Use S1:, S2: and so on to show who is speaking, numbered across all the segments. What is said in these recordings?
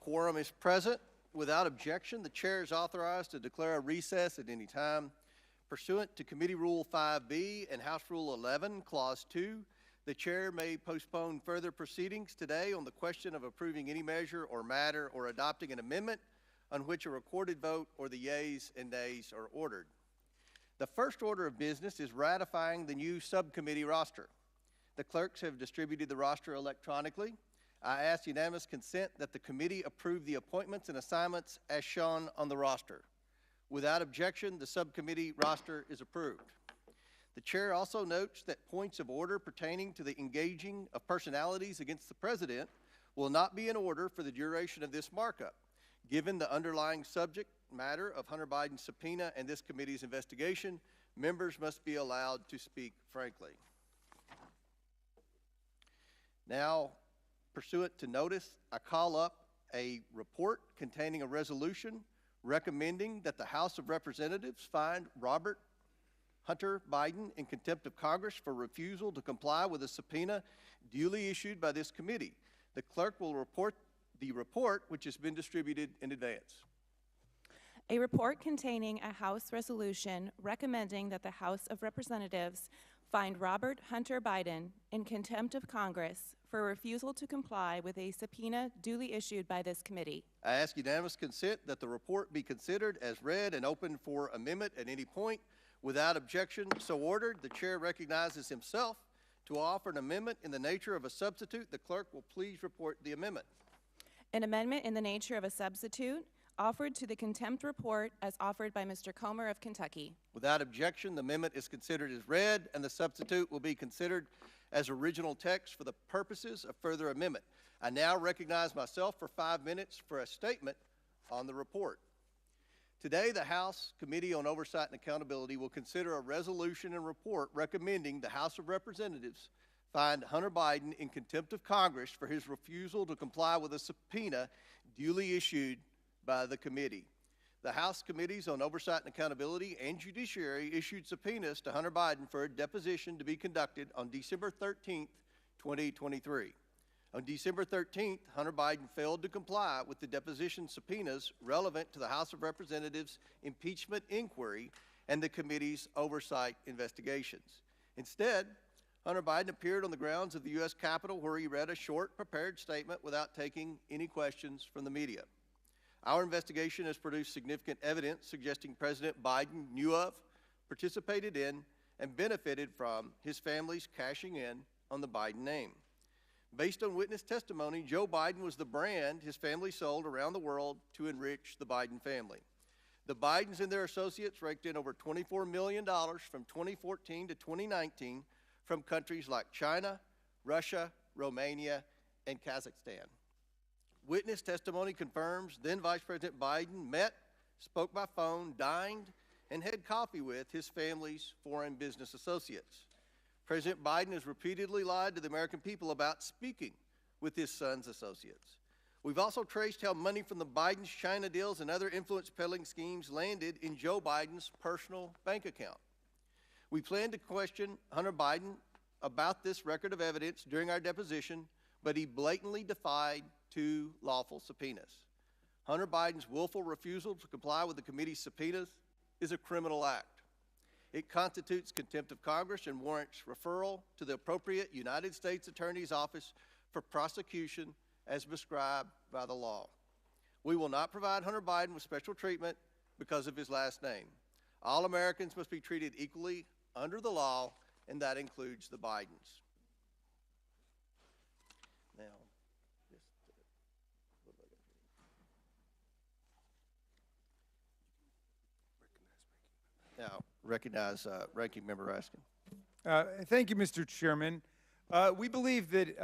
S1: quorum is present. Without objection, the chair is authorized to declare a recess at any time. Pursuant to Committee Rule 5B and House Rule 11, Clause 2, the chair may postpone further proceedings today on the question of approving any measure or matter or adopting an amendment on which a recorded vote or the yeas and nays are ordered. The first order of business is ratifying the new subcommittee roster. The clerks have distributed the roster electronically. I ask unanimous consent that the committee approve the appointments and assignments as shown on the roster. Without objection, the subcommittee roster is approved. The chair also notes that points of order pertaining to the engaging of personalities against the president will not be in order for the duration of this markup. Given the underlying subject matter of Hunter Biden's subpoena and this committee's investigation, members must be allowed to speak frankly. Now, pursuant to notice, I call up a report containing a resolution recommending that the House of Representatives find Robert Hunter Biden in contempt of Congress for refusal to comply with a subpoena duly issued by this committee. The clerk will report the report, which has been distributed in advance.
S2: A report containing a House resolution recommending that the House of Representatives find Robert Hunter Biden in contempt of Congress for refusal to comply with a subpoena duly issued by this committee.
S1: I ask unanimous consent that the report be considered as read and open for amendment at any point. Without objection, so ordered. The chair recognizes himself to offer an amendment in the nature of a substitute. The clerk will please report the amendment.
S2: An amendment in the nature of a substitute offered to the contempt report as offered by Mr. Comer of Kentucky.
S1: Without objection, the amendment is considered as read, and the substitute will be considered as original text for the purposes of further amendment. I now recognize myself for 5 minutes for a statement on the report. Today, the House Committee on Oversight and Accountability will consider a resolution and report recommending the House of Representatives find Hunter Biden in contempt of Congress for his refusal to comply with a subpoena duly issued by the committee. The House Committees on Oversight and Accountability and Judiciary issued subpoenas to Hunter Biden for a deposition to be conducted on December 13th, 2023. On December 13th, Hunter Biden failed to comply with the deposition subpoenas relevant to the House of Representatives impeachment inquiry and the committee's oversight investigations. Instead, Hunter Biden appeared on the grounds of the U.S. Capitol where he read a short, prepared statement without taking any questions from the media. Our investigation has produced significant evidence suggesting President Biden knew of, participated in, and benefited from his family's cashing in on the Biden name. Based on witness testimony, Joe Biden was the brand his family sold around the world to enrich the Biden family. The Bidens and their associates raked in over $24 million from 2014 to 2019 from countries like China, Russia, Romania, and Kazakhstan. Witness testimony confirms then Vice President Biden met, spoke by phone, dined, and had coffee with his family's foreign business associates. President Biden has repeatedly lied to the American people about speaking with his son's associates. We've also traced how money from the Biden's China deals and other influence peddling schemes landed in Joe Biden's personal bank account. We plan to question Hunter Biden about this record of evidence during our deposition, but he blatantly defied 2 lawful subpoenas. Hunter Biden's willful refusal to comply with the committee's subpoenas is a criminal act. It constitutes contempt of Congress and warrants referral to the appropriate United States Attorney's Office for prosecution as prescribed by the law. We will not provide Hunter Biden with special treatment because of his last name. All Americans must be treated equally under the law, and that includes the Bidens. Now, recognize Ranking Member Raskin.
S3: Thank you, Mr. Chairman. We believe that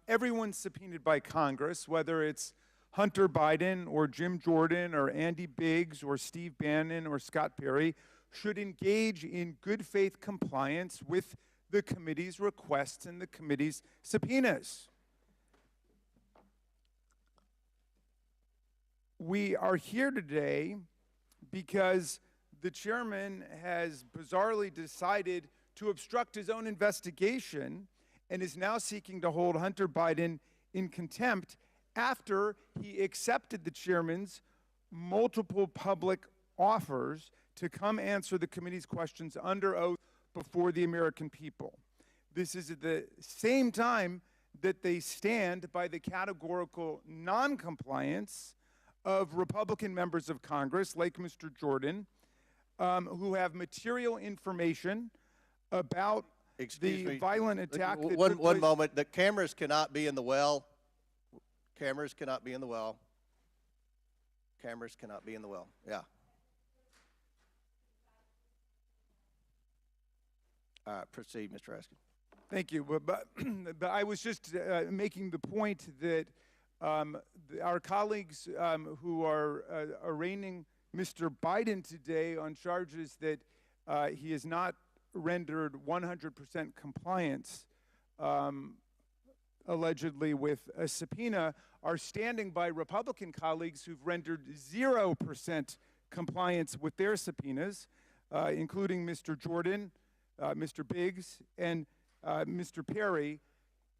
S3: everyone subpoenaed by Congress, whether it's Hunter Biden or Jim Jordan or Andy Biggs or Steve Bannon or Scott Perry, should engage in good faith compliance with the committee's requests and the committee's subpoenas. We are here today because the chairman has bizarrely decided to obstruct his own investigation and is now seeking to hold Hunter Biden in contempt after he accepted the chairman's multiple public offers to come answer the committee's questions under oath before the American people. This is at the same time that they stand by the categorical non-compliance of Republican members of Congress, like Mr. Jordan, who have material information about the violent attack that took
S1: One
S3: place.
S1: moment. The cameras cannot be in the well. Cameras cannot be in the well. Cameras cannot be in the well. Yeah. All right, proceed, Mr. Raskin.
S3: Thank you. But I was just making the point that our colleagues who are arraigning Mr. Biden today on charges that he has not rendered 100% compliance, allegedly with a subpoena, are standing by Republican colleagues who've rendered 0% compliance with their subpoenas, including Mr. Jordan, Mr. Biggs, and Mr. Perry,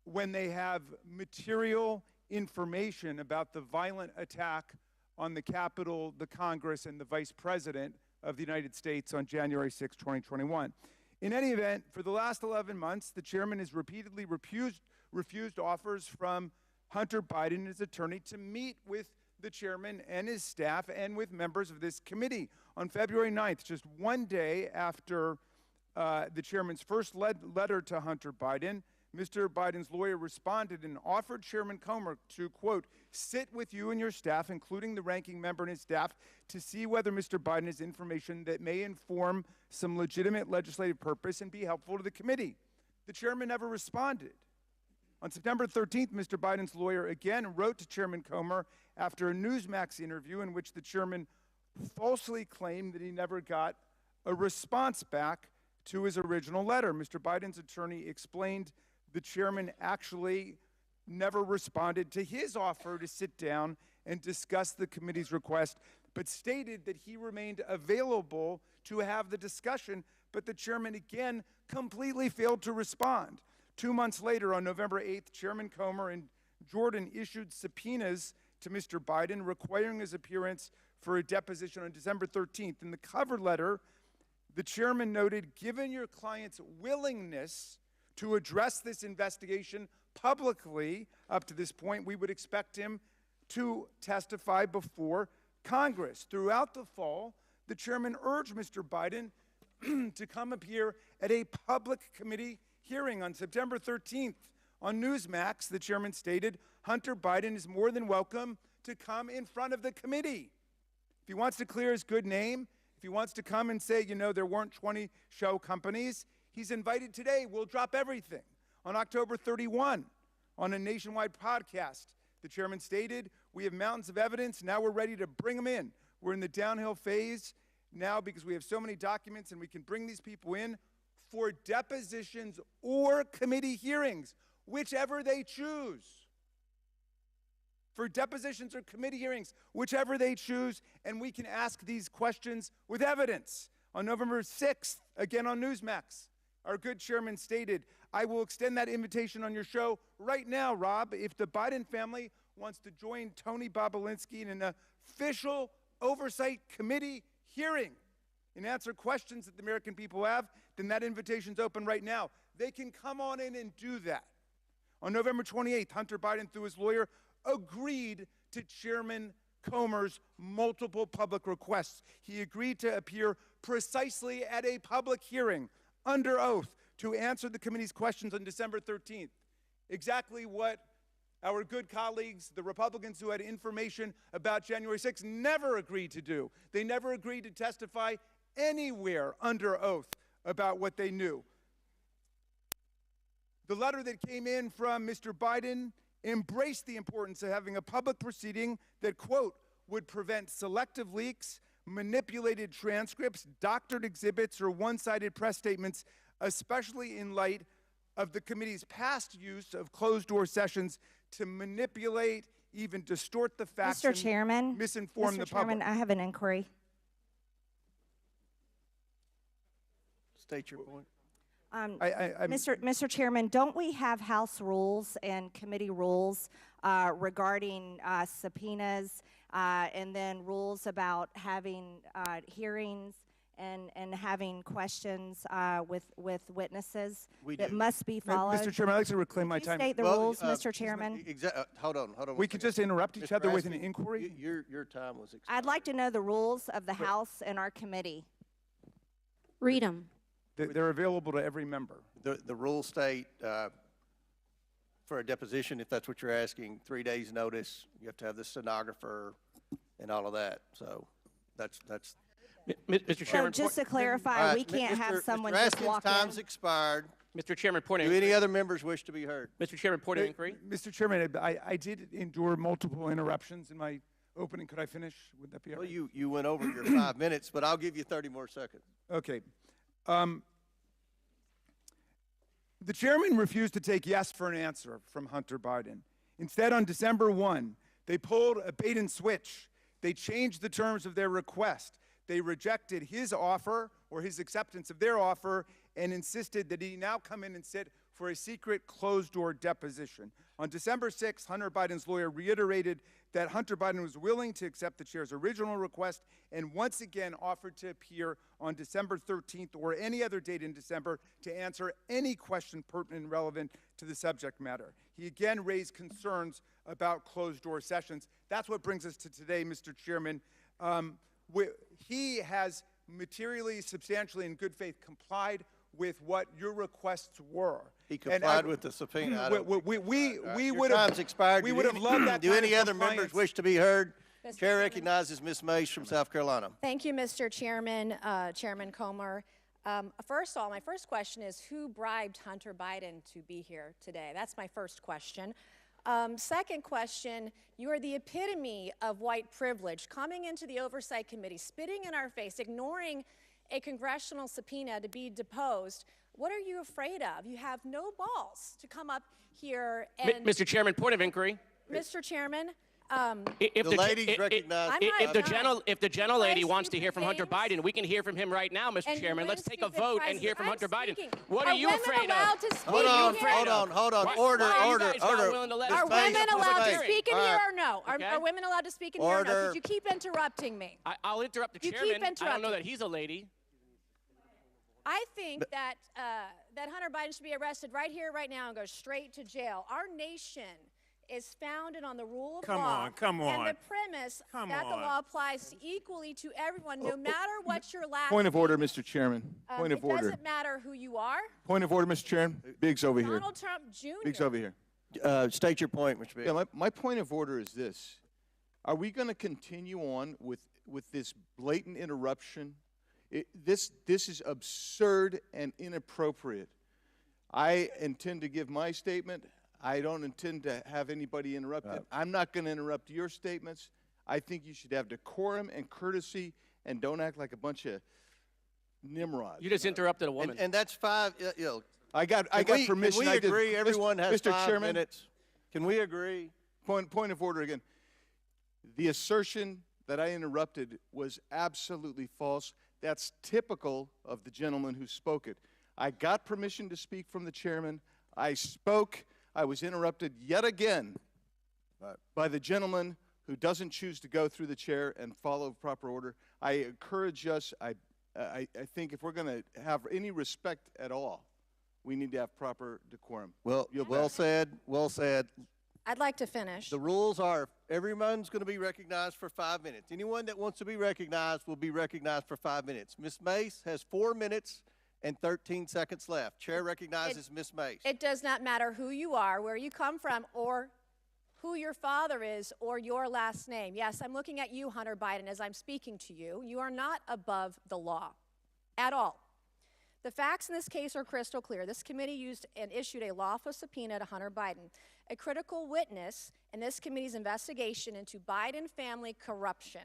S3: when they have material information about the violent attack on the Capitol, the Congress, and the Vice President of the United States on January 6, 2021. In any event, for the last 11 months, the chairman has repeatedly refused offers from Hunter Biden and his attorney to meet with the chairman and his staff and with members of this committee. On February 9th, just one day after the chairman's first letter to Hunter Biden, Mr. Biden's lawyer responded and offered Chairman Comer to, quote, sit with you and your staff, including the ranking member and his staff, to see whether Mr. Biden has information that may inform some legitimate legislative purpose and be helpful to the committee. The chairman never responded. On September 13th, Mr. Biden's lawyer again wrote to Chairman Comer after a Newsmax interview in which the chairman falsely claimed that he never got a response back to his original letter. Mr. Biden's attorney explained the chairman actually never responded to his offer to sit down and discuss the committee's request, but stated that he remained available to have the discussion, but the chairman again completely failed to respond. 2 months later, on November 8th, Chairman Comer and Jordan issued subpoenas to Mr. Biden requiring his appearance for a deposition on December 13th. In the cover letter, the chairman noted, given your client's willingness to address this investigation publicly up to this point, we would expect him to testify before Congress. Throughout the fall, the chairman urged Mr. Biden to come appear at a public committee hearing. On September 13th, on Newsmax, the chairman stated, Hunter Biden is more than welcome to come in front of the committee. If he wants to clear his good name, if he wants to come and say, you know, there weren't 20 show companies, he's invited today. We'll drop everything. On October 31, on a nationwide podcast, the chairman stated, we have mountains of evidence. Now we're ready to bring them in. We're in the downhill phase now because we have so many documents and we can bring these people in for depositions or committee hearings, whichever they choose. For depositions or committee hearings, whichever they choose, and we can ask these questions with evidence. On November 6th, again on Newsmax, our good chairman stated, I will extend that invitation on your show right now, Rob. If the Biden family wants to join Tony Bobulinski in an official oversight committee hearing and answer questions that the American people have, then that invitation's open right now. They can come on in and do that. On November 28th, Hunter Biden, through his lawyer, agreed to Chairman Comer's multiple public requests. He agreed to appear precisely at a public hearing under oath to answer the committee's questions on December 13th. Exactly what our good colleagues, the Republicans who had information about January 6th, never agreed to do. They never agreed to testify anywhere under oath about what they knew. The letter that came in from Mr. Biden embraced the importance of having a public proceeding that, quote, would prevent selective leaks, manipulated transcripts, doctored exhibits, or one-sided press statements, especially in light of the committee's past use of closed-door sessions to manipulate, even distort the facts,
S4: Mr. Chairman,
S3: misinform the
S4: Mr. Chairman,
S3: public.
S4: I have an inquiry.
S1: State your point.
S4: Mr. Chairman, don't we have House rules and committee rules regarding subpoenas and then rules about having hearings and having questions with witnesses
S1: We
S4: that
S1: do.
S4: must be followed?
S3: Mr. Chairman, I'd like to reclaim my
S4: Could you
S3: time.
S4: state the rules, Mr. Chairman?
S1: Hold on.
S3: We
S1: one
S3: could
S1: second.
S3: just interrupt each
S1: Mr.
S3: other with an
S1: Raskin,
S3: inquiry?
S1: Your time was expired.
S4: I'd like to know the rules of the House and our committee.
S5: Read them.
S3: They're available to every member.
S1: The rules state, for a deposition, if that's what you're asking, 3 days' notice, you have to have the stenographer and all of that. So that's.
S6: Mr.
S4: So
S6: Chairman,
S4: just to
S1: All
S4: clarify,
S1: right,
S4: we can't have someone
S1: Mr.
S4: just
S1: Raskin's
S4: walk
S1: time's
S4: in.
S1: expired.
S6: Mr. Chairman, point of
S1: Do any
S6: inquiry.
S1: other members wish to be heard?
S6: Mr. Chairman, point of inquiry.
S3: Mr. Chairman, I did endure multiple interruptions in my opening. Could I finish? Would that be all
S1: Well,
S3: right?
S1: you went over your 5 minutes, but I'll give you 30 more seconds.
S3: Okay. The chairman refused to take yes for an answer from Hunter Biden. Instead, on December 1, they pulled a bait and switch. They changed the terms of their request. They rejected his offer or his acceptance of their offer and insisted that he now come in and sit for a secret closed-door deposition. On December 6th, Hunter Biden's lawyer reiterated that Hunter Biden was willing to accept the chair's original request and once again offered to appear on December 13th or any other date in December to answer any question pertinent and relevant to the subject matter. He again raised concerns about closed-door sessions. That's what brings us to today, Mr. Chairman. He has materially, substantially, in good faith complied with what your requests were.
S1: He complied with the subpoena.
S3: We
S1: Your
S3: would have
S1: time's expired.
S3: We
S1: Do
S3: would have
S1: any-
S3: loved that.
S1: Do
S3: kind
S1: any
S3: of
S1: other members
S3: compliance.
S1: wish to be heard?
S5: Mr.
S1: Chair
S5: Chairman.
S1: recognizes Ms. Mace from South Carolina.
S5: Thank you, Mr. Chairman, Chairman Comer. First of all, my first question is, who bribed Hunter Biden to be here today? That's my first question. Second question, you are the epitome of white privilege, coming into the Oversight Committee, spitting in our face, ignoring a congressional subpoena to be deposed. What are you afraid of? You have no balls to come up here and...
S6: Mr. Chairman, point of inquiry.
S5: Mr. Chairman,
S6: If
S1: The ladies recognize.
S5: I'm not done.
S6: If the gentlelady
S5: Twice
S6: wants to hear from Hunter
S5: stupid
S6: Biden, we can hear from him right now, Mr.
S5: and you
S6: Chairman.
S5: win
S6: Let's take a
S5: stupid
S6: vote and
S5: prizes.
S6: hear from
S5: I'm
S6: Hunter Biden.
S5: speaking.
S6: What are you
S5: women
S6: afraid
S5: allowed
S6: of?
S5: to speak?
S1: Hold
S6: What are you
S1: on,
S6: afraid
S1: hold
S6: of?
S1: on, hold on.
S6: Why-
S1: Order,
S6: why are you
S1: order,
S6: guys not
S1: order.
S6: willing to let
S1: Ms.
S6: us
S5: Are
S1: Mace,
S5: women
S1: Ms.
S5: allowed to
S1: Mace.
S5: speak in
S1: All
S5: here
S1: right.
S5: or no?
S6: Okay.
S5: Are women allowed to speak in here or no?
S1: Order.
S5: Because you keep interrupting me.
S6: I'll interrupt the
S5: You keep
S6: chairman. I don't know
S5: interrupting.
S6: that he's a lady.
S5: I think that Hunter Biden should be arrested right here, right now, and go straight to jail. Our nation is founded on the rule of law.
S7: Come on.
S5: And the premise
S7: Come
S5: that the
S7: on.
S5: law applies equally to everyone, no matter what your last
S7: Point of order,
S5: name
S7: Mr. Chairman.
S5: is.
S7: Point of
S5: It
S7: order.
S5: doesn't matter who you are.
S7: Point of order, Mr. Chairman. Biggs over here.
S5: Donald Trump Jr.
S7: Biggs over here.
S1: State your point, Mr. Biggs.
S7: Yeah, my point of order is this. Are we going to continue on with this blatant interruption? This is absurd and inappropriate. I intend to give my statement. I don't intend to have anybody interrupted. I'm not going to interrupt your statements. I think you should have decorum and courtesy and don't act like a bunch of nimrods.
S6: You just interrupted a woman.
S1: And that's five,
S7: I got permission.
S1: Can we
S7: I did-
S1: agree everyone has
S7: Mr.
S1: 5
S7: Chairman,
S1: minutes? Can we agree?
S7: Point of order again. The assertion that I interrupted was absolutely false. That's typical of the gentleman who spoke it. I got permission to speak from the chairman. I spoke. I was interrupted yet again by the gentleman who doesn't choose to go through the chair and follow proper order. I encourage us, I think if we're going to have any respect at all, we need to have proper decorum.
S1: Well, well said, well said.
S5: I'd like to finish.
S1: The rules are everyone's going to be recognized for 5 minutes. Anyone that wants to be recognized will be recognized for 5 minutes. Ms. Mace has 4 minutes and 13 seconds left. Chair recognizes Ms. Mace.
S5: It does not matter who you are, where you come from, or who your father is, or your last name. Yes, I'm looking at you, Hunter Biden, as I'm speaking to you. You are not above the law at all. The facts in this case are crystal clear. This committee used and issued a lawful subpoena to Hunter Biden, a critical witness in this committee's investigation into Biden family corruption.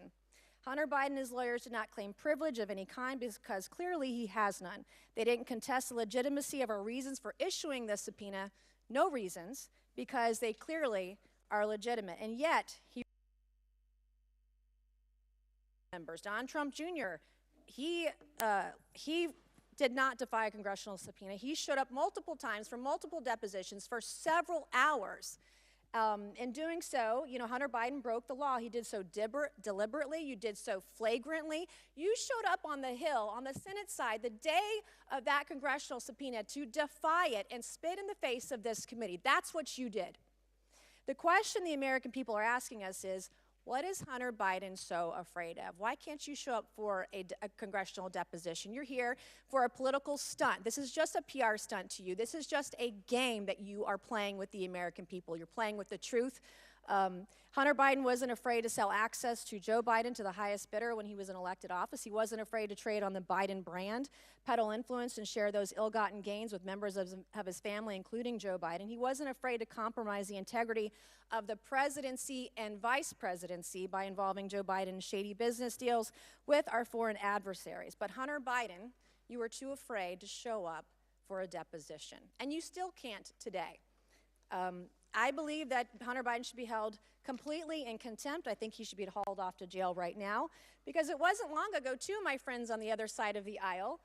S5: Hunter Biden and his lawyers did not claim privilege of any kind because clearly he has none. They didn't contest the legitimacy of our reasons for issuing this subpoena, no reasons, because they clearly are legitimate. And yet, members, Donald Trump Jr., he did not defy a congressional subpoena. He showed up multiple times for multiple depositions for several hours. In doing so, you know, Hunter Biden broke the law. He did so deliberately. You did so flagrantly. You showed up on the Hill, on the Senate side, the day of that congressional subpoena to defy it and spit in the face of this committee. That's what you did. The question the American people are asking us is, what is Hunter Biden so afraid of? Why can't you show up for a congressional deposition? You're here for a political stunt. This is just a PR stunt to you. This is just a game that you are playing with the American people. You're playing with the truth. Hunter Biden wasn't afraid to sell access to Joe Biden to the highest bidder when he was in elected office. He wasn't afraid to trade on the Biden brand, peddle influence, and share those ill-gotten gains with members of his family, including Joe Biden. He wasn't afraid to compromise the integrity of the presidency and vice presidency by involving Joe Biden in shady business deals with our foreign adversaries. But Hunter Biden, you were too afraid to show up for a deposition, and you still can't today. I believe that Hunter Biden should be held completely in contempt. I think he should be hauled off to jail right now, because it wasn't long ago, too, my friends on the other side of the aisle,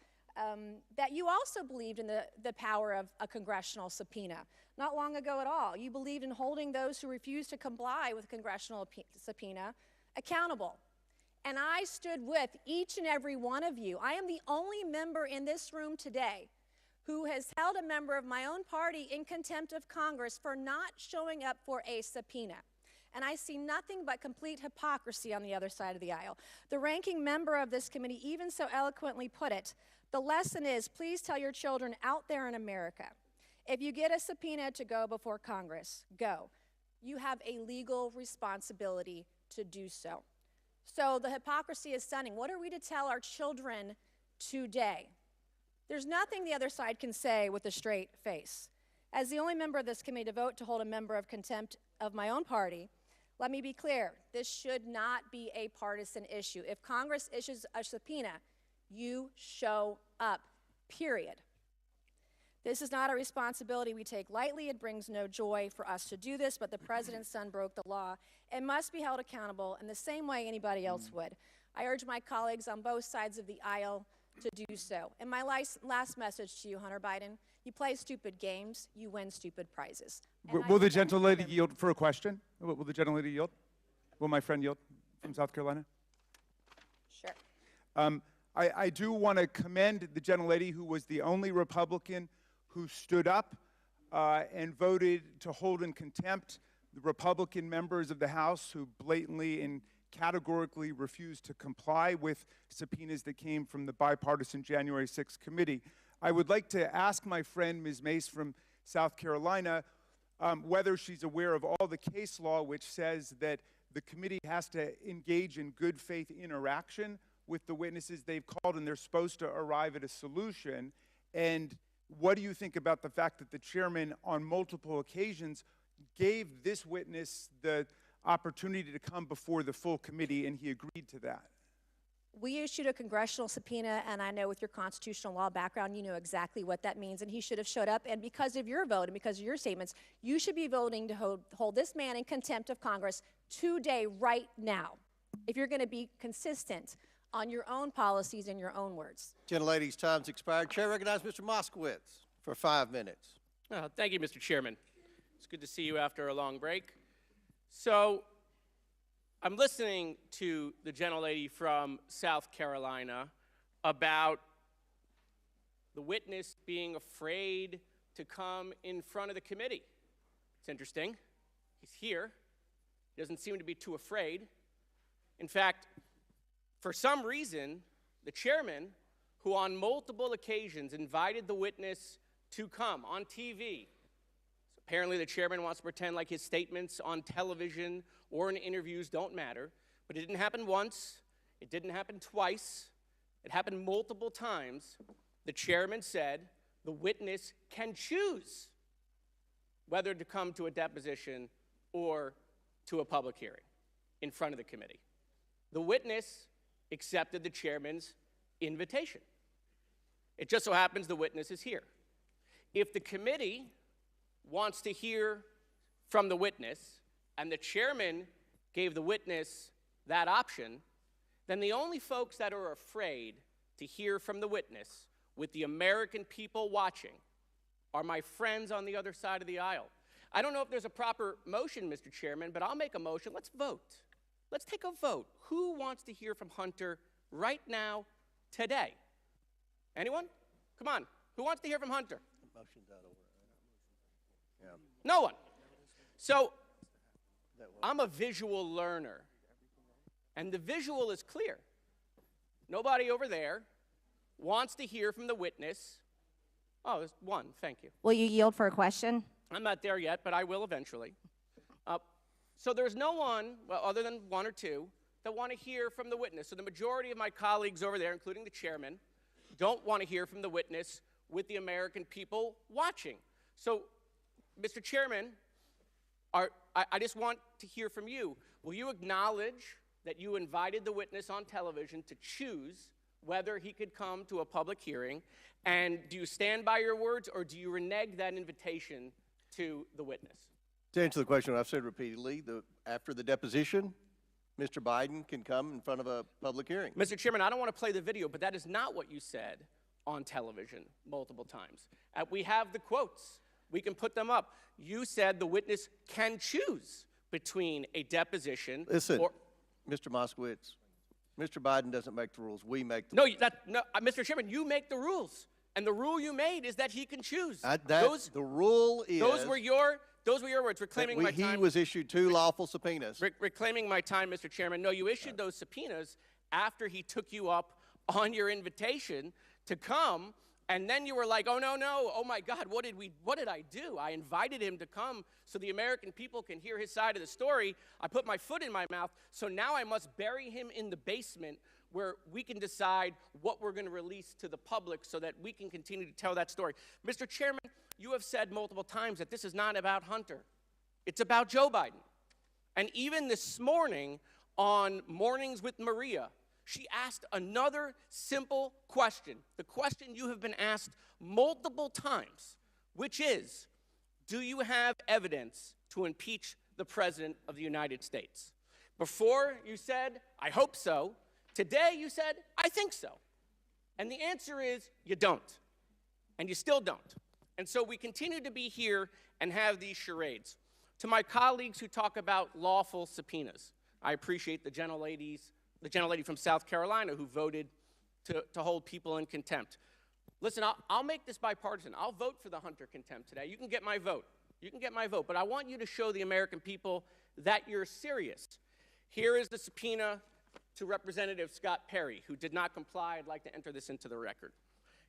S5: that you also believed in the power of a congressional subpoena. Not long ago at all. You believed in holding those who refused to comply with a congressional subpoena accountable. And I stood with each and every one of you. I am the only member in this room today who has held a member of my own party in contempt of Congress for not showing up for a subpoena. And I see nothing but complete hypocrisy on the other side of the aisle. The ranking member of this committee even so eloquently put it, the lesson is, please tell your children out there in America, if you get a subpoena to go before Congress, go. You have a legal responsibility to do so. So the hypocrisy is stunning. What are we to tell our children today? There's nothing the other side can say with a straight face. As the only member of this committee to vote to hold a member of contempt of my own party, let me be clear, this should not be a partisan issue. If Congress issues a subpoena, you show up, period. This is not a responsibility we take lightly. It brings no joy for us to do this, but the president's son broke the law and must be held accountable in the same way anybody else would. I urge my colleagues on both sides of the aisle to do so. And my last message to you, Hunter Biden, you play stupid games, you win stupid prizes.
S3: Will the gentlelady yield for a question? Will the gentlelady yield? Will my friend yield from South Carolina?
S5: Sure.
S3: I do want to commend the gentlelady who was the only Republican who stood up and voted to hold in contempt the Republican members of the House who blatantly and categorically refused to comply with subpoenas that came from the bipartisan January 6th committee. I would like to ask my friend, Ms. Mace from South Carolina, whether she's aware of all the case law which says that the committee has to engage in good faith interaction with the witnesses they've called, and they're supposed to arrive at a solution. And what do you think about the fact that the chairman on multiple occasions gave this witness the opportunity to come before the full committee, and he agreed to that?
S5: We issued a congressional subpoena, and I know with your constitutional law background, you know exactly what that means, and he should have showed up. And because of your vote and because of your statements, you should be voting to hold this man in contempt of Congress today, right now, if you're going to be consistent on your own policies and your own words.
S1: Gentlelady's time's expired. Chair recognizes Mr. Moskowitz for 5 minutes.
S6: Thank you, Mr. Chairman. It's good to see you after a long break. So I'm listening to the gentlelady from South Carolina about the witness being afraid to come in front of the committee. It's interesting. He's here. He doesn't seem to be too afraid. In fact, for some reason, the chairman, who on multiple occasions invited the witness to come on TV, so apparently the chairman wants to pretend like his statements on television or in interviews don't matter, but it didn't happen once, it didn't happen twice, it happened multiple times. The chairman said the witness can choose whether to come to a deposition or to a public hearing in front of the committee. The witness accepted the chairman's invitation. It just so happens the witness is here. If the committee wants to hear from the witness and the chairman gave the witness that option, then the only folks that are afraid to hear from the witness with the American people watching are my friends on the other side of the aisle. I don't know if there's a proper motion, Mr. Chairman, but I'll make a motion. Let's vote. Let's take a vote. Who wants to hear from Hunter right now, today? Anyone? Come on. Who wants to hear from Hunter?
S1: Motion's out of order.
S6: No one. So I'm a visual learner, and the visual is clear. Nobody over there wants to hear from the witness. Oh, there's one. Thank you.
S4: Will you yield for a question?
S6: I'm not there yet, but I will eventually. So there's no one, well, other than one or two, that want to hear from the witness. So the majority of my colleagues over there, including the chairman, don't want to hear from the witness with the American people watching. So, Mr. Chairman, I just want to hear from you. Will you acknowledge that you invited the witness on television to choose whether he could come to a public hearing? And do you stand by your words, or do you renege that invitation to the witness?
S1: To answer the question, I've said repeatedly, after the deposition, Mr. Biden can come in front of a public hearing.
S6: Mr. Chairman, I don't want to play the video, but that is not what you said on television multiple times. We have the quotes. We can put them up. You said the witness can choose between a deposition
S1: Listen,
S6: or...
S1: Mr. Moskowitz, Mr. Biden doesn't make the rules. We make the rules.
S6: No, Mr. Chairman, you make the rules. And the rule you made is that he can choose.
S1: The rule is...
S6: Those were your words, reclaiming my time.
S1: He was issued 2 lawful subpoenas.
S6: Reclaiming my time, Mr. Chairman. No, you issued those subpoenas after he took you up on your invitation to come, and then you were like, oh, no, oh, my God, what did I do? I invited him to come so the American people can hear his side of the story. I put my foot in my mouth, so now I must bury him in the basement where we can decide what we're going to release to the public so that we can continue to tell that story. Mr. Chairman, you have said multiple times that this is not about Hunter. It's about Joe Biden. And even this morning on Mornings with Maria, she asked another simple question, the question you have been asked multiple times, which is, do you have evidence to impeach the President of the United States? Before you said, I hope so. Today you said, I think so. And the answer is, you don't. And you still don't. And so we continue to be here and have these charades. To my colleagues who talk about lawful subpoenas, I appreciate the gentlelady from South Carolina who voted to hold people in contempt. Listen, I'll make this bipartisan. I'll vote for the Hunter contempt today. You can get my vote. You can get my vote. But I want you to show the American people that you're serious. Here is the subpoena to Representative Scott Perry, who did not comply. I'd like to enter this into the record.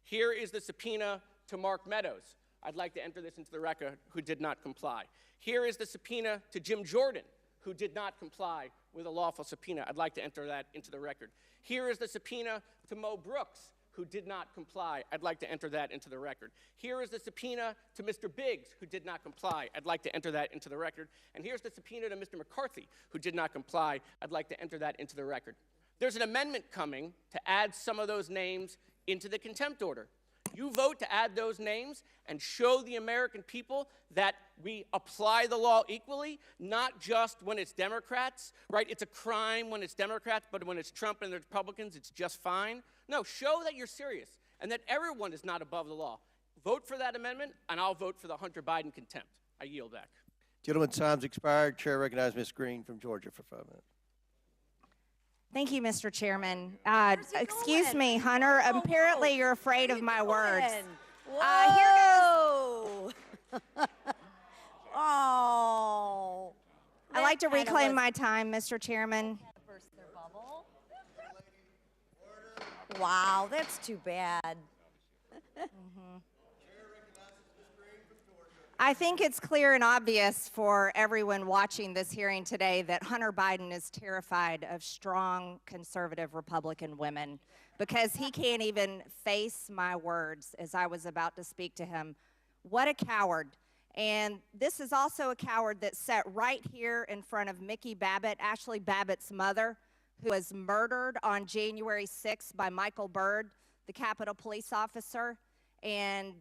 S6: Here is the subpoena to Mark Meadows. I'd like to enter this into the record, who did not comply. Here is the subpoena to Jim Jordan, who did not comply with a lawful subpoena. I'd like to enter that into the record. Here is the subpoena to Mo Brooks, who did not comply. I'd like to enter that into the record. Here is the subpoena to Mr. Biggs, who did not comply. I'd like to enter that into the record. And here's the subpoena to Mr. McCarthy, who did not comply. I'd like to enter that into the record. There's an amendment coming to add some of those names into the contempt order. You vote to add those names and show the American people that we apply the law equally, not just when it's Democrats, right? It's a crime when it's Democrats, but when it's Trump and the Republicans, it's just fine. No, show that you're serious and that everyone is not above the law. Vote for that amendment, and I'll vote for the Hunter Biden contempt. I yield back.
S1: Gentleman's time's expired. Chair recognizes Ms. Green from Georgia for 5 minutes.
S4: Thank you, Mr. Chairman. Excuse me, Hunter. Apparently, you're afraid of my words.
S8: Whoa! Oh.
S4: I'd like to reclaim my time, Mr. Chairman.
S8: Burst their bubble. Wow, that's too bad.
S4: I think it's clear and obvious for everyone watching this hearing today that Hunter Biden is terrified of strong conservative Republican women because he can't even face my words as I was about to speak to him. What a coward. And this is also a coward that sat right here in front of Mickey Babbitt, Ashley Babbitt's mother, who was murdered on January 6th by Michael Byrd, the Capitol police officer. And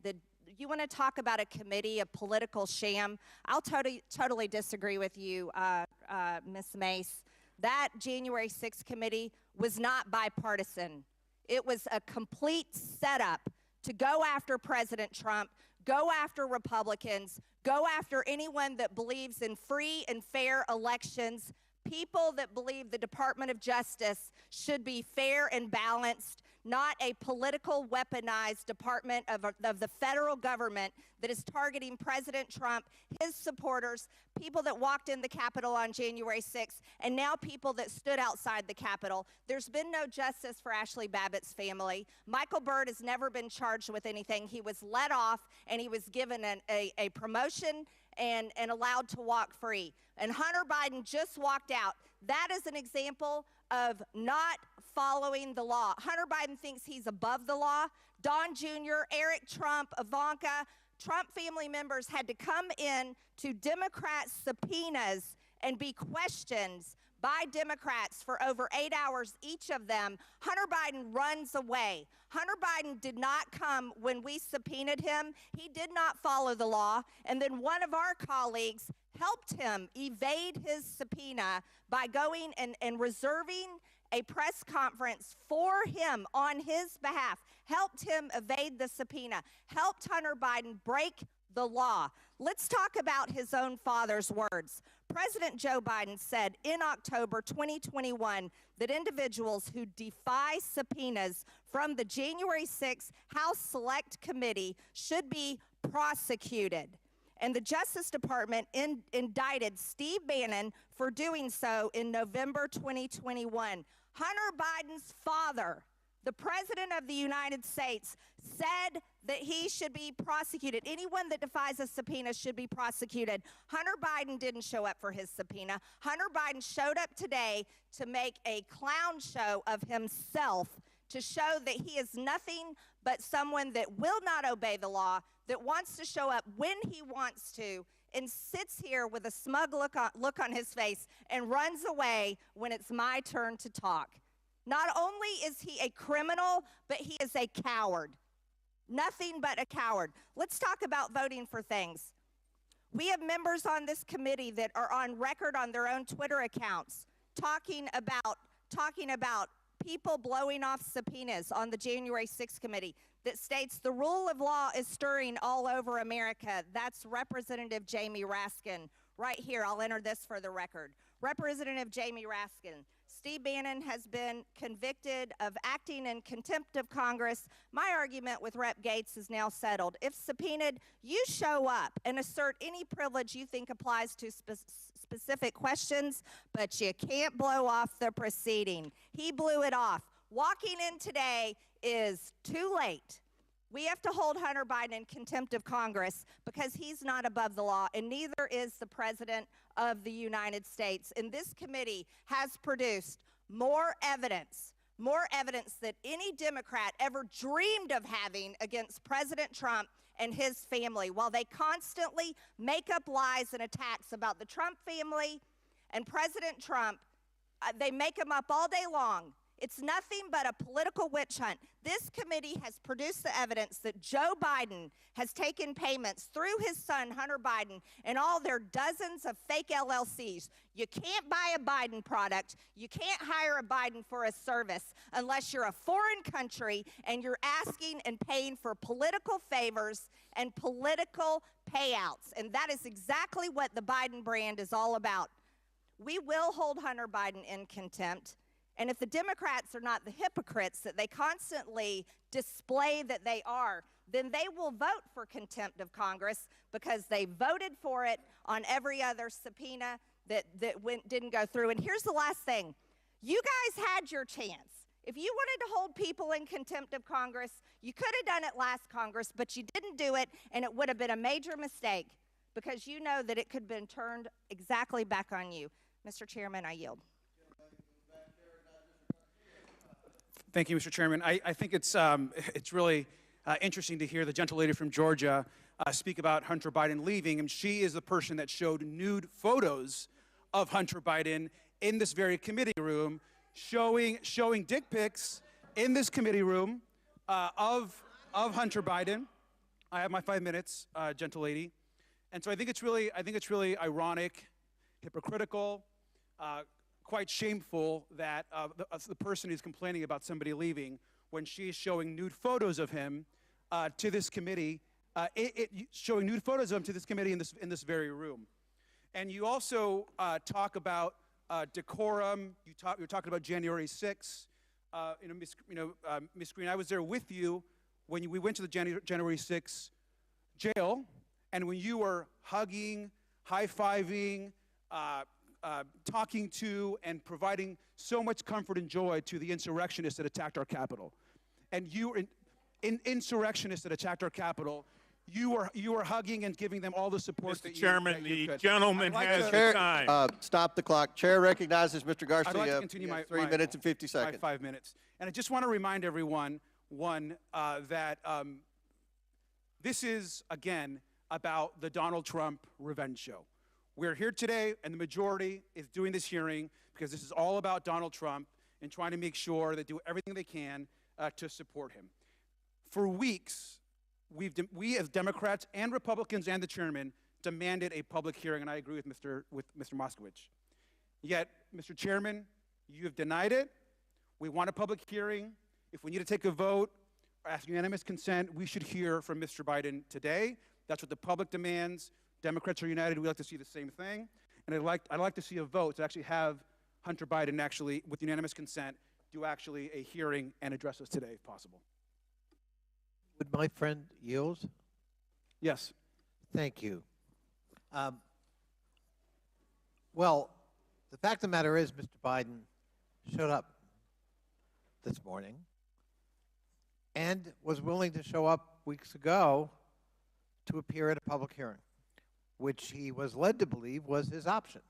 S4: you want to talk about a committee, a political sham? I'll totally disagree with you, Ms. Mace. That January 6th committee was not bipartisan. It was a complete setup to go after President Trump, go after Republicans, go after anyone that believes in free and fair elections, people that believe the Department of Justice should be fair and balanced, not a political weaponized department of the federal government that is targeting President Trump, his supporters, people that walked in the Capitol on January 6th, and now people that stood outside the Capitol. There's been no justice for Ashley Babbitt's family. Michael Byrd has never been charged with anything. He was let off, and he was given a promotion and allowed to walk free. And Hunter Biden just walked out. That is an example of not following the law. Hunter Biden thinks he's above the law. Don Jr., Eric Trump, Ivanka, Trump family members had to come in to Democrat subpoenas and be questioned by Democrats for over 8 hours, each of them. Hunter Biden runs away. Hunter Biden did not come when we subpoenaed him. He did not follow the law. And then one of our colleagues helped him evade his subpoena by going and reserving a press conference for him on his behalf, helped him evade the subpoena, helped Hunter Biden break the law. Let's talk about his own father's words. President Joe Biden said in October 2021 that individuals who defy subpoenas from the January 6th House Select Committee should be prosecuted. And the Justice Department indicted Steve Bannon for doing so in November 2021. Hunter Biden's father, the President of the United States, said that he should be prosecuted. Anyone that defies a subpoena should be prosecuted. Hunter Biden didn't show up for his subpoena. Hunter Biden showed up today to make a clown show of himself, to show that he is nothing but someone that will not obey the law, that wants to show up when he wants to, and sits here with a smug look on his face and runs away when it's my turn to talk. Not only is he a criminal, but he is a coward. Nothing but a coward. Let's talk about voting for things. We have members on this committee that are on record on their own Twitter accounts talking about people blowing off subpoenas on the January 6th committee that states the rule of law is stirring all over America. That's Representative Jamie Raskin. Right here, I'll enter this for the record. Representative Jamie Raskin. Steve Bannon has been convicted of acting in contempt of Congress. My argument with Rep. Gates is now settled. If subpoenaed, you show up and assert any privilege you think applies to specific questions, but you can't blow off the proceeding. He blew it off. Walking in today is too late. We have to hold Hunter Biden in contempt of Congress because he's not above the law, and neither is the President of the United States. And this committee has produced more evidence that any Democrat ever dreamed of having against President Trump and his family, while they constantly make up lies and attacks about the Trump family and President Trump. They make them up all day long. It's nothing but a political witch hunt. This committee has produced the evidence that Joe Biden has taken payments through his son, Hunter Biden, and all their dozens of fake LLCs. You can't buy a Biden product. You can't hire a Biden for a service unless you're a foreign country and you're asking and paying for political favors and political payouts. And that is exactly what the Biden brand is all about. We will hold Hunter Biden in contempt. And if the Democrats are not the hypocrites that they constantly display that they are, then they will vote for contempt of Congress because they voted for it on every other subpoena that didn't go through. And here's the last thing. You guys had your chance. If you wanted to hold people in contempt of Congress, you could have done it last Congress, but you didn't do it, and it would have been a major mistake because you know that it could have been turned exactly back on you. Mr. Chairman, I yield.
S9: Thank you, Mr. Chairman. I think it's really interesting to hear the gentlelady from Georgia speak about Hunter Biden leaving, and she is the person that showed nude photos of Hunter Biden in this very committee room, showing dick pics in this committee room of Hunter Biden. I have my 5 minutes, gentlelady, and so I think it's really ironic, hypocritical, quite shameful that the person who's complaining about somebody leaving when she's showing nude photos of him to this committee, showing nude photos of him to this committee in this very room. And you also talk about decorum. You're talking about January 6th. Ms. Green, I was there with you when we went to the January 6th jail, and when you were hugging, high-fiving, talking to, and providing so much comfort and joy to the insurrectionists that attacked our Capitol. And you were insurrectionists that attacked our Capitol. You were hugging and giving them all the support that
S10: Mr. Chairman,
S9: that you
S10: the
S9: could.
S10: gentleman has the time.
S1: Stop the clock. Chair recognizes Mr. Garcia.
S9: I'd like to continue
S1: You have 3 minutes and 50 seconds.
S9: My 5 minutes. And I just want to remind everyone, that this is, again, about the Donald Trump revenge show. We're here today, and the majority is doing this hearing because this is all about Donald Trump and trying to make sure they do everything they can to support him. For weeks, we as Democrats and Republicans and the chairman demanded a public hearing, and I agree with Mr. Moskowitz. Yet, Mr. Chairman, you have denied it. We want a public hearing. If we need to take a vote or ask unanimous consent, we should hear from Mr. Biden today. That's what the public demands. Democrats are united. We like to see the same thing. And I'd like to see a vote to actually have Hunter Biden actually, with unanimous consent, do actually a hearing and address us today, if possible.
S11: Would my friend yield?
S9: Yes.
S11: Thank you. Well, the fact of the matter is, Mr. Biden showed up this morning and was willing to show up weeks ago to appear at a public hearing, which he was led to believe was his option.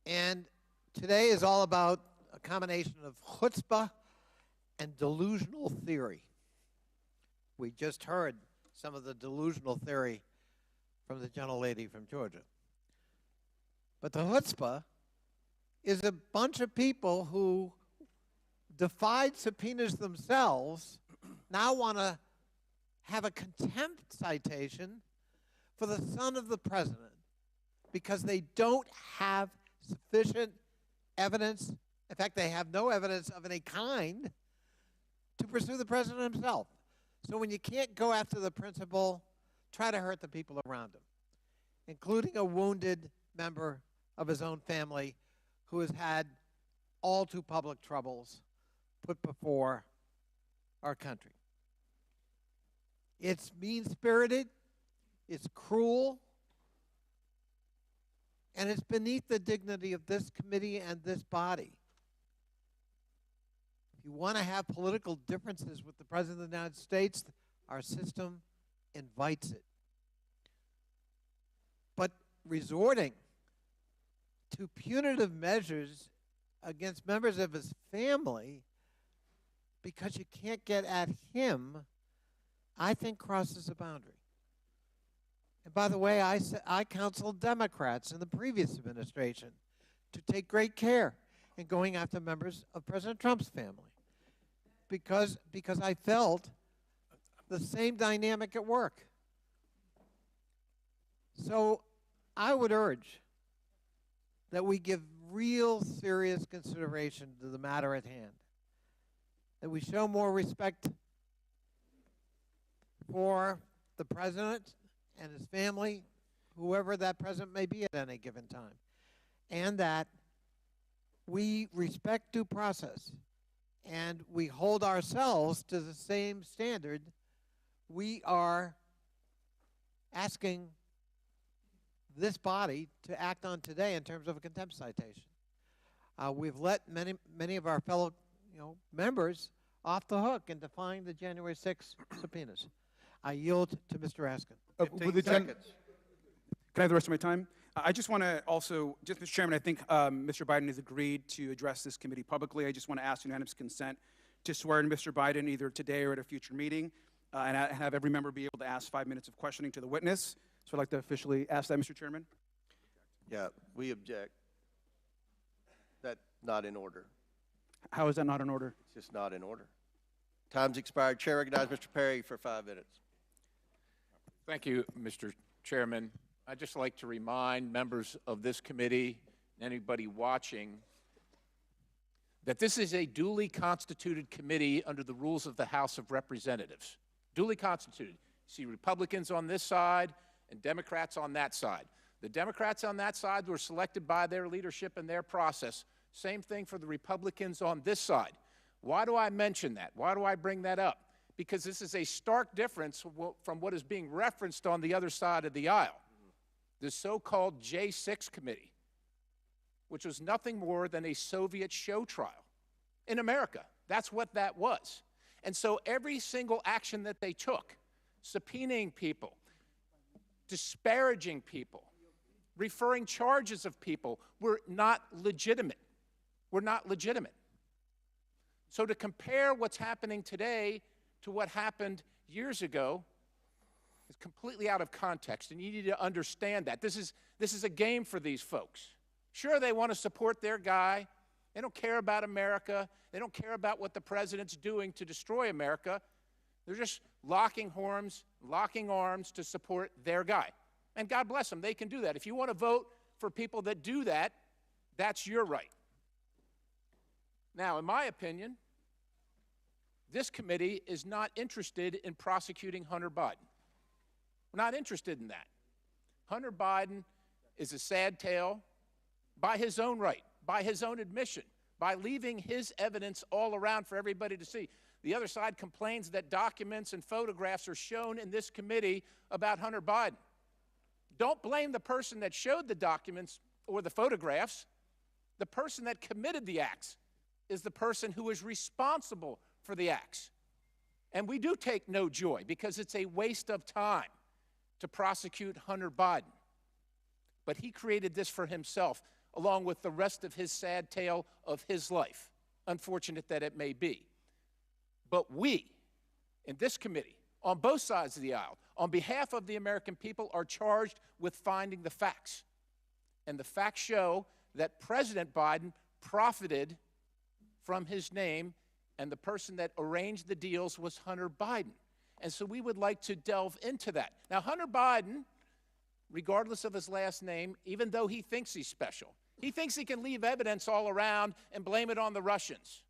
S11: And today is all about a combination of chutzpah and delusional theory. We just heard some of the delusional theory from the gentlelady from Georgia. But the chutzpah is a bunch of people who defied subpoenas themselves now want to have a contempt citation for the son of the president because they don't have sufficient evidence. In fact, they have no evidence of any kind to pursue the president himself. So when you can't go after the principal, try to hurt the people around him, including a wounded member of his own family who has had all too public troubles put before our country. It's mean-spirited, it's cruel, and it's beneath the dignity of this committee and this body. If you want to have political differences with the President of the United States, our system invites it. But resorting to punitive measures against members of his family because you can't get at him, I think crosses a boundary. And by the way, I counseled Democrats in the previous administration to take great care in going after members of President Trump's family because I felt the same dynamic at work. So I would urge that we give real serious consideration to the matter at hand, that we show more respect for the president and his family, whoever that president may be at any given time, and that we respect due process and we hold ourselves to the same standard we are asking this body to act on today in terms of a contempt citation. We've let many of our fellow members off the hook in defying the January 6 subpoenas. I yield to Mr. Raskin.
S1: 15 seconds.
S9: Can I have the rest of my time? I just want to also, Mr. Chairman, I think Mr. Biden has agreed to address this committee publicly. I just want to ask unanimous consent to swear in Mr. Biden either today or at a future meeting, and have every member be able to ask 5 minutes of questioning to the witness. So I'd like to officially ask that, Mr. Chairman.
S1: Yeah, we object. That's not in order.
S9: How is that not in order?
S1: It's just not in order. Time's expired. Chair recognizes Mr. Perry for 5 minutes.
S10: Thank you, Mr. Chairman. I'd just like to remind members of this committee and anybody watching that this is a duly constituted committee under the rules of the House of Representatives. Duly constituted. See Republicans on this side and Democrats on that side. The Democrats on that side were selected by their leadership and their process. Same thing for the Republicans on this side. Why do I mention that? Why do I bring that up? Because this is a stark difference from what is being referenced on the other side of the aisle. The so-called J6 committee, which was nothing more than a Soviet show trial in America. That's what that was. And so every single action that they took, subpoenaing people, disparaging people, referring charges of people, were not legitimate. Were not legitimate. So to compare what's happening today to what happened years ago is completely out of context, and you need to understand that. This is a game for these folks. Sure, they want to support their guy. They don't care about America. They don't care about what the president's doing to destroy America. They're just locking arms to support their guy. And God bless them, they can do that. If you want to vote for people that do that, that's your right. Now, in my opinion, this committee is not interested in prosecuting Hunter Biden. We're not interested in that. Hunter Biden is a sad tale by his own right, by his own admission, by leaving his evidence all around for everybody to see. The other side complains that documents and photographs are shown in this committee about Hunter Biden. Don't blame the person that showed the documents or the photographs. The person that committed the acts is the person who is responsible for the acts. And we do take no joy because it's a waste of time to prosecute Hunter Biden. But he created this for himself, along with the rest of his sad tale of his life, unfortunate that it may be. But we, in this committee, on both sides of the aisle, on behalf of the American people, are charged with finding the facts. And the facts show that President Biden profited from his name, and the person that arranged the deals was Hunter Biden. And so we would like to delve into that. Now, Hunter Biden, regardless of his last name, even though he thinks he's special, he thinks he can leave evidence all around and blame it on the Russians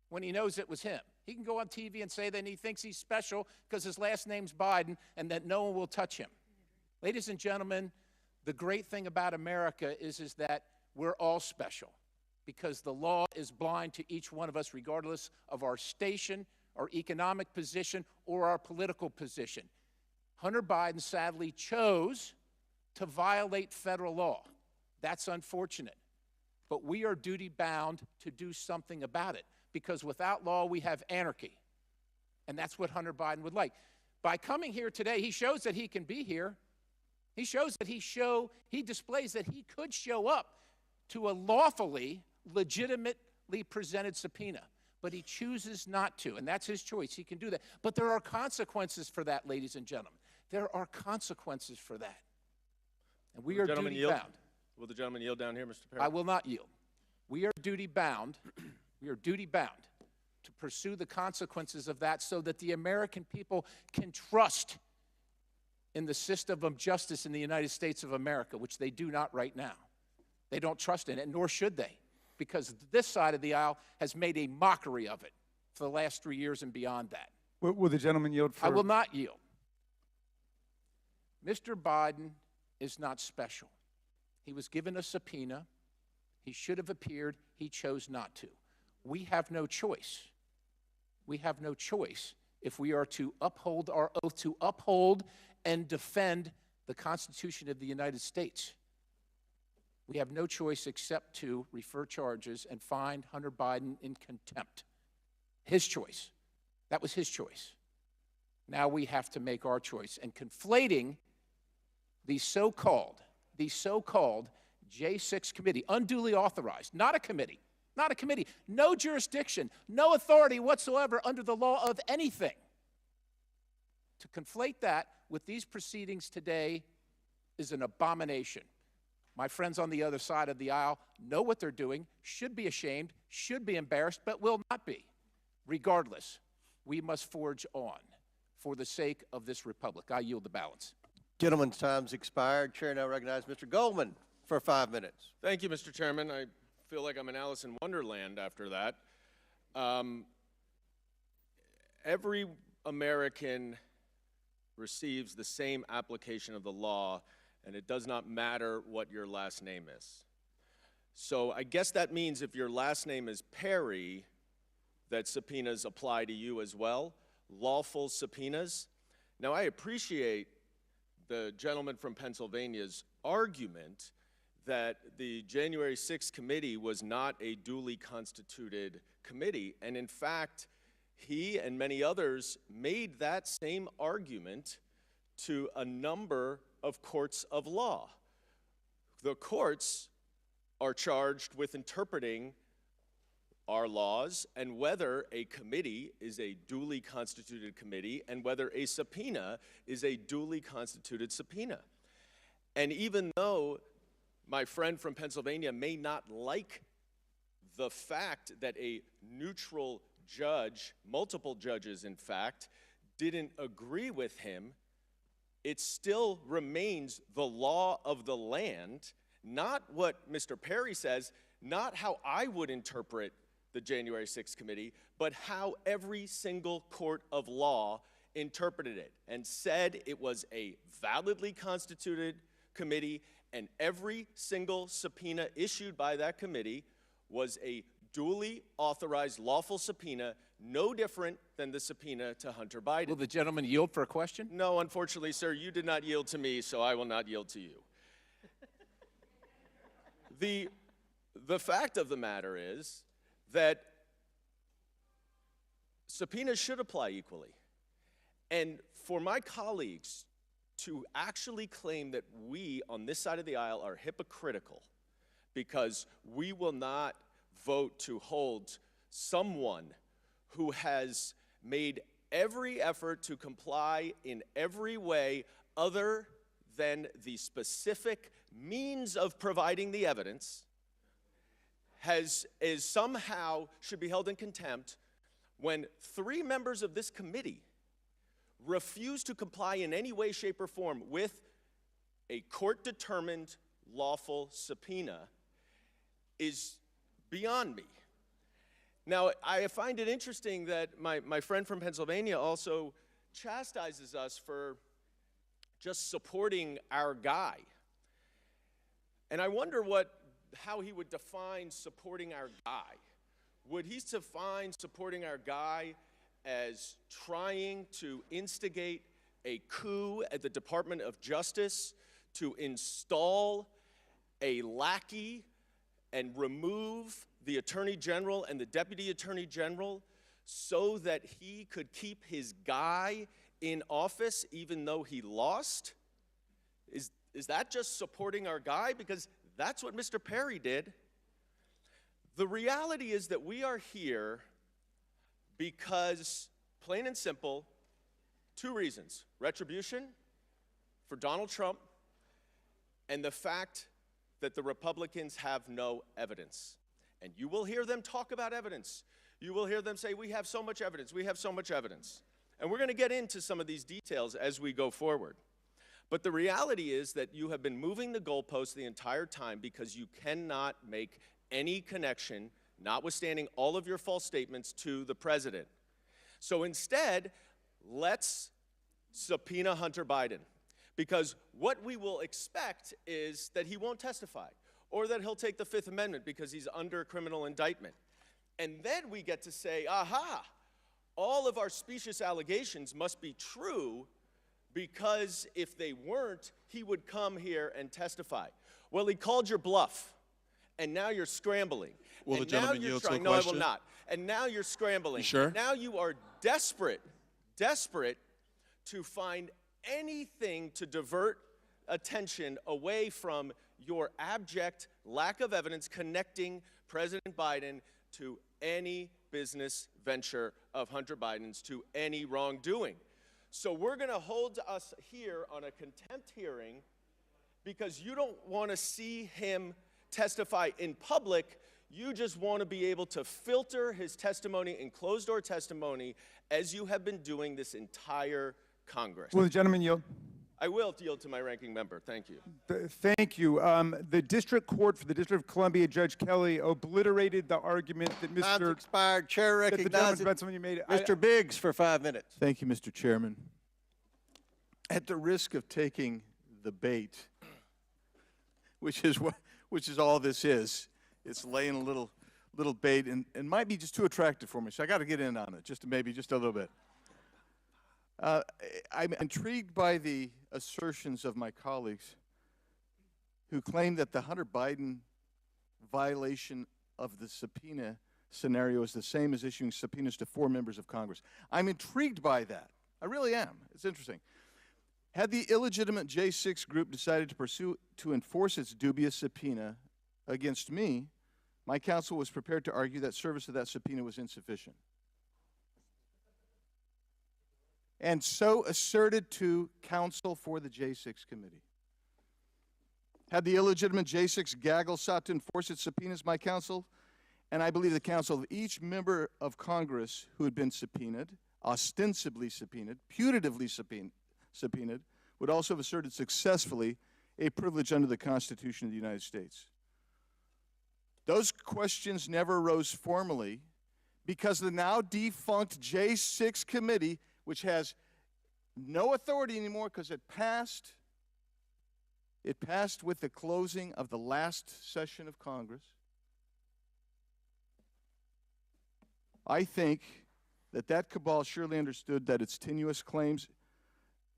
S10: when he knows it was him. He can go on TV and say that he thinks he's special because his last name's Biden and that no one will touch him. Ladies and gentlemen, the great thing about America is that we're all special because the law is blind to each one of us regardless of our station, our economic position, or our political position. Hunter Biden sadly chose to violate federal law. That's unfortunate. But we are duty-bound to do something about it because without law, we have anarchy. And that's what Hunter Biden would like. By coming here today, he shows that he can be here. He shows that he displays that he could show up to a lawfully, legitimately presented subpoena. But he chooses not to, and that's his choice. He can do that. But there are consequences for that, ladies and gentlemen. There are consequences for that. And we are duty-bound.
S12: Will the gentleman yield down here, Mr. Perry?
S10: I will not yield. We are duty-bound. We are duty-bound to pursue the consequences of that so that the American people can trust in the system of justice in the United States of America, which they do not right now. They don't trust in it, nor should they, because this side of the aisle has made a mockery of it for the last 3 years and beyond that.
S3: Will the gentleman yield for?
S10: I will not yield. Mr. Biden is not special. He was given a subpoena. He should have appeared. He chose not to. We have no choice. We have no choice if we are to uphold our oath to uphold and defend the Constitution of the United States. We have no choice except to refer charges and find Hunter Biden in contempt. His choice. That was his choice. Now we have to make our choice. And conflating the so-called J6 committee, unduly authorized, not a committee, no jurisdiction, no authority whatsoever under the law of anything. To conflate that with these proceedings today is an abomination. My friends on the other side of the aisle know what they're doing, should be ashamed, should be embarrassed, but will not be. Regardless, we must forge on for the sake of this republic. I yield the balance.
S1: Gentleman's time's expired. Chair now recognizes Mr. Goldman for 5 minutes.
S12: Thank you, Mr. Chairman. I feel like I'm in Alice in Wonderland after that. Every American receives the same application of the law, and it does not matter what your last name is. So I guess that means if your last name is Perry, that subpoenas apply to you as well, lawful subpoenas. Now, I appreciate the gentleman from Pennsylvania's argument that the January 6th committee was not a duly constituted committee, and in fact, he and many others made that same argument to a number of courts of law. The courts are charged with interpreting our laws and whether a committee is a duly constituted committee and whether a subpoena is a duly constituted subpoena. And even though my friend from Pennsylvania may not like the fact that a neutral judge, multiple judges in fact, didn't agree with him, it still remains the law of the land, not what Mr. Perry says, not how I would interpret the January 6th committee, but how every single court of law interpreted it and said it was a validly constituted committee, and every single subpoena issued by that committee was a duly authorized lawful subpoena, no different than the subpoena to Hunter Biden.
S10: Will the gentleman yield for a question?
S12: No, unfortunately, sir, you did not yield to me, so I will not yield to you. The fact of the matter is that subpoenas should apply equally. And for my colleagues to actually claim that we on this side of the aisle are hypocritical because we will not vote to hold someone who has made every effort to comply in every way other than the specific means of providing the evidence is somehow should be held in contempt when 3 members of this committee refuse to comply in any way, shape, or form with a court-determined lawful subpoena is beyond me. Now, I find it interesting that my friend from Pennsylvania also chastises us for just supporting our guy. And I wonder how he would define supporting our guy. Would he define supporting our guy as trying to instigate a coup at the Department of Justice to install a lackey and remove the Attorney General and the Deputy Attorney General so that he could keep his guy in office even though he lost? Is that just supporting our guy? Because that's what Mr. Perry did. The reality is that we are here because, plain and simple, 2 reasons. Retribution for Donald Trump and the fact that the Republicans have no evidence. And you will hear them talk about evidence. You will hear them say, we have so much evidence, we have so much evidence. And we're going to get into some of these details as we go forward. But the reality is that you have been moving the goalposts the entire time because you cannot make any connection, notwithstanding all of your false statements, to the president. So instead, let's subpoena Hunter Biden. Because what we will expect is that he won't testify, or that he'll take the 5th Amendment because he's under criminal indictment. And then we get to say, aha, all of our specious allegations must be true because if they weren't, he would come here and testify. Well, he called your bluff, and now you're scrambling.
S13: Will the gentleman yield to a question?
S12: No, I will not. And now you're scrambling.
S13: You sure?
S12: Now you are desperate to find anything to divert attention away from your abject lack of evidence connecting President Biden to any business venture of Hunter Biden's, to any wrongdoing. So we're going to hold us here on a contempt hearing because you don't want to see him testify in public. You just want to be able to filter his testimony in closed-door testimony as you have been doing this entire Congress.
S3: Will the gentleman yield?
S12: I will yield to my ranking member. Thank you.
S3: Thank you. The District Court for the District of Columbia, Judge Kelly, obliterated the argument that
S1: Time's
S3: Mr.
S1: expired. Chair
S3: that the gentleman
S1: recognizes
S3: from Pennsylvania made.
S1: Mr. Biggs for 5 minutes.
S7: Thank you, Mr. Chairman. At the risk of taking the bait, which is all this is, it's laying a little bait and might be just too attractive for me, so I got to get in on it, maybe just a little bit. I'm intrigued by the assertions of my colleagues who claim that the Hunter Biden violation of the subpoena scenario is the same as issuing subpoenas to 4 members of Congress. I'm intrigued by that. I really am. It's interesting. Had the illegitimate J6 group decided to enforce its dubious subpoena against me, my counsel was prepared to argue that service of that subpoena was insufficient. And so asserted to counsel for the J6 committee. Had the illegitimate J6 gaggle sought to enforce its subpoenas, my counsel, and I believe the counsel of each member of Congress who had been subpoenaed, ostensibly subpoenaed, putatively subpoenaed, would also have asserted successfully a privilege under the Constitution of the United States. Those questions never arose formally because the now defunct J6 committee, which has no authority anymore because it passed with the closing of the last session of Congress. I think that cabal surely understood that its tenuous claims,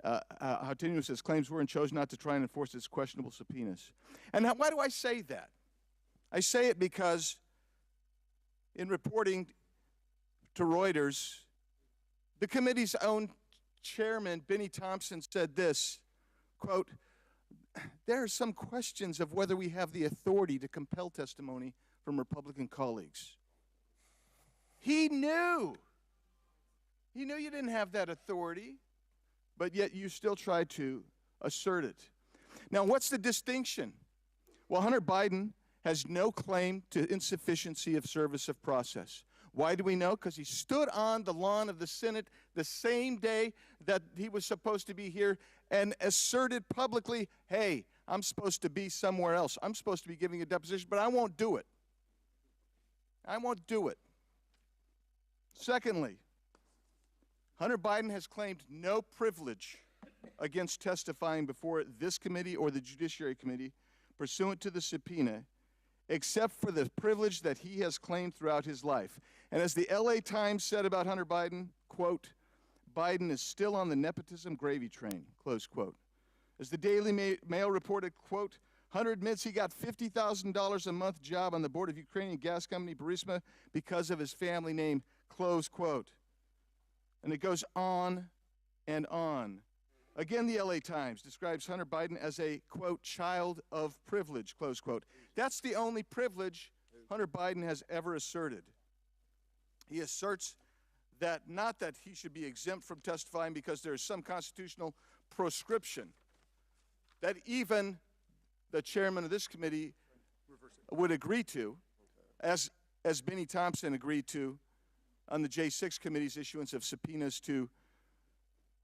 S7: how tenuous its claims were, and chose not to try and enforce its questionable subpoenas. And why do I say that? I say it because in reporting to Reuters, the committee's own chairman, Benny Thompson, said this, quote, "There are some questions of whether we have the authority to compel testimony from Republican colleagues." He knew. He knew you didn't have that authority, but yet you still tried to assert it. Now, what's the distinction? Well, Hunter Biden has no claim to insufficiency of service of process. Why do we know? Because he stood on the lawn of the Senate the same day that he was supposed to be here and asserted publicly, hey, I'm supposed to be somewhere else. I'm supposed to be giving a deposition, but I won't do it. I won't do it. Secondly, Hunter Biden has claimed no privilege against testifying before this committee or the Judiciary Committee pursuant to the subpoena, except for the privilege that he has claimed throughout his life. And as the LA Times said about Hunter Biden, quote, Biden is still on the nepotism gravy train, close quote. As the Daily Mail reported, quote, Hunter admits he got $50,000 a month job on the board of Ukrainian gas company Burisma because of his family name, close quote. And it goes on and on. Again, the LA Times describes Hunter Biden as a, quote, child of privilege, close quote. That's the only privilege Hunter Biden has ever asserted. He asserts that not that he should be exempt from testifying because there is some constitutional proscription that even the chairman of this committee would agree to, as Benny Thompson agreed to on the J6 committee's issuance of subpoenas to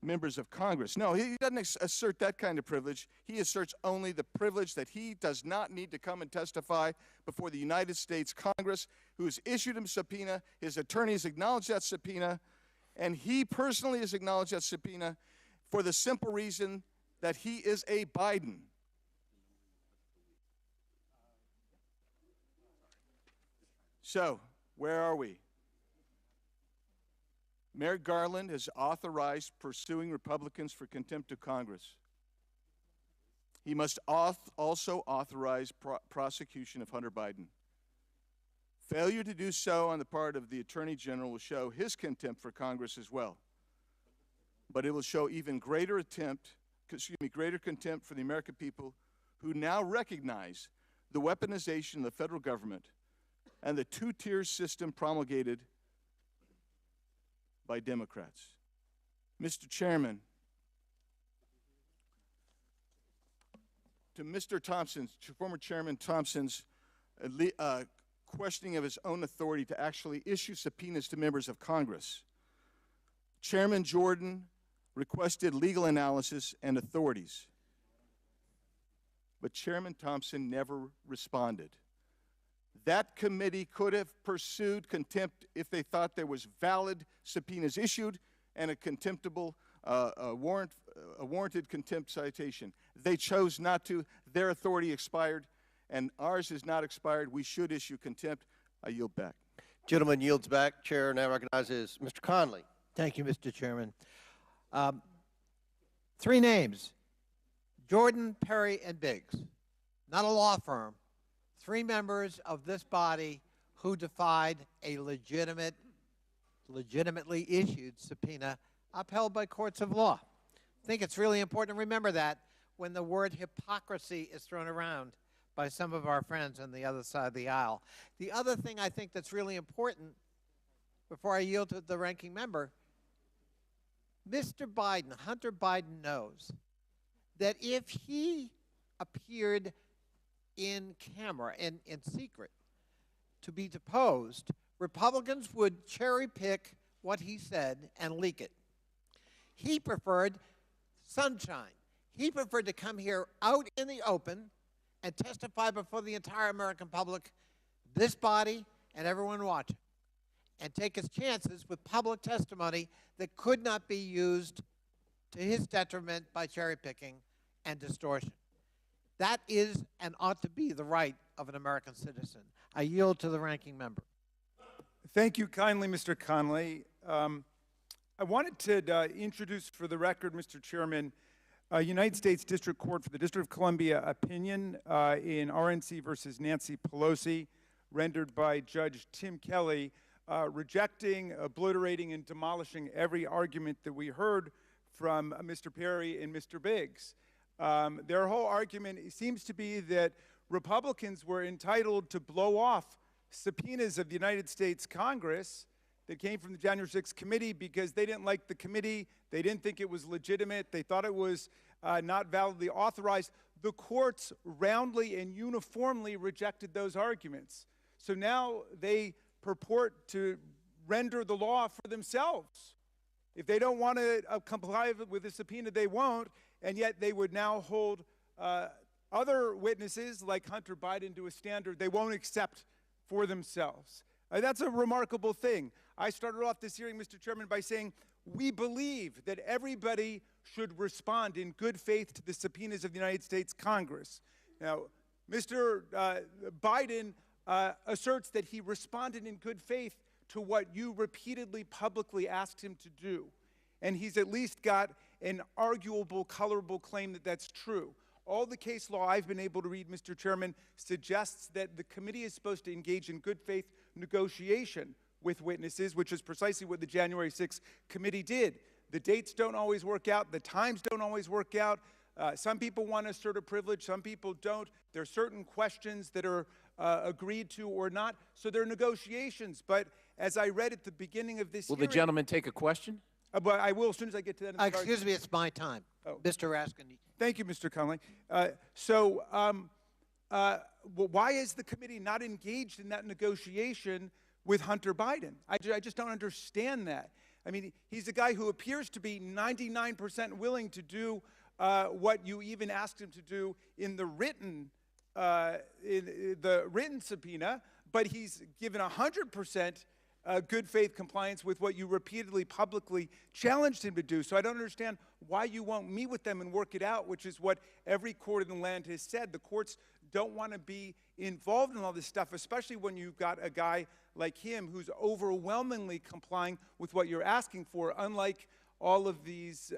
S7: members of Congress. No, he doesn't assert that kind of privilege. He asserts only the privilege that he does not need to come and testify before the United States Congress, who has issued him a subpoena. His attorneys acknowledge that subpoena, and he personally has acknowledged that subpoena for the simple reason that he is a Biden. So, where are we? Merrick Garland has authorized pursuing Republicans for contempt of Congress. He must also authorize prosecution of Hunter Biden. Failure to do so on the part of the Attorney General will show his contempt for Congress as well. But it will show even greater contempt for the American people who now recognize the weaponization of the federal government and the two-tier system promulgated by Democrats. Mr. Chairman, to Mr. Thompson's, to former Chairman Thompson's questioning of his own authority to actually issue subpoenas to members of Congress, Chairman Jordan requested legal analysis and authorities. But Chairman Thompson never responded. That committee could have pursued contempt if they thought there was valid subpoenas issued and a warranted contempt citation. They chose not to. Their authority expired, and ours is not expired. We should issue contempt. I yield back.
S1: Gentleman yields back. Chair now recognizes Mr. Conley.
S11: Thank you, Mr. Chairman. 3 names: Jordan, Perry, and Biggs. Not a law firm. 3 members of this body who defied a legitimately issued subpoena upheld by courts of law. I think it's really important to remember that when the word hypocrisy is thrown around by some of our friends on the other side of the aisle. The other thing I think that's really important, before I yield to the ranking member, Mr. Biden, Hunter Biden, knows that if he appeared in camera, in secret, to be deposed, Republicans would cherry pick what he said and leak it. He preferred sunshine. He preferred to come here out in the open and testify before the entire American public, this body, and everyone watching, and take his chances with public testimony that could not be used to his detriment by cherry picking and distortion. That is and ought to be the right of an American citizen. I yield to the ranking member.
S3: Thank you kindly, Mr. Conley. I wanted to introduce for the record, Mr. Chairman, United States District Court for the District of Columbia opinion in RNC versus Nancy Pelosi, rendered by Judge Tim Kelly, rejecting, obliterating, and demolishing every argument that we heard from Mr. Perry and Mr. Biggs. Their whole argument seems to be that Republicans were entitled to blow off subpoenas of the United States Congress that came from the January 6th committee because they didn't like the committee, they didn't think it was legitimate, they thought it was not validly authorized. The courts roundly and uniformly rejected those arguments. So now they purport to render the law for themselves. If they don't want to comply with the subpoena, they won't, and yet they would now hold other witnesses like Hunter Biden to a standard they won't accept for themselves. That's a remarkable thing. I started off this hearing, Mr. Chairman, by saying we believe that everybody should respond in good faith to the subpoenas of the United States Congress. Now, Mr. Biden asserts that he responded in good faith to what you repeatedly publicly asked him to do. And he's at least got an arguable, colorable claim that that's true. All the case law I've been able to read, Mr. Chairman, suggests that the committee is supposed to engage in good faith negotiation with witnesses, which is precisely what the January 6th committee did. The dates don't always work out. The times don't always work out. Some people want to assert a privilege. Some people don't. There are certain questions that are agreed to or not. So there are negotiations. But as I read at the beginning of this
S10: Will
S3: hearing—
S10: the gentleman take a question?
S3: But I will as soon as I get to that.
S11: Excuse me, it's my time.
S3: Oh.
S11: Mr. Raskin.
S3: Thank you, Mr. Conley. Why is the committee not engaged in that negotiation with Hunter Biden? I just don't understand that. I mean, he's a guy who appears to be 99% willing to do what you even asked him to do in the written subpoena, but he's given 100% good faith compliance with what you repeatedly publicly challenged him to do. So I don't understand why you won't meet with them and work it out, which is what every court in the land has said. The courts don't want to be involved in all this stuff, especially when you've got a guy like him who's overwhelmingly complying with what you're asking for, unlike all of these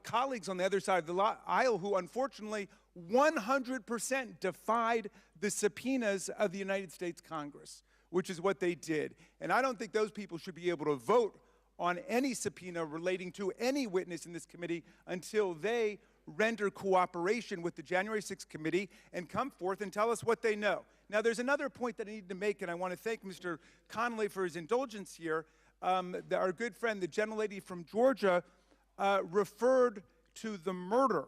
S3: colleagues on the other side of the aisle who unfortunately 100% defied the subpoenas of the United States Congress, which is what they did. And I don't think those people should be able to vote on any subpoena relating to any witness in this committee until they render cooperation with the January 6th committee and come forth and tell us what they know. Now, there's another point that I need to make, and I want to thank Mr. Conley for his indulgence here. Our good friend, the gentlelady from Georgia, referred to the murder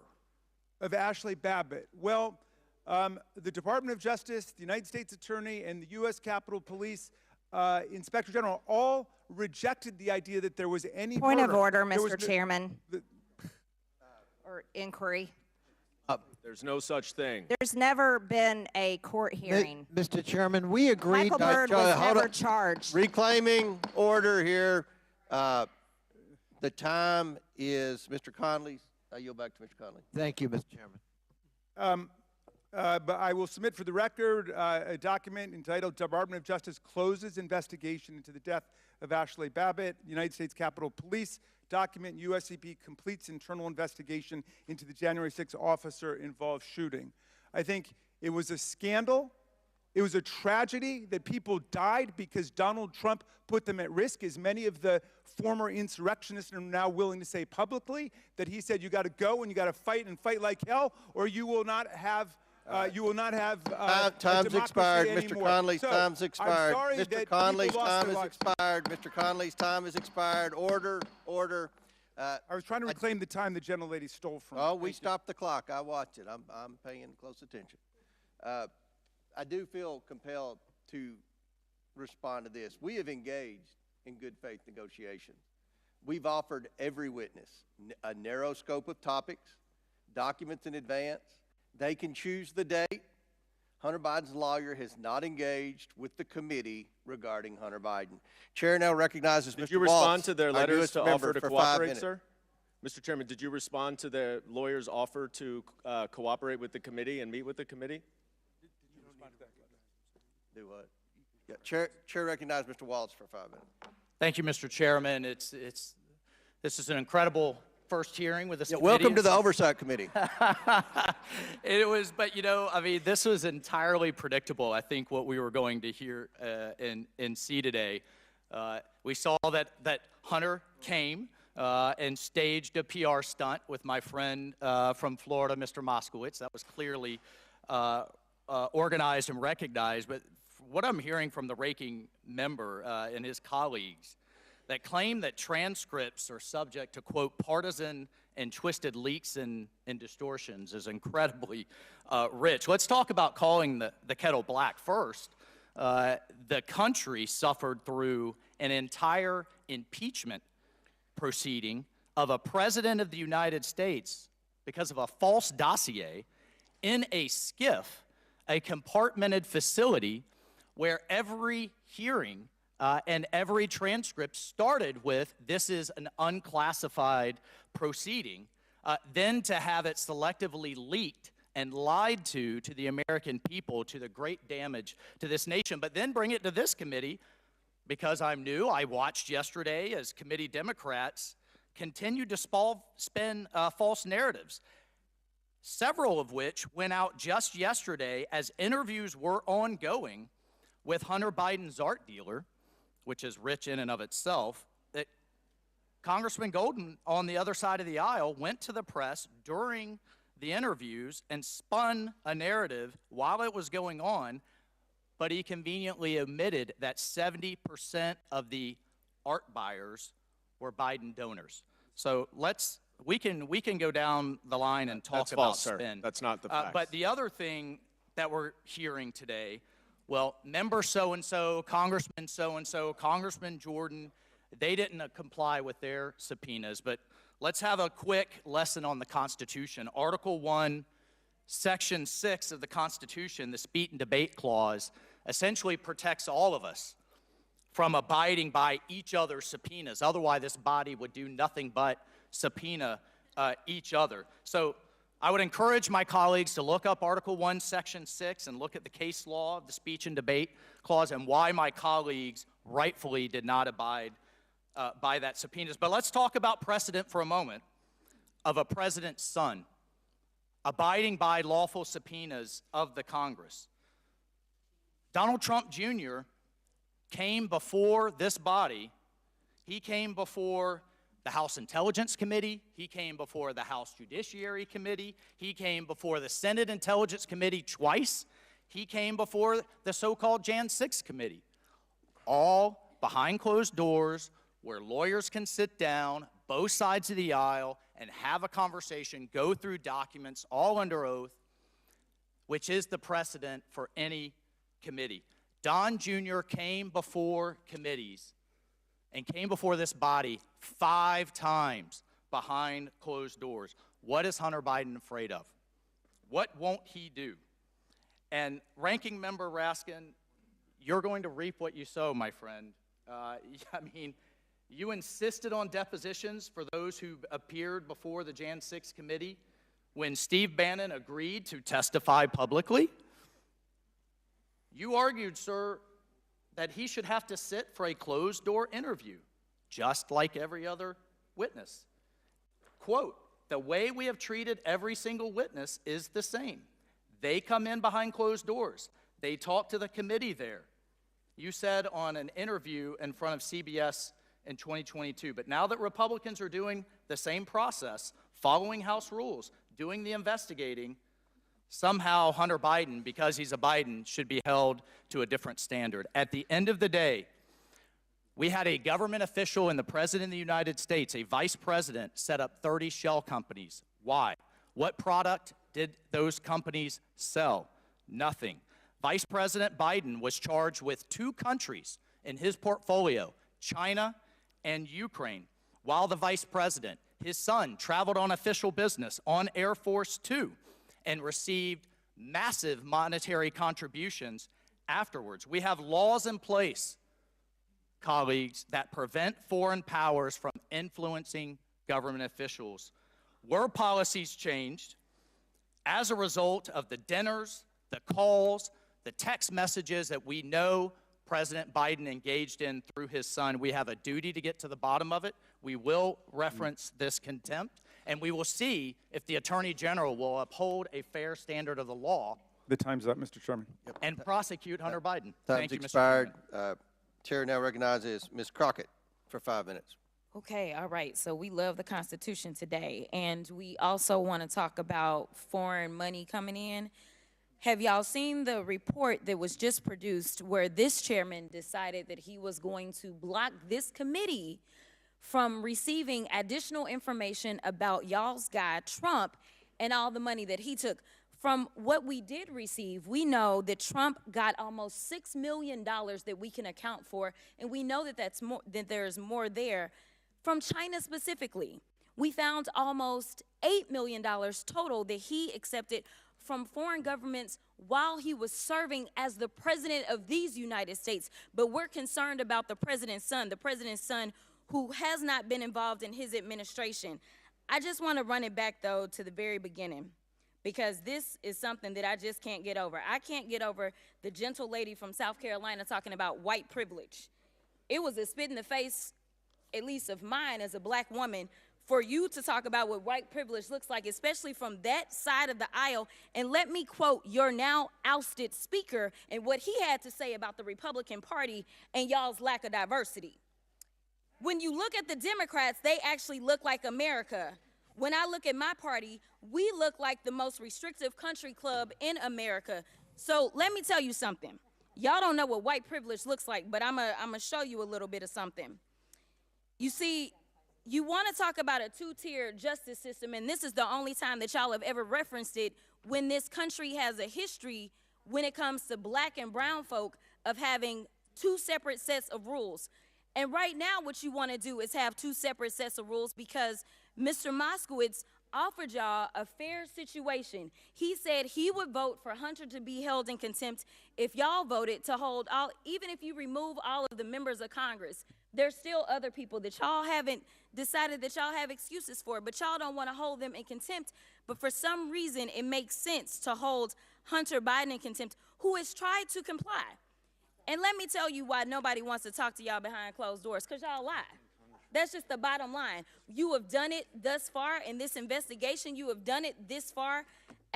S3: of Ashley Babbitt. Well, the Department of Justice, the United States Attorney, and the U.S. Capitol Police Inspector General all rejected the idea that there was any
S4: Point of
S3: murder.
S4: order,
S3: There was
S4: Mr. Chairman. Or inquiry.
S12: There's no such thing.
S4: There's never been a court hearing.
S11: Mr. Chairman, we agreed.
S4: Michael Byrd was
S1: hold
S4: never
S1: on.
S4: charged.
S1: Reclaiming order here. The time is Mr. Conley's. I yield back to Mr. Conley.
S11: Thank you, Mr. Chairman.
S3: But I will submit for the record a document entitled Department of Justice Closes Investigation into the Death of Ashley Babbitt, United States Capitol Police. Document USCP completes internal investigation into the January 6th officer-involved shooting. I think it was a scandal. It was a tragedy that people died because Donald Trump put them at risk, as many of the former insurrectionists are now willing to say publicly, that he said you got to go and you got to fight and fight like hell, or you will not have
S1: time's expired, Mr.
S3: anymore.
S1: Conley's
S3: So,
S1: time's
S3: I'm
S1: expired.
S3: sorry
S1: Mr.
S3: that
S1: Conley's
S3: people lost
S1: time
S3: their
S1: is
S3: lives.
S1: expired. Mr. Conley's time is expired. Order, order.
S3: I was trying to reclaim the time the gentlelady stole from me.
S1: Oh, we
S3: Thank you.
S1: stopped the clock. I watched it. I'm paying close attention. I do feel compelled to respond to this. We have engaged in good faith negotiations. We've offered every witness a narrow scope of topics, documents in advance. They can choose the date. Hunter Biden's lawyer has not engaged with the committee regarding Hunter Biden. Chair now recognizes Mr.
S12: Did you respond
S1: Waltz,
S12: to their
S1: our
S12: letters
S1: newest
S12: to
S1: member,
S12: offer to
S1: for 5
S12: cooperate,
S1: minutes.
S12: sir? Mr. Chairman, did you respond to the lawyer's offer to cooperate with the committee and meet with the committee?
S1: Do what? Yeah, Chair recognizes Mr. Waltz for 5 minutes.
S13: Thank you, Mr. Chairman. This is an incredible first hearing with this committee.
S1: Welcome to the Oversight Committee.
S13: It was, but I mean, this was entirely predictable. I think what we were going to hear and see today. We saw that Hunter came and staged a PR stunt with my friend from Florida, Mr. Moskowitz. That was clearly organized and recognized. But what I'm hearing from the ranking member and his colleagues that claim that transcripts are subject to, quote, partisan and twisted leaks and distortions is incredibly rich. Let's talk about calling the kettle black first. The country suffered through an entire impeachment proceeding of a president of the United States because of a false dossier in a SCIF, a compartmented facility where every hearing and every transcript started with, this is an unclassified proceeding, then to have it selectively leaked and lied to the American people, to the great damage to this nation, but then bring it to this committee. Because I'm new, I watched yesterday as committee Democrats continued to spin false narratives, several of which went out just yesterday as interviews were ongoing with Hunter Biden's art dealer, which is rich in and of itself, that Congressman Golden on the other side of the aisle went to the press during the interviews and spun a narrative while it was going on, but he conveniently omitted that 70% of the art buyers were Biden donors. So we can go down the line and talk
S12: That's
S13: about
S12: false,
S13: spin.
S12: sir. That's not the facts.
S13: But the other thing that we're hearing today, well, member so-and-so, Congressman so-and-so, Congressman Jordan, they didn't comply with their subpoenas. But let's have a quick lesson on the Constitution. Article 1, Section 6 of the Constitution, the Speech and Debate Clause, essentially protects all of us from abiding by each other's subpoenas. Otherwise, this body would do nothing but subpoena each other. So I would encourage my colleagues to look up Article 1, Section 6 and look at the case law of the Speech and Debate Clause and why my colleagues rightfully did not abide by that subpoenas. But let's talk about precedent for a moment of a president's son abiding by lawful subpoenas of the Congress. Donald Trump Jr. came before this body. He came before the House Intelligence Committee. He came before the House Judiciary Committee. He came before the Senate Intelligence Committee twice. He came before the so-called Jan 6 Committee, all behind closed doors where lawyers can sit down, both sides of the aisle, and have a conversation, go through documents, all under oath, which is the precedent for any committee. Don Jr. came before committees and came before this body 5 times behind closed doors. What is Hunter Biden afraid of? What won't he do? And Ranking Member Raskin, you're going to reap what you sow, my friend. I mean, you insisted on depositions for those who appeared before the Jan 6 committee when Steve Bannon agreed to testify publicly. You argued, sir, that he should have to sit for a closed-door interview, just like every other witness. Quote, "The way we have treated every single witness is the same. They come in behind closed doors. They talk to the committee there." You said on an interview in front of CBS in 2022, but now that Republicans are doing the same process, following House rules, doing the investigating, somehow Hunter Biden, because he's a Biden, should be held to a different standard. At the end of the day, we had a government official and the President of the United States, a vice president, set up 30 shell companies. Why? What product did those companies sell? Nothing. Vice President Biden was charged with 2 countries in his portfolio, China and Ukraine. While the vice president, his son, traveled on official business on Air Force Two and received massive monetary contributions afterwards. We have laws in place, colleagues, that prevent foreign powers from influencing government officials. Were policies changed as a result of the dinners, the calls, the text messages that we know President Biden engaged in through his son? We have a duty to get to the bottom of it. We will reference this contempt, and we will see if the Attorney General will uphold a fair standard of the law.
S3: The time's up, Mr. Chairman.
S13: And prosecute Hunter Biden.
S1: Time's
S13: Thank you,
S1: expired.
S13: Mr. Chairman.
S1: Chair now recognizes Ms. Crockett for 5 minutes.
S2: Okay, all right. So we love the Constitution today, and we also want to talk about foreign money coming in. Have y'all seen the report that was just produced where this chairman decided that he was going to block this committee from receiving additional information about y'all's guy, Trump, and all the money that he took? From what we did receive, we know that Trump got almost $6 million that we can account for, and we know that there's more there. From China specifically, we found almost $8 million total that he accepted from foreign governments while he was serving as the president of these United States. But we're concerned about the president's son who has not been involved in his administration. I just want to run it back, though, to the very beginning, because this is something that I just can't get over. I can't get over the gentle lady from South Carolina talking about white privilege. It was a spit in the face, at least of mine as a black woman, for you to talk about what white privilege looks like, especially from that side of the aisle. And let me quote your now ousted speaker and what he had to say about the Republican Party and y'all's lack of diversity. When you look at the Democrats, they actually look like America. When I look at my party, we look like the most restrictive country club in America. So let me tell you something. Y'all don't know what white privilege looks like, but I'm gonna show you a little bit of something. You see, you want to talk about a 2-tier justice system, and this is the only time that y'all have ever referenced it, when this country has a history when it comes to black and brown folk of having 2 separate sets of rules. And right now what you want to do is have 2 separate sets of rules because Mr. Moskowitz offered y'all a fair situation. He said he would vote for Hunter to be held in contempt if y'all voted to hold all, even if you remove all of the members of Congress. There's still other people that y'all haven't decided that y'all have excuses for, but y'all don't want to hold them in contempt. But for some reason, it makes sense to hold Hunter Biden in contempt, who has tried to comply. And let me tell you why nobody wants to talk to y'all behind closed doors, because y'all lie. That's just the bottom line. You have done it thus far in this investigation. You have done it this far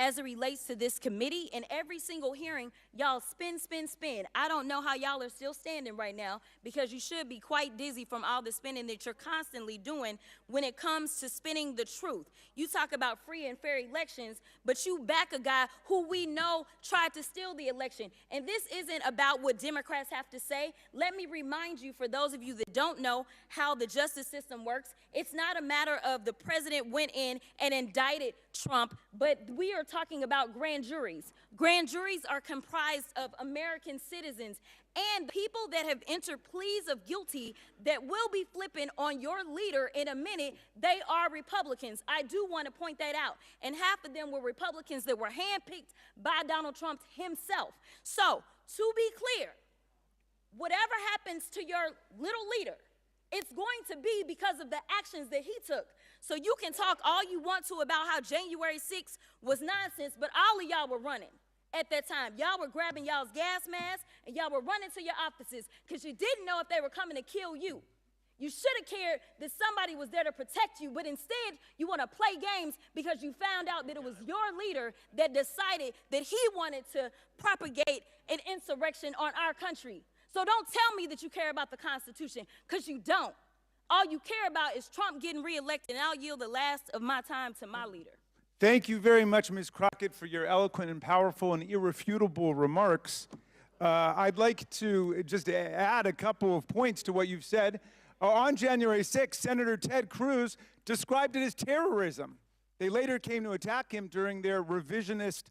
S2: as it relates to this committee. In every single hearing, y'all spin, spin, spin. I don't know how y'all are still standing right now, because you should be quite dizzy from all the spinning that you're constantly doing when it comes to spinning the truth. You talk about free and fair elections, but you back a guy who we know tried to steal the election. And this isn't about what Democrats have to say. Let me remind you, for those of you that don't know how the justice system works, it's not a matter of the president went in and indicted Trump, but we are
S14: talking about grand juries. Grand juries are comprised of American citizens and people that have entered pleas of guilty that will be flipping on your leader in a minute. They are Republicans. I do want to point that out. And half of them were Republicans that were handpicked by Donald Trump himself. So, to be clear, whatever happens to your little leader, it's going to be because of the actions that he took. So you can talk all you want to about how January 6th was nonsense, but all of y'all were running at that time. Y'all were grabbing y'all's gas masks and y'all were running to your offices because you didn't know if they were coming to kill you. You should have cared that somebody was there to protect you, but instead you want to play games because you found out that it was your leader that decided that he wanted to propagate an insurrection on our country. So don't tell me that you care about the Constitution, because you don't. All you care about is Trump getting reelected, and I'll yield the last of my time to my leader.
S3: Thank you very much, Ms. Crockett, for your eloquent and powerful and irrefutable remarks. I'd like to just add a couple of points to what you've said. On January 6th, Senator Ted Cruz described it as terrorism. They later came to attack him during their revisionist,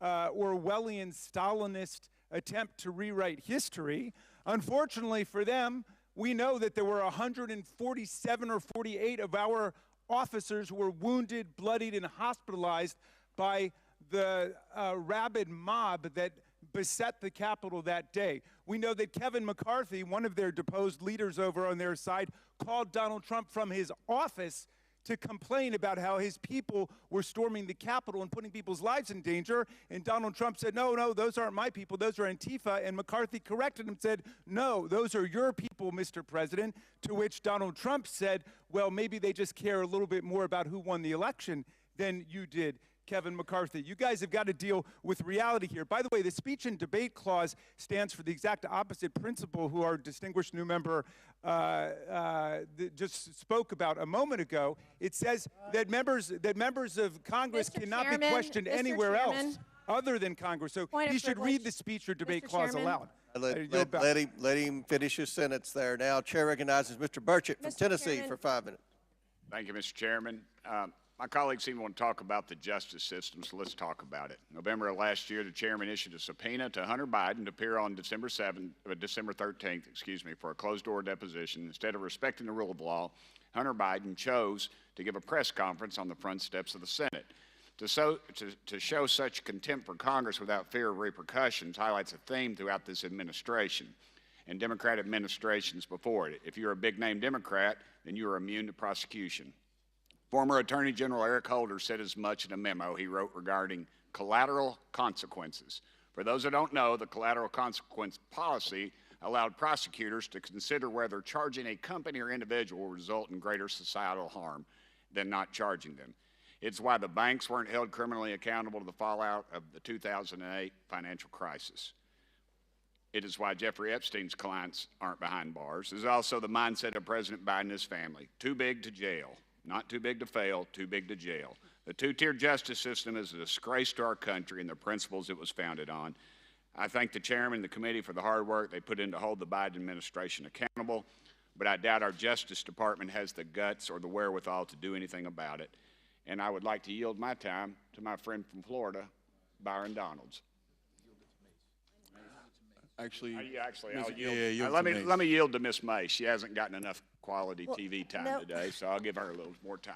S3: Orwellian, Stalinist attempt to rewrite history. Unfortunately for them, we know that there were 147 or 48 of our officers who were wounded, bloodied, and hospitalized by the rabid mob that beset the Capitol that day. We know that Kevin McCarthy, one of their deposed leaders over on their side, called Donald Trump from his office to complain about how his people were storming the Capitol and putting people's lives in danger. And Donald Trump said, no, those aren't my people, those are Antifa. And McCarthy corrected him and said, no, those are your people, Mr. President. To which Donald Trump said, well, maybe they just care a little bit more about who won the election than you did, Kevin McCarthy. You guys have got to deal with reality here. By the way, the speech and debate clause stands for the exact opposite principle who our distinguished new member just spoke about a moment ago. It says that members of Congress cannot be questioned anywhere else other than Congress. So he should read the speech or debate clause aloud.
S1: Let him finish his sentence there. Now, Chair recognizes Mr. Burchett from Tennessee for 5 minutes.
S15: Thank you, Mr. Chairman. My colleagues seem to want to talk about the justice system, so let's talk about it. November of last year, the chairman issued a subpoena to Hunter Biden to appear on December 13th, for a closed-door deposition. Instead of respecting the rule of law, Hunter Biden chose to give a press conference on the front steps of the Senate. To show such contempt for Congress without fear of repercussions highlights a theme throughout this administration and Democratic administrations before it. If you're a big-name Democrat, then you are immune to prosecution. Former Attorney General Eric Holder said as much in a memo he wrote regarding collateral consequences. For those that don't know, the collateral consequence policy allowed prosecutors to consider whether charging a company or individual will result in greater societal harm than not charging them. It's why the banks weren't held criminally accountable to the fallout of the 2008 financial crisis. It is why Jeffrey Epstein's clients aren't behind bars. It's also the mindset of President Biden and his family. Too big to jail. Not too big to fail, too big to jail. The two-tier justice system is a disgrace to our country and the principles it was founded on. I thank the chairman and the committee for the hard work they put in to hold the Biden administration accountable, but I doubt our Justice Department has the guts or the wherewithal to do anything about it. And I would like to yield my time to my friend from Florida, Byron Donalds.
S16: Actually,
S15: I'll yield. Let me yield to Miss May. She hasn't gotten enough quality TV time today, so I'll give her a little more time.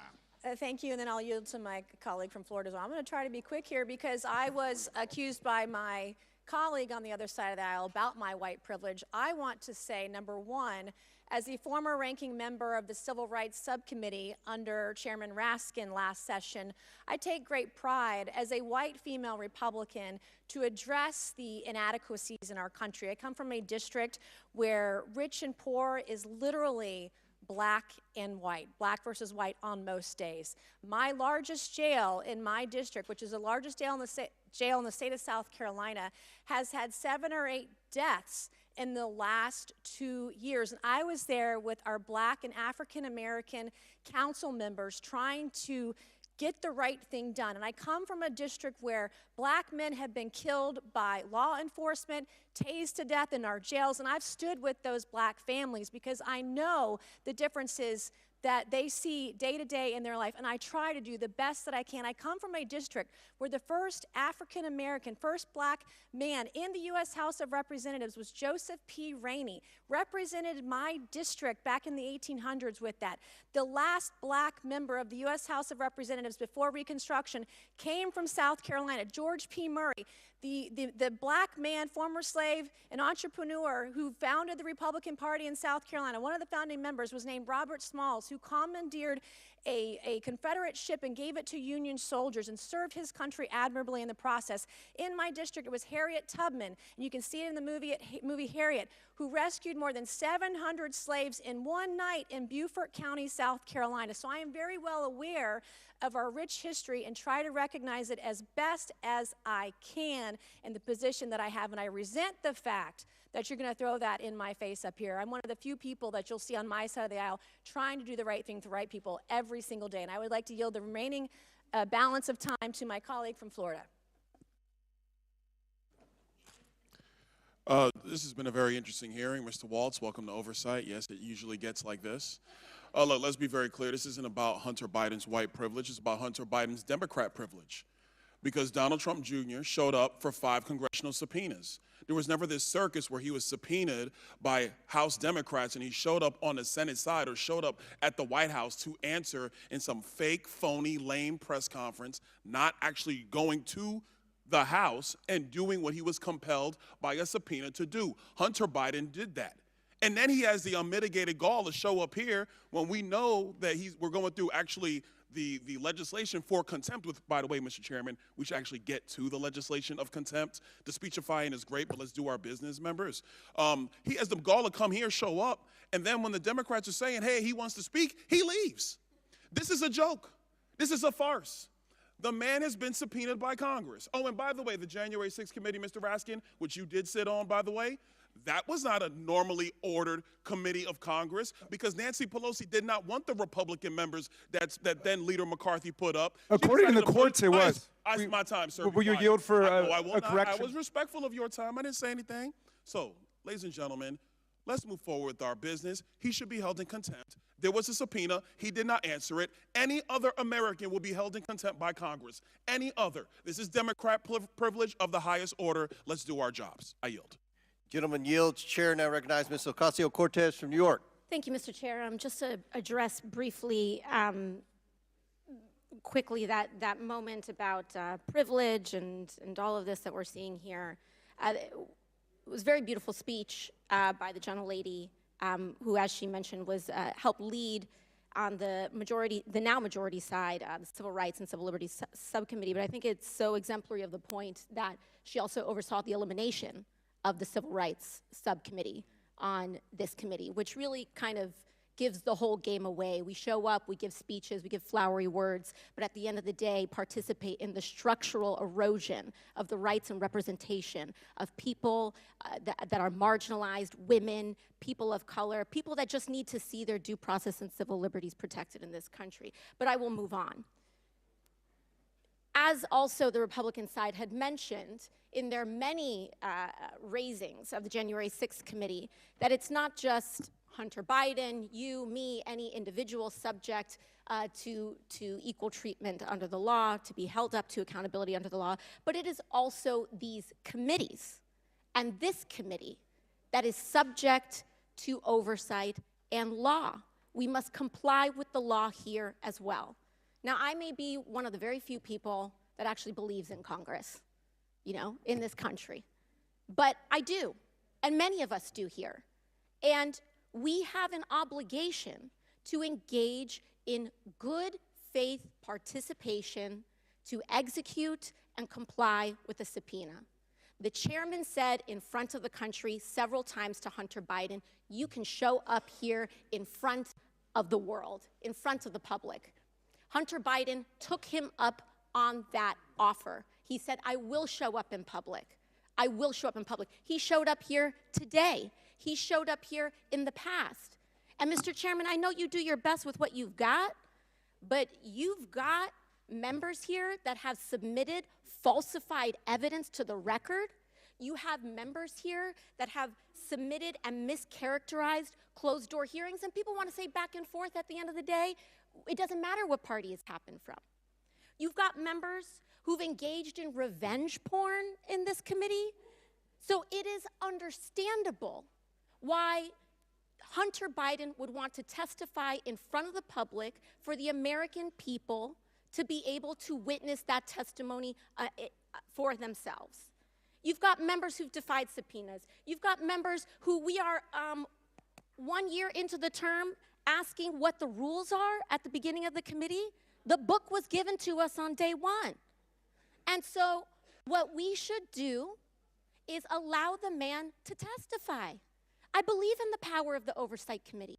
S5: Thank you, and then I'll yield to my colleague from Florida as well. I'm going to try to be quick here because I was accused by my colleague on the other side of the aisle about my white privilege. I want to say, number one, as the former ranking member of the Civil Rights Subcommittee under Chairman Raskin last session, I take great pride as a white female Republican to address the inadequacies in our country. I come from a district where rich and poor is literally black and white, black versus white on most days. My largest jail in my district, which is the largest jail in the state of South Carolina, has had 7 or 8 deaths in the last 2 years. And I was there with our black and African American council members trying to get the right thing done. And I come from a district where black men have been killed by law enforcement, tased to death in our jails, and I've stood with those black families because I know the differences that they see day to day in their life, and I try to do the best that I can. I come from a district where the first African American, first black man in the U.S. House of Representatives was Joseph P. Rainey, represented my district back in the 1800s with that. The last black member of the U.S. House of Representatives before Reconstruction came from South Carolina, George P. Murray. The black man, former slave, and entrepreneur who founded the Republican Party in South Carolina, one of the founding members was named Robert Smalls, who commandeered a Confederate ship and gave it to Union soldiers and served his country admirably in the process. In my district, it was Harriet Tubman, and you can see it in the movie Harriet, who rescued more than 700 slaves in one night in Beaufort County, South Carolina. So I am very well aware of our rich history and try to recognize it as best as I can in the position that I have, and I resent the fact that you're going to throw that in my face up here. I'm one of the few people that you'll see on my side of the aisle trying to do the right thing for the right people every single day, and I would like to yield the remaining balance of time to my colleague from Florida.
S16: This has been a very interesting hearing. Mr. Waltz, welcome to Oversight. Yes, it usually gets like this. Look, let's be very clear. This isn't about Hunter Biden's white privilege. It's about Hunter Biden's Democrat privilege. Because Donald Trump Jr. showed up for 5 congressional subpoenas. There was never this circus where he was subpoenaed by House Democrats and he showed up on the Senate side or showed up at the White House to answer in some fake, phony, lame press conference, not actually going to the House and doing what he was compelled by a subpoena to do. Hunter Biden did that. And then he has the unmitigated gall to show up here when we know that we're going through actually the legislation for contempt, with, by the way, Mr. Chairman, we should actually get to the legislation of contempt. The speechifying is great, but let's do our business, members. He has the gall to come here, show up, and then when the Democrats are saying, hey, he wants to speak, he leaves. This is a joke. This is a farce. The man has been subpoenaed by Congress. Oh, and by the way, the January 6th committee, Mr. Raskin, which you did sit on, by the way, that was not a normally ordered committee of Congress because Nancy Pelosi did not want the Republican members that then Leader McCarthy put up.
S3: According to the courts, it was.
S16: My time, sir.
S3: Will you yield for a correction?
S16: I was respectful of your time. I didn't say anything. So, ladies and gentlemen, let's move forward with our business. He should be held in contempt. There was a subpoena. He did not answer it. Any other American will be held in contempt by Congress. Any other. This is Democrat privilege of the highest order. Let's do our jobs. I yield.
S1: Gentleman yields. Chair now recognizes Ms. Ocasio-Cortez from New York.
S17: Thank you, Mr. Chair. Just to address briefly, quickly, that moment about privilege and all of this that we're seeing here. It was a very beautiful speech by the gentlelady, who, as she mentioned, was helped lead on the now majority side, the Civil Rights and Civil Liberties Subcommittee. But I think it's so exemplary of the point that she also oversaw the elimination of the Civil Rights Subcommittee on this committee, which really kind of gives the whole game away. We show up, we give speeches, we give flowery words, but at the end of the day, participate in the structural erosion of the rights and representation of people that are marginalized, women, people of color, people that just need to see their due process and civil liberties protected in this country. But I will move on. As also the Republican side had mentioned in their many raisings of the January 6th committee, that it's not just Hunter Biden, you, me, any individual subject to equal treatment under the law, to be held up to accountability under the law, but it is also these committees and this committee that is subject to oversight and law. We must comply with the law here as well. Now, I may be one of the very few people that actually believes in Congress, in this country. But I do, and many of us do here. And we have an obligation to engage in good faith participation to execute and comply with the subpoena. The chairman said in front of the country several times to Hunter Biden, you can show up here in front of the world, in front of the public. Hunter Biden took him up on that offer. He said, I will show up in public. I will show up in public. He showed up here today. He showed up here in the past. And Mr. Chairman, I know you do your best with what you've got, but you've got members here that have submitted falsified evidence to the record. You have members here that have submitted and mischaracterized closed-door hearings, and people want to say back and forth at the end of the day. It doesn't matter what party it's happened from. You've got members who've engaged in revenge porn in this committee. So it is understandable why Hunter Biden would want to testify in front of the public for the American people to be able to witness that testimony for themselves. You've got members who've defied subpoenas. You've got members who we are 1 year into the term asking what the rules are at the beginning of the committee. The book was given to us on day one. And so what we should do is allow the man to testify. I believe in the power of the Oversight Committee.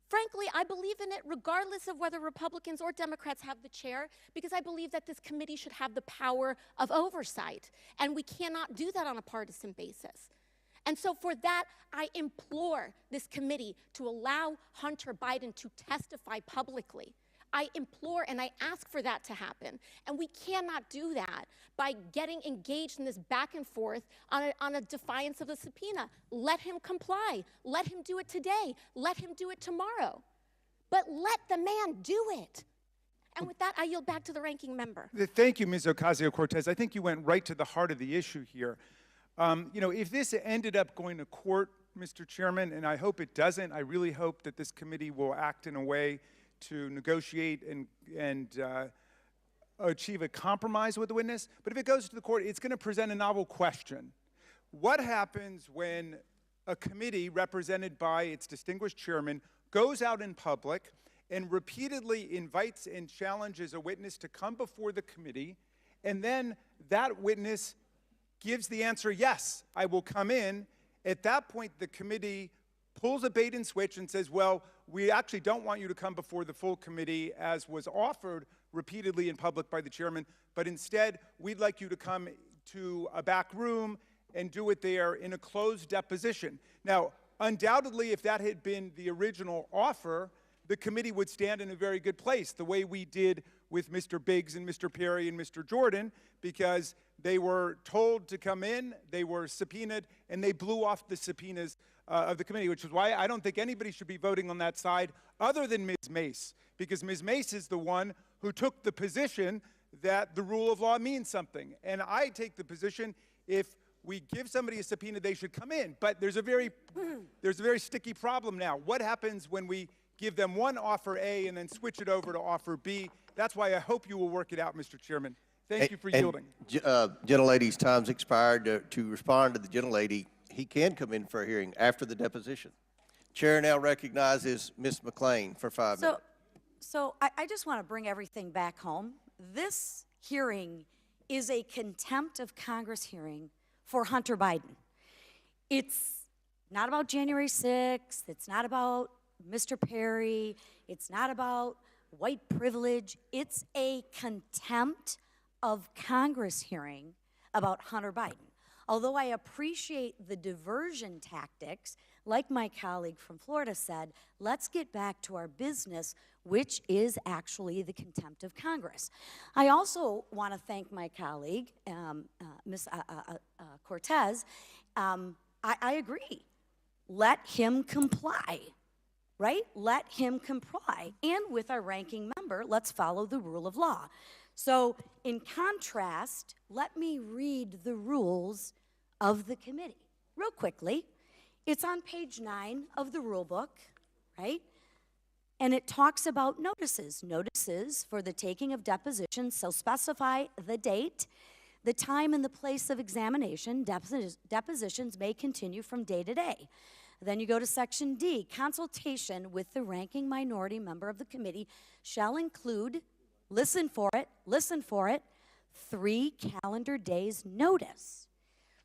S17: Frankly, I believe in it regardless of whether Republicans or Democrats have the chair, because I believe that this committee should have the power of oversight, and we cannot do that on a partisan basis. And so for that, I implore this committee to allow Hunter Biden to testify publicly. I implore and I ask for that to happen. And we cannot do that by getting engaged in this back and forth on a defiance of the subpoena. Let him comply. Let him do it today. Let him do it tomorrow. But let the man do it. And with that, I yield back to the ranking member.
S3: Thank you, Ms. Ocasio-Cortez. I think you went right to the heart of the issue here. You know, if this ended up going to court, Mr. Chairman, and I hope it doesn't, I really hope that this committee will act in a way to negotiate and achieve a compromise with the witness. But if it goes to the court, it's going to present a novel question. What happens when a committee represented by its distinguished chairman goes out in public and repeatedly invites and challenges a witness to come before the committee, and then that witness gives the answer, yes, I will come in? At that point, the committee pulls a bait and switch and says, well, we actually don't want you to come before the full committee as was offered repeatedly in public by the chairman, but instead, we'd like you to come to a back room and do it there in a closed deposition. Now, undoubtedly, if that had been the original offer, the committee would stand in a very good place, the way we did with Mr. Biggs and Mr. Perry and Mr. Jordan, because they were told to come in, they were subpoenaed, and they blew off the subpoenas of the committee, which is why I don't think anybody should be voting on that side other than Ms. Mace, because Ms. Mace is the one who took the position that the rule of law means something. And I take the position, if we give somebody a subpoena, they should come in. But there's a very sticky problem now. What happens when we give them one offer A and then switch it over to offer B? That's why I hope you will work it out, Mr. Chairman. Thank you for yielding.
S1: Gentlelady's time's expired. To respond to the gentlelady, he can come in for a hearing after the deposition. Chair now recognizes Ms. McClain for 5 minutes.
S8: So I just want to bring everything back home. This hearing is a contempt of Congress hearing for Hunter Biden. It's not about January 6th. It's not about Mr. Perry. It's not about white privilege. It's a contempt of Congress hearing about Hunter Biden. Although I appreciate the diversion tactics, like my colleague from Florida said, let's get back to our business, which is actually the contempt of Congress. I also want to thank my colleague, Ms. Cortez. I agree. Let him comply, right? Let him comply. And with our ranking member, let's follow the rule of law. So in contrast, let me read the rules of the committee real quickly. It's on page 9 of the rule book, right? And it talks about notices. Notices for the taking of depositions shall specify the date, the time, and the place of examination. Depositions may continue from day to day. Then you go to section D. Consultation with the ranking minority member of the committee shall include, listen for it, 3 calendar days notice.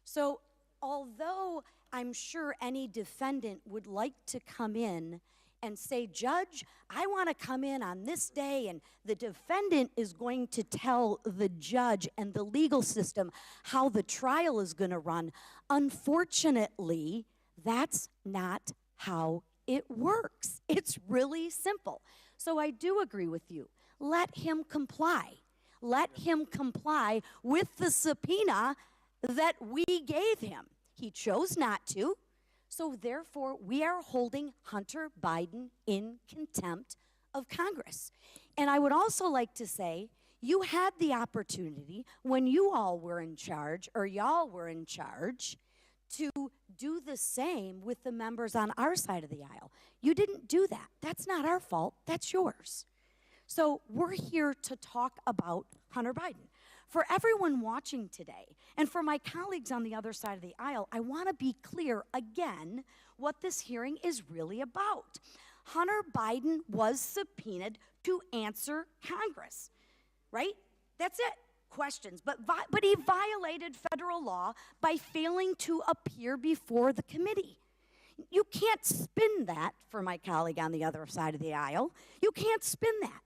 S8: So although I'm sure any defendant would like to come in and say, Judge, I want to come in on this day, and the defendant is going to tell the judge and the legal system how the trial is going to run. Unfortunately, that's not how it works. It's really simple. So I do agree with you. Let him comply. Let him comply with the subpoena that we gave him. He chose not to. So therefore, we are holding Hunter Biden in contempt of Congress. And I would also like to say, you had the opportunity when you all were in charge, or y'all were in charge, to do the same with the members on our side of the aisle. You didn't do that. That's not our fault. That's yours. So we're here to talk about Hunter Biden. For everyone watching today, and for my colleagues on the other side of the aisle, I want to be clear again what this hearing is really about. Hunter Biden was subpoenaed to answer Congress, right? That's it. Questions. But he violated federal law by failing to appear before the committee. You can't spin that, for my colleague on the other side of the aisle. You can't spin that.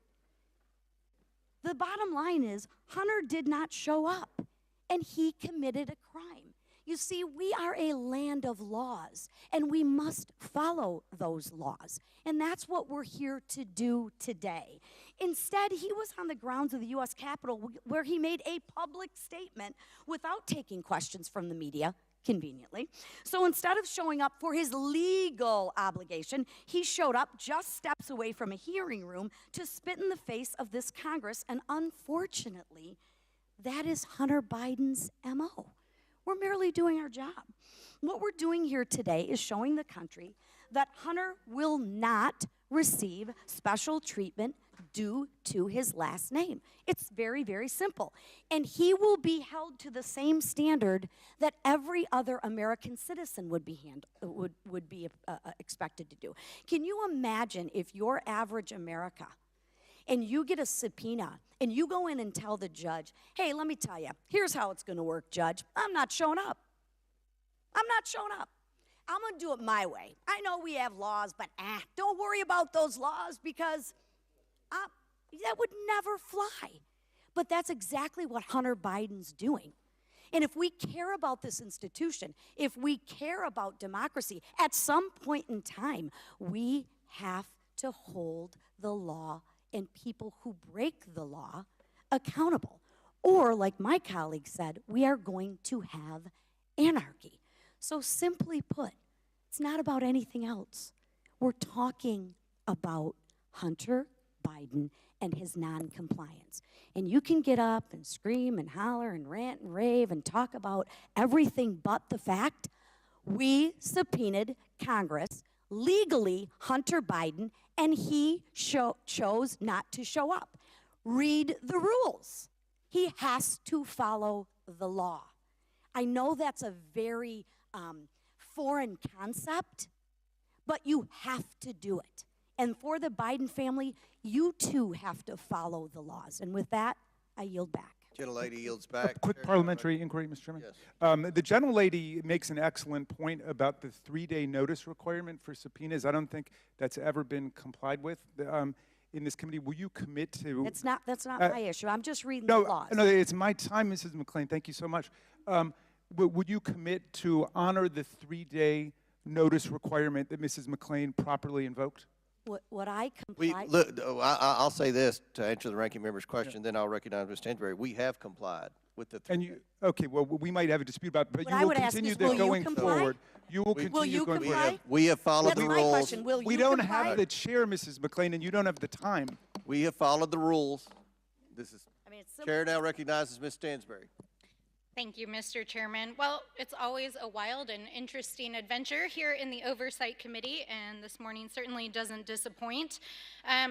S8: The bottom line is, Hunter did not show up, and he committed a crime. You see, we are a land of laws, and we must follow those laws. And that's what we're here to do today. Instead, he was on the grounds of the U.S. Capitol where he made a public statement without taking questions from the media, conveniently. So instead of showing up for his legal obligation, he showed up just steps away from a hearing room to spit in the face of this Congress. And unfortunately, that is Hunter Biden's MO. We're merely doing our job. What we're doing here today is showing the country that Hunter will not receive special treatment due to his last name. It's very, very simple. And he will be held to the same standard that every other American citizen would be expected to do. Can you imagine if you're average America and you get a subpoena and you go in and tell the judge, hey, let me tell you, here's how it's going to work, Judge. I'm not showing up. I'm not showing up. I'm going to do it my way. I know we have laws, but don't worry about those laws because that would never fly. But that's exactly what Hunter Biden's doing. And if we care about this institution, if we care about democracy, at some point in time, we have to hold the law and people who break the law accountable. Or, like my colleague said, we are going to have anarchy. So simply put, it's not about anything else. We're talking about Hunter Biden and his non-compliance. And you can get up and scream and holler and rant and rave and talk about everything but the fact we subpoenaed Congress, legally Hunter Biden, and he chose not to show up. Read the rules. He has to follow the law. I know that's a very foreign concept, but you have to do it. And for the Biden family, you too have to follow the laws. And with that, I yield back.
S1: Gentlelady yields back.
S3: A quick parliamentary inquiry, Mr. Chairman.
S1: Yes.
S3: The gentlelady makes an excellent point about the 3-day notice requirement for subpoenas. I don't think that's ever been complied with in this committee. Will you commit to?
S8: That's not my issue. I'm just reading the laws.
S3: No, it's my time, Mrs. McClain. Thank you so much. Would you commit to honor the 3-day notice requirement that Mrs. McClain properly invoked?
S8: Would I comply?
S1: I'll say this to answer the ranking member's question, then I'll recognize Ms. Stansberry. We have complied with the.
S3: And you, okay, well, we might have a dispute about it, but
S8: What
S3: you
S8: I
S3: will
S8: would ask
S3: continue
S8: is,
S3: that
S8: will you
S3: going
S8: comply?
S3: forward. You will continue
S8: Will you
S3: going
S8: comply?
S3: forward.
S1: We have followed
S8: That's
S1: the
S8: my
S1: rules.
S8: question. Will
S3: We
S8: you
S3: don't
S8: comply?
S3: have the chair, Mrs. McClain, and you don't have the time.
S1: We have followed the rules. This is.
S8: I mean, it's
S1: Chair now recognizes Ms. Stansberry.
S18: Thank you, Mr. Chairman. Well, it's always a wild and interesting adventure here in the Oversight Committee, and this morning certainly doesn't disappoint. I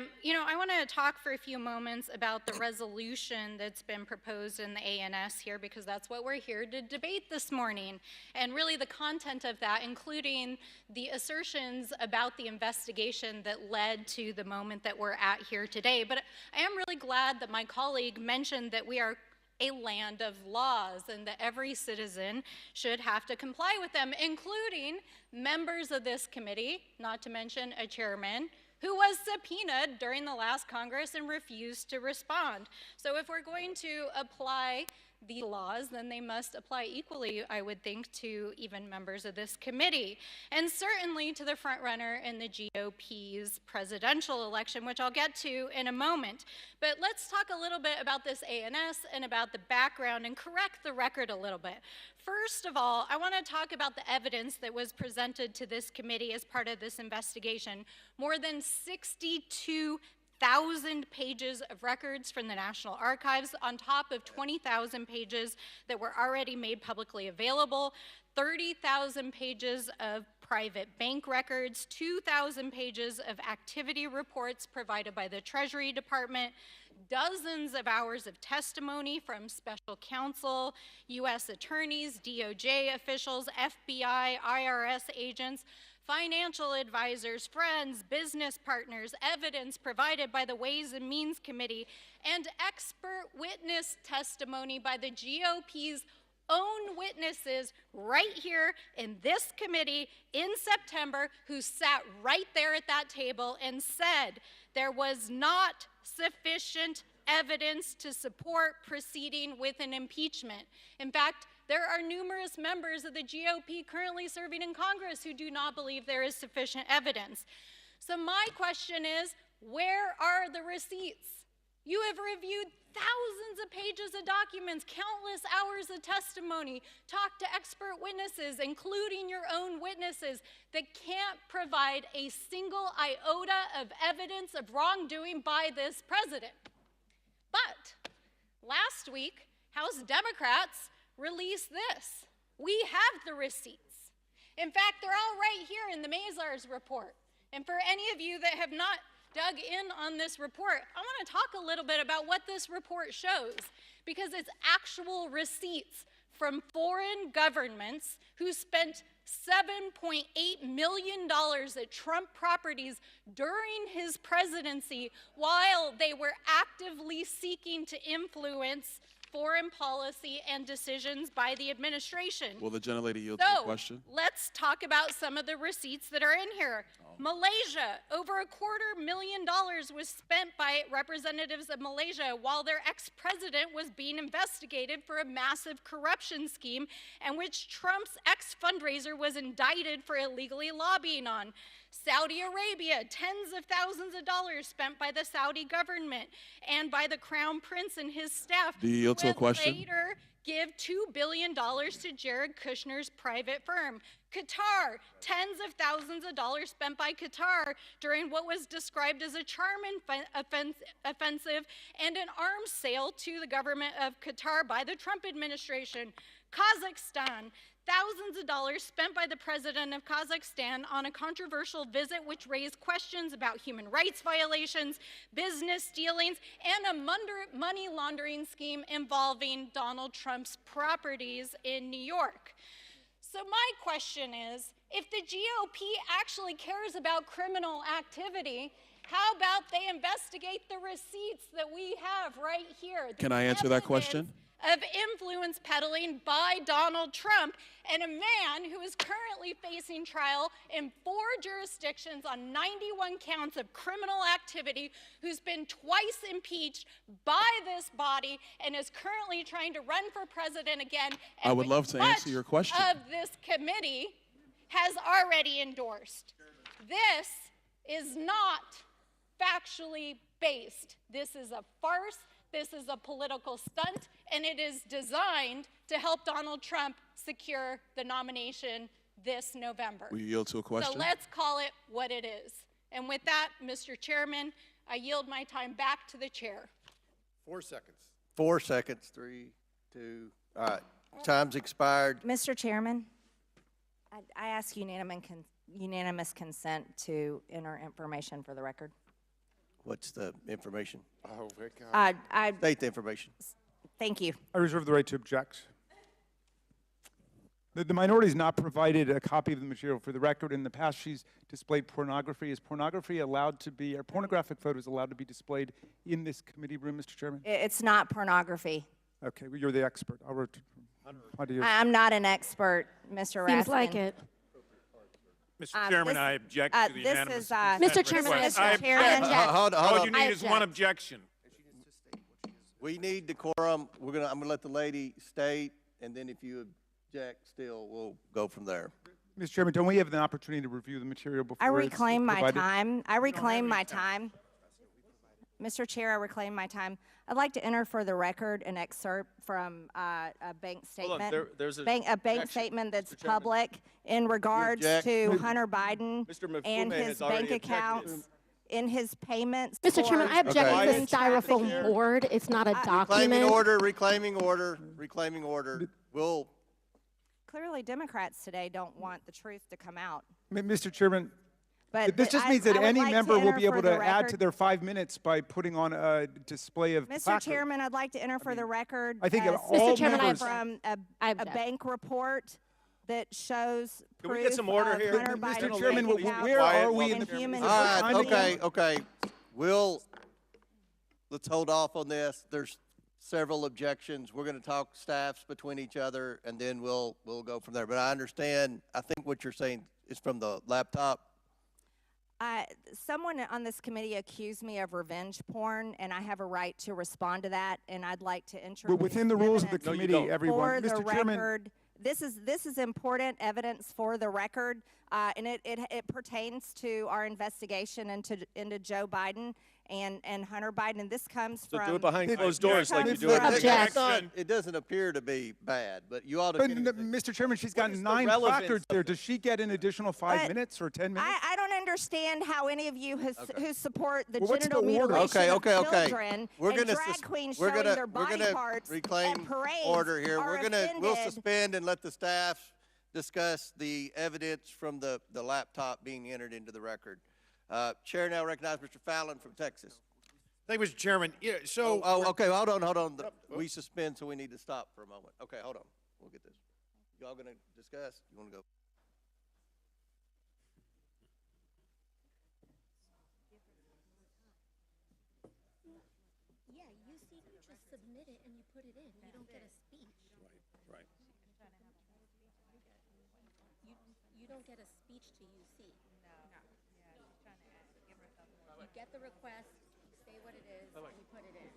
S18: want to talk for a few moments about the resolution that's been proposed in the ANS here, because that's what we're here to debate this morning, and really the content of that, including the assertions about the investigation that led to the moment that we're at here today. But I am really glad that my colleague mentioned that we are a land of laws and that every citizen should have to comply with them, including members of this committee, not to mention a chairman, who was subpoenaed during the last Congress and refused to respond. So if we're going to apply the laws, then they must apply equally, I would think, to even members of this committee, and certainly to the front runner in the GOP's presidential election, which I'll get to in a moment. But let's talk a little bit about this ANS and about the background and correct the record a little bit. First of all, I want to talk about the evidence that was presented to this committee as part of this investigation. More than 62,000 pages of records from the National Archives, on top of 20,000 pages that were already made publicly available, 30,000 pages of private bank records, 2,000 pages of activity reports provided by the Treasury Department, dozens of hours of testimony from special counsel, U.S. attorneys, DOJ officials, FBI, IRS agents, financial advisors, friends, business partners, evidence provided by the Ways and Means Committee, and expert witness testimony by the GOP's own witnesses right here in this committee in September, who sat right there at that table and said there was not sufficient evidence to support proceeding with an impeachment. In fact, there are numerous members of the GOP currently serving in Congress who do not believe there is sufficient evidence. So my question is, where are the receipts? You have reviewed thousands of pages of documents, countless hours of testimony, talked to expert witnesses, including your own witnesses, that can't provide a single iota of evidence of wrongdoing by this president. But last week, House Democrats released this. We have the receipts. In fact, they're all right here in the Mazars report. And for any of you that have not dug in on this report, I want to talk a little bit about what this report shows, because it's actual receipts from foreign governments who spent $7.8 million at Trump properties during his presidency while they were actively seeking to influence foreign policy and decisions by the administration.
S16: Will the gentlelady yield to the question?
S18: Let's talk about some of the receipts that are in here. Malaysia, over $250,000 was spent by representatives of Malaysia while their ex-president was being investigated for a massive corruption scheme, and which Trump's ex-fundraiser was indicted for illegally lobbying on. Saudi Arabia, tens of thousands of dollars spent by the Saudi government and by the Crown Prince and his staff.
S16: Do you yield to a question?
S18: Later give $2 billion to Jared Kushner's private firm. Qatar, tens of thousands of dollars spent by Qatar during what was described as a charm offensive and an arms sale to the government of Qatar by the Trump administration. Kazakhstan, thousands of dollars spent by the president of Kazakhstan on a controversial visit which raised questions about human rights violations, business dealings, and a money laundering scheme involving Donald Trump's properties in New York. So my question is, if the GOP actually cares about criminal activity, how about they investigate the receipts that we have right here?
S16: Can I answer that question?
S18: Of influence peddling by Donald Trump, and a man who is currently facing trial in 4 jurisdictions on 91 counts of criminal activity, who's been twice impeached by this body and is currently trying to run for president again.
S16: I would love to answer your question.
S18: Of this committee has already endorsed. This is not factually based. This is a farce. This is a political stunt, and it is designed to help Donald Trump secure the nomination this November.
S16: Will you yield to a question?
S18: So let's call it what it is. And with that, Mr. Chairman, I yield my time back to the chair.
S11: 4 seconds.
S1: 4 seconds, 3, 2, all right. Time's expired.
S4: Mr. Chairman, I ask unanimous consent to enter information for the record.
S1: What's the information?
S11: Oh, my God.
S1: State the information.
S4: Thank you.
S3: I reserve the right to object. The minority has not provided a copy of the material for the record. In the past, she's displayed pornography. Is pornography allowed to be, are pornographic photos allowed to be displayed in this committee room, Mr. Chairman?
S4: It's not pornography.
S3: Okay, well, you're the expert.
S4: I'm not an expert, Mr. Raskin.
S17: Seems like it.
S19: Mr. Chairman, I object to the unanimous consent
S17: Mr. Chairman,
S19: request.
S17: Mr. Chairman.
S19: All you need is
S17: I
S19: one
S17: object.
S19: objection.
S1: We need decorum. I'm gonna let the lady state, and then if you object still, we'll go from there.
S3: Mr. Chairman, don't we have the opportunity to review the material before
S4: I
S3: it's
S4: reclaim my
S3: provided?
S4: time. I reclaim my time. Mr. Chair, I reclaim my time. I'd like to enter for the record an excerpt from a bank
S12: Hold on,
S4: statement.
S12: there's a
S4: bank
S12: objection,
S4: statement that's
S12: Mr. Chairman.
S4: public in regards
S1: object?
S4: to Hunter Biden
S12: Mr. Mifune
S4: and
S12: has
S4: his
S12: already
S4: bank
S12: objected.
S4: accounts, in his payments.
S17: Mr. Chairman, I object
S1: Okay.
S17: to the styrofoam board. It's not a
S1: Reclaiming
S17: document.
S1: order, reclaiming order, reclaiming order. We'll,
S4: Clearly, Democrats today don't want the truth to come out.
S3: Mr. Chairman,
S4: But
S3: this just
S4: I-
S3: means that
S4: I would
S3: any
S4: like to
S3: member will
S4: enter
S3: be able
S4: for
S3: to
S4: the
S3: add to
S4: record-
S3: their 5 minutes by putting on a display of
S4: Mr.
S3: placards.
S4: Chairman, I'd like to enter for the record.
S3: I think
S4: a
S3: all Mr.
S17: Chairman, I
S4: statement
S3: members-
S4: from
S17: I
S4: a
S17: object.
S4: bank report that shows
S12: Can we
S4: proof
S12: get some order
S4: of
S12: here?
S4: Hunter
S3: Mr.
S4: Biden's
S3: Chairman,
S4: bank
S3: where
S4: accounts
S3: are we in
S4: and
S3: the
S4: human
S1: all right,
S3: Timing
S4: trafficking.
S1: okay. Let's hold off on this. There's several objections. We're gonna talk staffs between each other, and then we'll go from there. But I understand, I think what you're saying is from the laptop.
S4: Someone on this committee accused me of revenge porn, and I have a right to respond to that, and I'd like to introduce
S3: But within the rules of the
S4: evidence
S3: committee,
S12: don't.
S3: everyone.
S4: for the
S3: Mr. Chairman,
S4: record. This is important evidence for the record, and it pertains to our investigation into Joe Biden and Hunter Biden, and this comes
S12: So
S4: from.
S12: do it behind closed
S4: this
S12: doors like you
S4: comes
S12: do it.
S4: from-
S17: Object.
S1: It doesn't appear to be bad, but you ought to.
S3: but, Mr. Chairman, she's got
S12: is the
S3: 9
S12: relevance
S3: placards
S12: of
S3: there. Does she get an additional 5
S4: But
S3: minutes or 10 minutes?
S4: I don't understand how any of you who support the
S3: Well, what's
S4: genital
S3: the order?
S4: mutilation of
S1: Okay.
S4: children
S1: We're
S4: and
S1: gonna
S4: drag
S1: sus-
S4: queens
S1: we're
S4: showing
S1: gonna
S4: their
S1: we're
S4: body
S1: gonna
S4: parts
S1: reclaim
S4: at parades
S1: order here.
S4: are
S1: We'll
S4: offended.
S1: suspend and let the staff discuss the evidence from the laptop being entered into the record. Chair now recognizes Mr. Fallon from Texas.
S11: Thank you, Mr. Chairman. Yeah, so
S1: Okay, hold on. We suspend, so we need to stop for a moment. Okay, hold on. We'll get this. Y'all gonna discuss? You wanna go?
S17: Yeah, you see, you just submit it and you put it in. You don't get a speech.
S10: Right.
S17: You don't get a speech to UC. No. You get the request, you say what it is, and you put it in.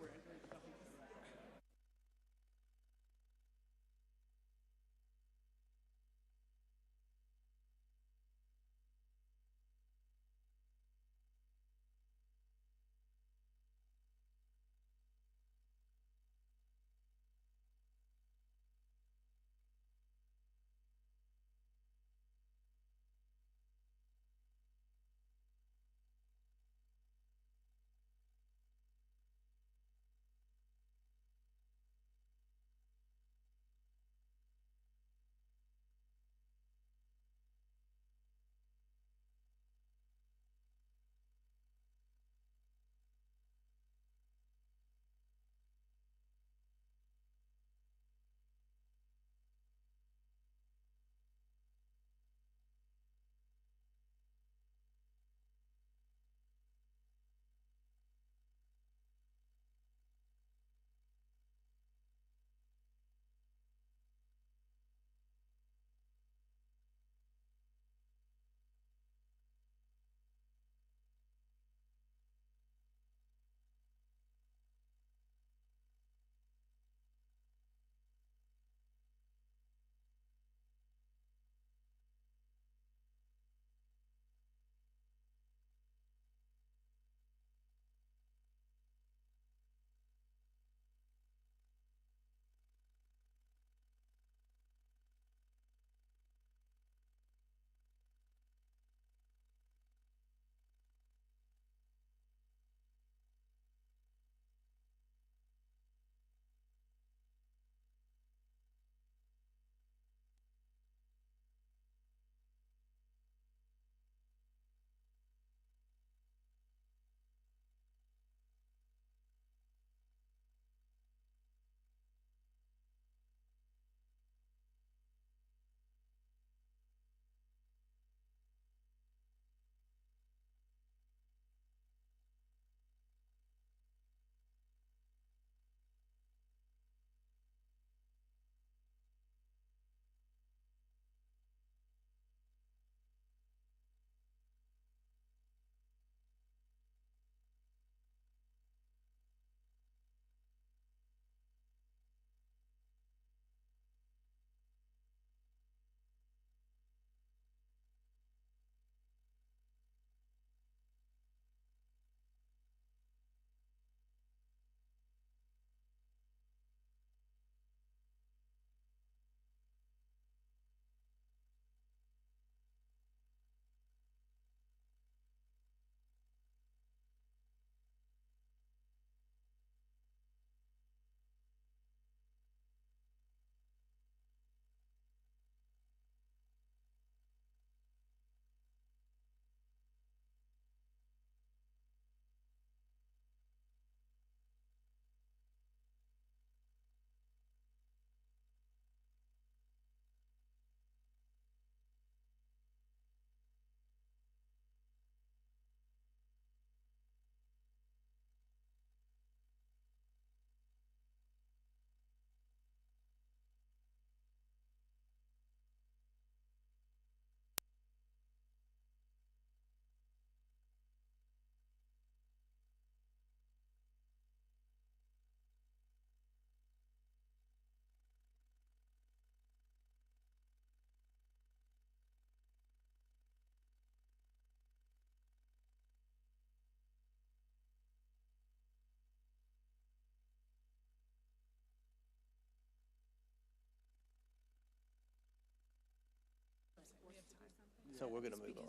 S1: So we're going to move on.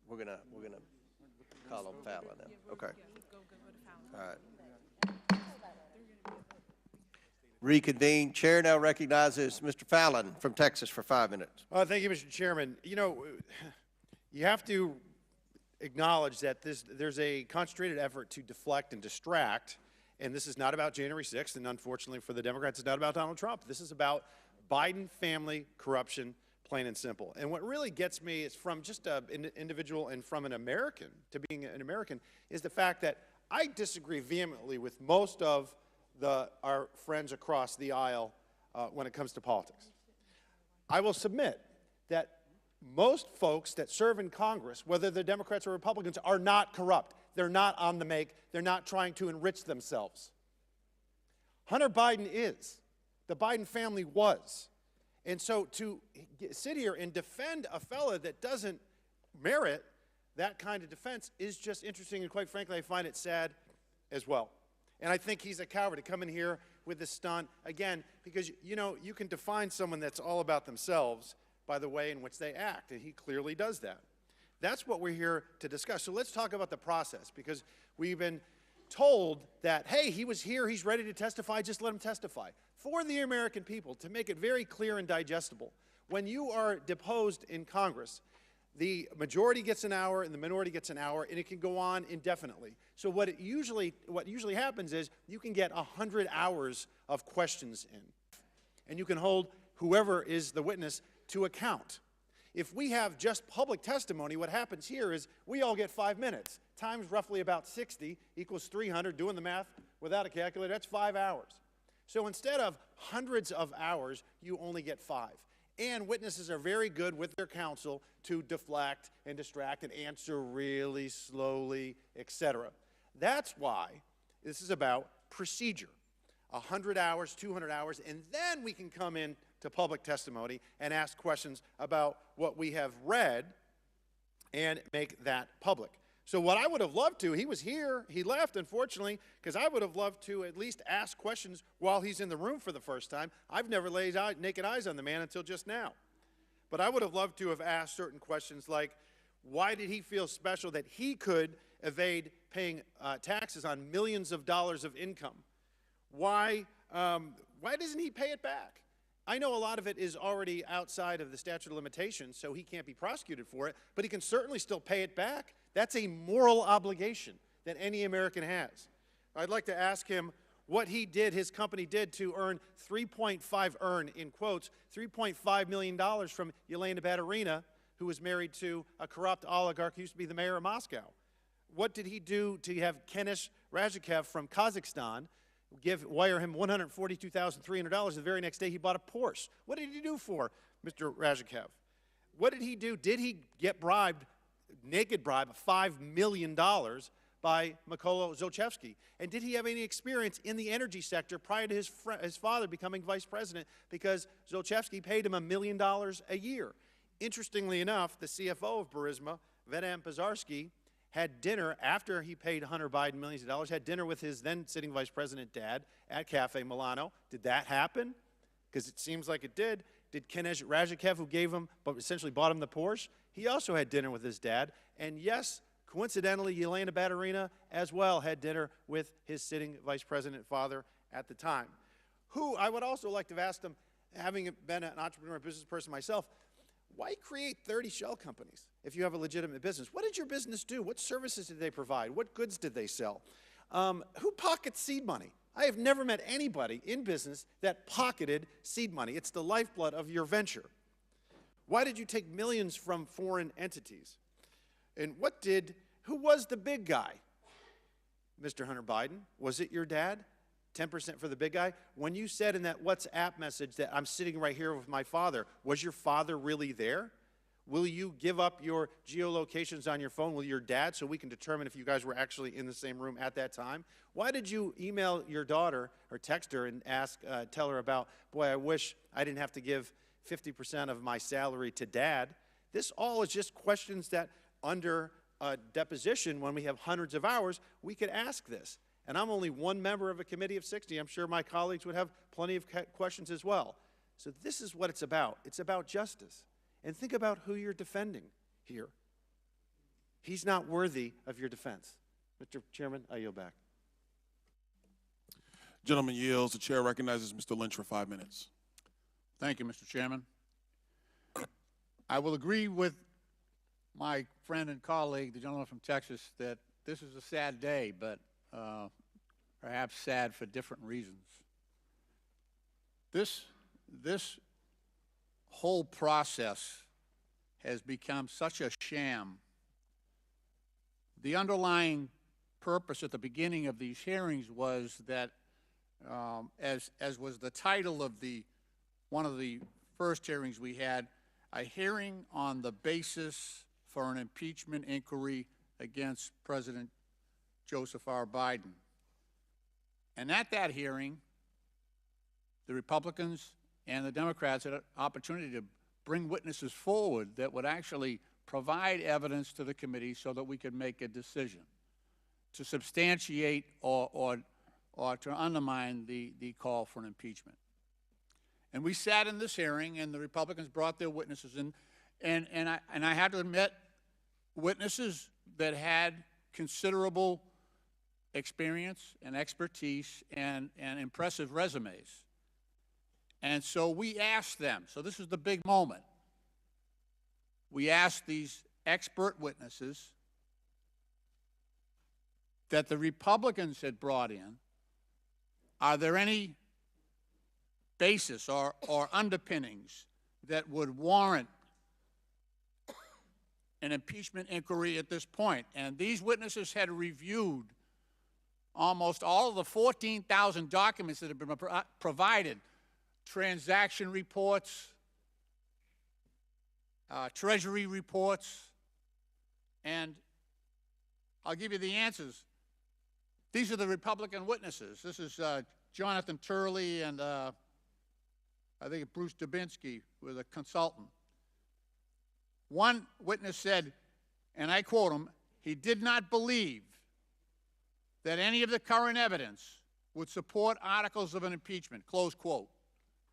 S1: We're going to call on Fallon now. Okay. All right. Reconvene. Chair now recognizes Mr. Fallon from Texas for 5 minutes.
S20: Thank you, Mr. Chairman. You know, you have to acknowledge that there's a concentrated effort to deflect and distract, and this is not about January 6th, and unfortunately for the Democrats, it's not about Donald Trump. This is about Biden family corruption, plain and simple. And what really gets me is from just an individual and from an American to being an American is the fact that I disagree vehemently with most of our friends across the aisle when it comes to politics. I will submit that most folks that serve in Congress, whether they're Democrats or Republicans, are not corrupt. They're not on the make. They're not trying to enrich themselves. Hunter Biden is. The Biden family was. And so to sit here and defend a fella that doesn't merit that kind of defense is just interesting, and quite frankly, I find it sad as well. And I think he's a coward to come in here with this stunt, again, because, you know, you can define someone that's all about themselves by the way in which they act, and he clearly does that. That's what we're here to discuss. So let's talk about the process, because we've been told that, hey, he was here, he's ready to testify, just let him testify. For the American people, to make it very clear and digestible, when you are deposed in Congress, the majority gets an hour and the minority gets an hour, and it can go on indefinitely. So what usually happens is you can get 100 hours of questions in, and you can hold whoever is the witness to account. If we have just public testimony, what happens here is we all get 5 minutes. Times roughly about 60 equals 300. Doing the math without a calculator, that's 5 hours. So instead of hundreds of hours, you only get 5. And witnesses are very good with their counsel to deflect and distract and answer really slowly, etc. That's why this is about procedure. 100 hours, 200 hours, and then we can come in to public testimony and ask questions about what we have read and make that public. So what I would have loved to, he was here, he left, unfortunately, because I would have loved to at least ask questions while he's in the room for the first time. I've never laid naked eyes on the man until just now. But I would have loved to have asked certain questions like, why did he feel special that he could evade paying taxes on millions of dollars of income? Why doesn't he pay it back? I know a lot of it is already outside of the statute of limitations, so he can't be prosecuted for it, but he can certainly still pay it back. That's a moral obligation that any American has. I'd like to ask him what he did, his company did, to earn $3.5 million from Yelena Baturina, who was married to a corrupt oligarch who used to be the mayor of Moscow. What did he do to have Kenish Razhikev from Kazakhstan wire him $142,300? The very next day he bought a Porsche. What did he do for Mr. Razhikev? What did he do? Did he get bribed, naked bribe of $5 million by Mykola Zlochevsky? And did he have any experience in the energy sector prior to his father becoming vice president, because Zlochevsky paid him $1 million a year? Interestingly enough, the CFO of Burisma, Vedant Pizarski, had dinner after he paid Hunter Biden millions of dollars, had dinner with his then sitting vice president dad at Cafe Milano. Did that happen? Because it seems like it did. Did Kenish Razhikev, who gave him, but essentially bought him the Porsche, he also had dinner with his dad. And yes, coincidentally, Yelena Baturina as well had dinner with his sitting vice president father at the time. Who I would also like to have asked him, having been an entrepreneur and business person myself, why create 30 shell companies if you have a legitimate business? What did your business do? What services did they provide? What goods did they sell? Who pockets seed money? I have never met anybody in business that pocketed seed money. It's the lifeblood of your venture. Why did you take millions from foreign entities? And who was the big guy? Mr. Hunter Biden, was it your dad? 10% for the big guy? When you said in that WhatsApp message that I'm sitting right here with my father, was your father really there? Will you give up your geolocations on your phone with your dad so we can determine if you guys were actually in the same room at that time? Why did you email your daughter or text her and tell her about, boy, I wish I didn't have to give 50% of my salary to dad? This all is just questions that under a deposition, when we have hundreds of hours, we could ask this. And I'm only one member of a committee of 60. I'm sure my colleagues would have plenty of questions as well. So this is what it's about. It's about justice. and think about who you're defending here. He's not worthy of your defense. Mr. Chairman, I yield back.
S16: Gentleman yields. The chair recognizes Mr. Lynch for 5 minutes.
S21: Thank you, Mr. Chairman. I will agree with my friend and colleague, the gentleman from Texas, that this is a sad day, but perhaps sad for different reasons. This whole process has become such a sham. The underlying purpose at the beginning of these hearings was that, as was the title of one of the first hearings we had, a hearing on the basis for an impeachment inquiry against President Joseph R. Biden. And at that hearing, the Republicans and the Democrats had an opportunity to bring witnesses forward that would actually provide evidence to the committee so that we could make a decision to substantiate or to undermine the call for an impeachment. And we sat in this hearing, and the Republicans brought their witnesses in, and I had to admit, witnesses that had considerable experience and expertise and impressive resumes. And so we asked them, so this is the big moment. We asked these expert witnesses that the Republicans had brought in, are there any basis or underpinnings that would warrant an impeachment inquiry at this point? And these witnesses had reviewed almost all of the 14,000 documents that have been provided, transaction reports, Treasury reports, and I'll give you the answers. These are the Republican witnesses. This is Jonathan Turley and I think Bruce Dubinsky was a consultant. One witness said, and I quote him, he did not believe that any of the current evidence would support articles of an impeachment, close quote.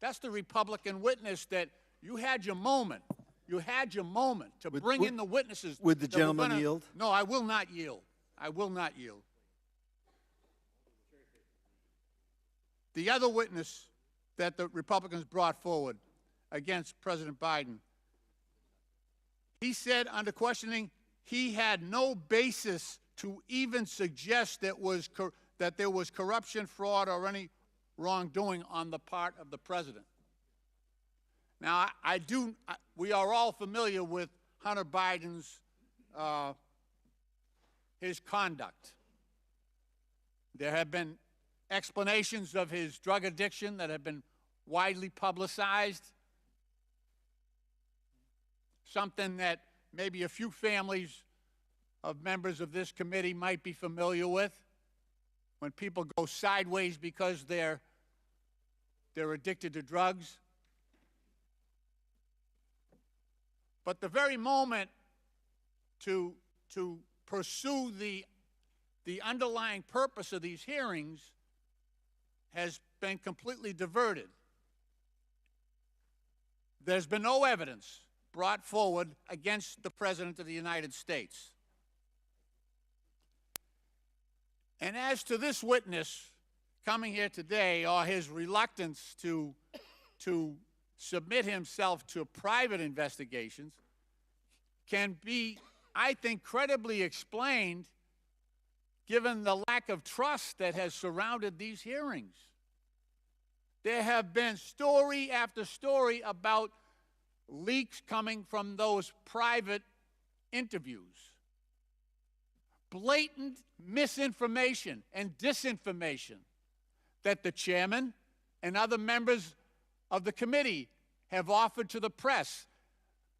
S21: That's the Republican witness that you had your moment. You had your moment to bring in the witnesses.
S22: Would the gentleman yield?
S21: No, I will not yield. I will not yield. The other witness that the Republicans brought forward against President Biden, he said under questioning he had no basis to even suggest that there was corruption, fraud, or any wrongdoing on the part of the president. Now, we are all familiar with Hunter Biden's, his conduct. There have been explanations of his drug addiction that have been widely publicized, something that maybe a few families of members of this committee might be familiar with, when people go sideways because they're addicted to drugs. But the very moment to pursue the underlying purpose of these hearings has been completely diverted. There's been no evidence brought forward against the President of the United States. And as to this witness coming here today, or his reluctance to submit himself to private investigations, can be, I think, credibly explained given the lack of trust that has surrounded these hearings. There have been story after story about leaks coming from those private interviews. Blatant misinformation and disinformation that the chairman and other members of the committee have offered to the press.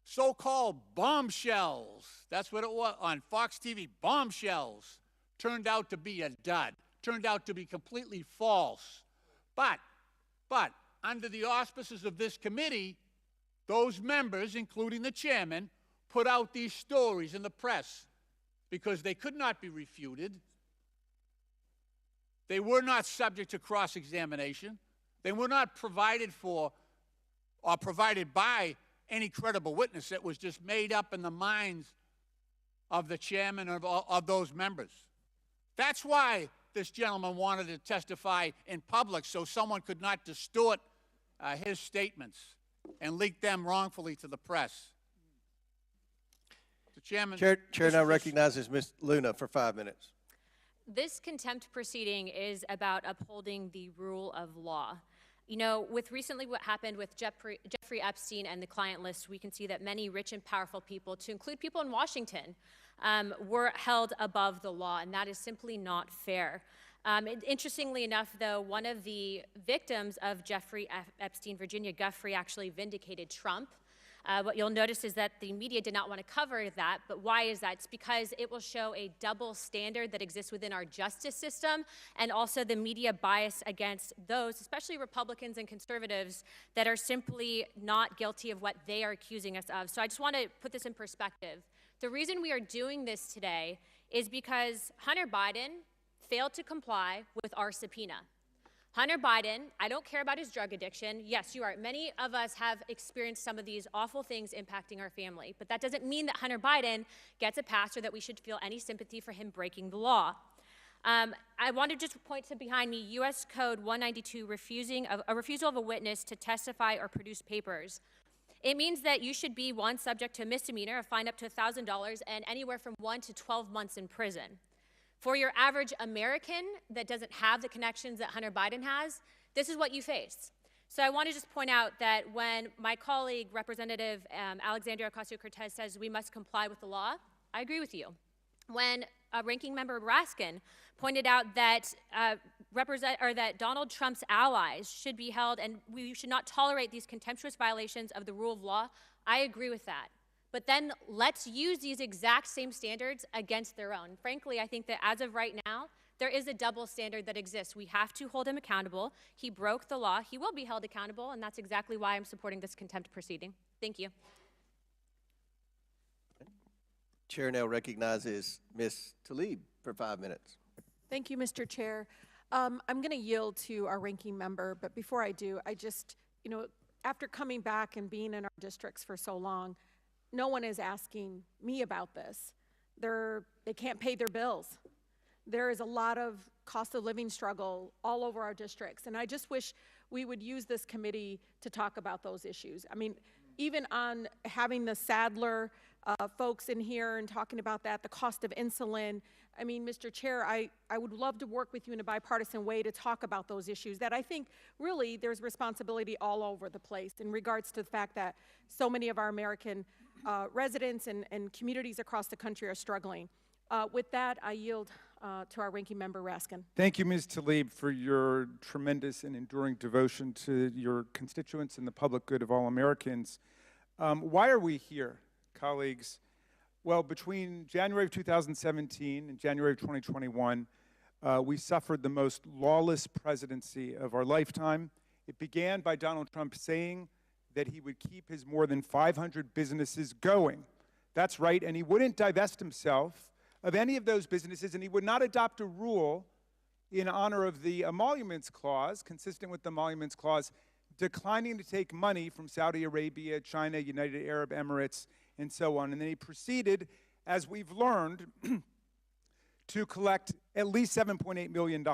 S21: So-called bombshells, that's what it was on Fox TV, bombshells, turned out to be a dud, turned out to be completely false. But under the auspices of this committee, those members, including the chairman, put out these stories in the press because they could not be refuted. They were not subject to cross-examination. They were not provided for or provided by any credible witness. It was just made up in the minds of the chairman of those members. That's why this gentleman wanted to testify in public, so someone could not distort his statements and leak them wrongfully to the press. The chairman.
S1: Chair now recognizes Ms. Luna for 5 minutes.
S6: This contempt proceeding is about upholding the rule of law. You know, with recently what happened with Jeffrey Epstein and the client list, we can see that many rich and powerful people, to include people in Washington, were held above the law, and that is simply not fair. Interestingly enough, though, one of the victims of Jeffrey Epstein, Virginia Giuffre, actually vindicated Trump. What you'll notice is that the media did not want to cover that, but why is that? It's because it will show a double standard that exists within our justice system, and also the media bias against those, especially Republicans and conservatives, that are simply not guilty of what they are accusing us of. So I just want to put this in perspective. The reason we are doing this today is because Hunter Biden failed to comply with our subpoena. Hunter Biden, I don't care about his drug addiction. Yes, you are. Many of us have experienced some of these awful things impacting our family, but that doesn't mean that Hunter Biden gets a pass or that we should feel any sympathy for him breaking the law. I want to just point to behind me, U.S. Code 192, a refusal of a witness to testify or produce papers. It means that you should be, one, subject to a misdemeanor, a fine up to $1,000, and anywhere from 1 to 12 months in prison. For your average American that doesn't have the connections that Hunter Biden has, this is what you face. So I want to just point out that when my colleague, Representative Alexandria Ocasio-Cortez, says we must comply with the law, I agree with you. When Ranking Member Raskin pointed out that that Donald Trump's allies should be held and we should not tolerate these contemptuous violations of the rule of law, I agree with that. But then let's use these exact same standards against their own. Frankly, I think that as of right now, there is a double standard that exists. We have to hold him accountable. He broke the law. He will be held accountable, and that's exactly why I'm supporting this contempt proceeding. Thank you.
S1: Chair now recognizes Ms. Tlaib for 5 minutes.
S22: Thank you, Mr. Chair. I'm going to yield to our ranking member, but before I do, I just, you know, after coming back and being in our districts for so long, no one is asking me about this. They can't pay their bills. There is a lot of cost of living struggle all over our districts, and I just wish we would use this committee to talk about those issues. I mean, even on having the Sadler folks in here and talking about that, the cost of insulin. I mean, Mr. Chair, I would love to work with you in a bipartisan way to talk about those issues that I think really there's responsibility all over the place in regards to the fact that so many of our American residents and communities across the country are struggling. With that, I yield to our ranking member, Raskin.
S3: Thank you, Ms. Tlaib, for your tremendous and enduring devotion to your constituents and the public good of all Americans. Why are we here, colleagues? Well, between January of 2017 and January of 2021, we suffered the most lawless presidency of our lifetime. It began by Donald Trump saying that he would keep his more than 500 businesses going. That's right, and he wouldn't divest himself of any of those businesses, and he would not adopt a rule in honor of the Emoluments Clause, consistent with the Emoluments Clause, declining to take money from Saudi Arabia, China, United Arab Emirates, and so on. And then he proceeded, as we've learned, to collect at least $7.8 million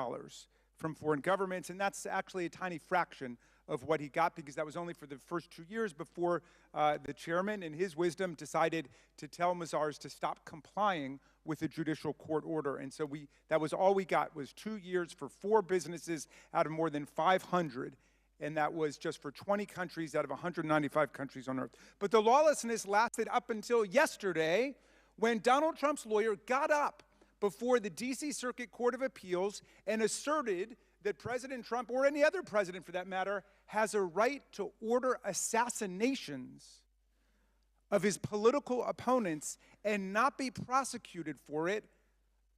S3: from foreign governments, and that's actually a tiny fraction of what he got, because that was only for the first 2 years before the chairman, in his wisdom, decided to tell Mazars to stop complying with the judicial court order. And so that was all we got, was 2 years for 4 businesses out of more than 500. And that was just for 20 countries out of 195 countries on earth. But the lawlessness lasted up until yesterday, when Donald Trump's lawyer got up before the D.C. Circuit Court of Appeals and asserted that President Trump, or any other president for that matter, has a right to order assassinations of his political opponents and not be prosecuted for it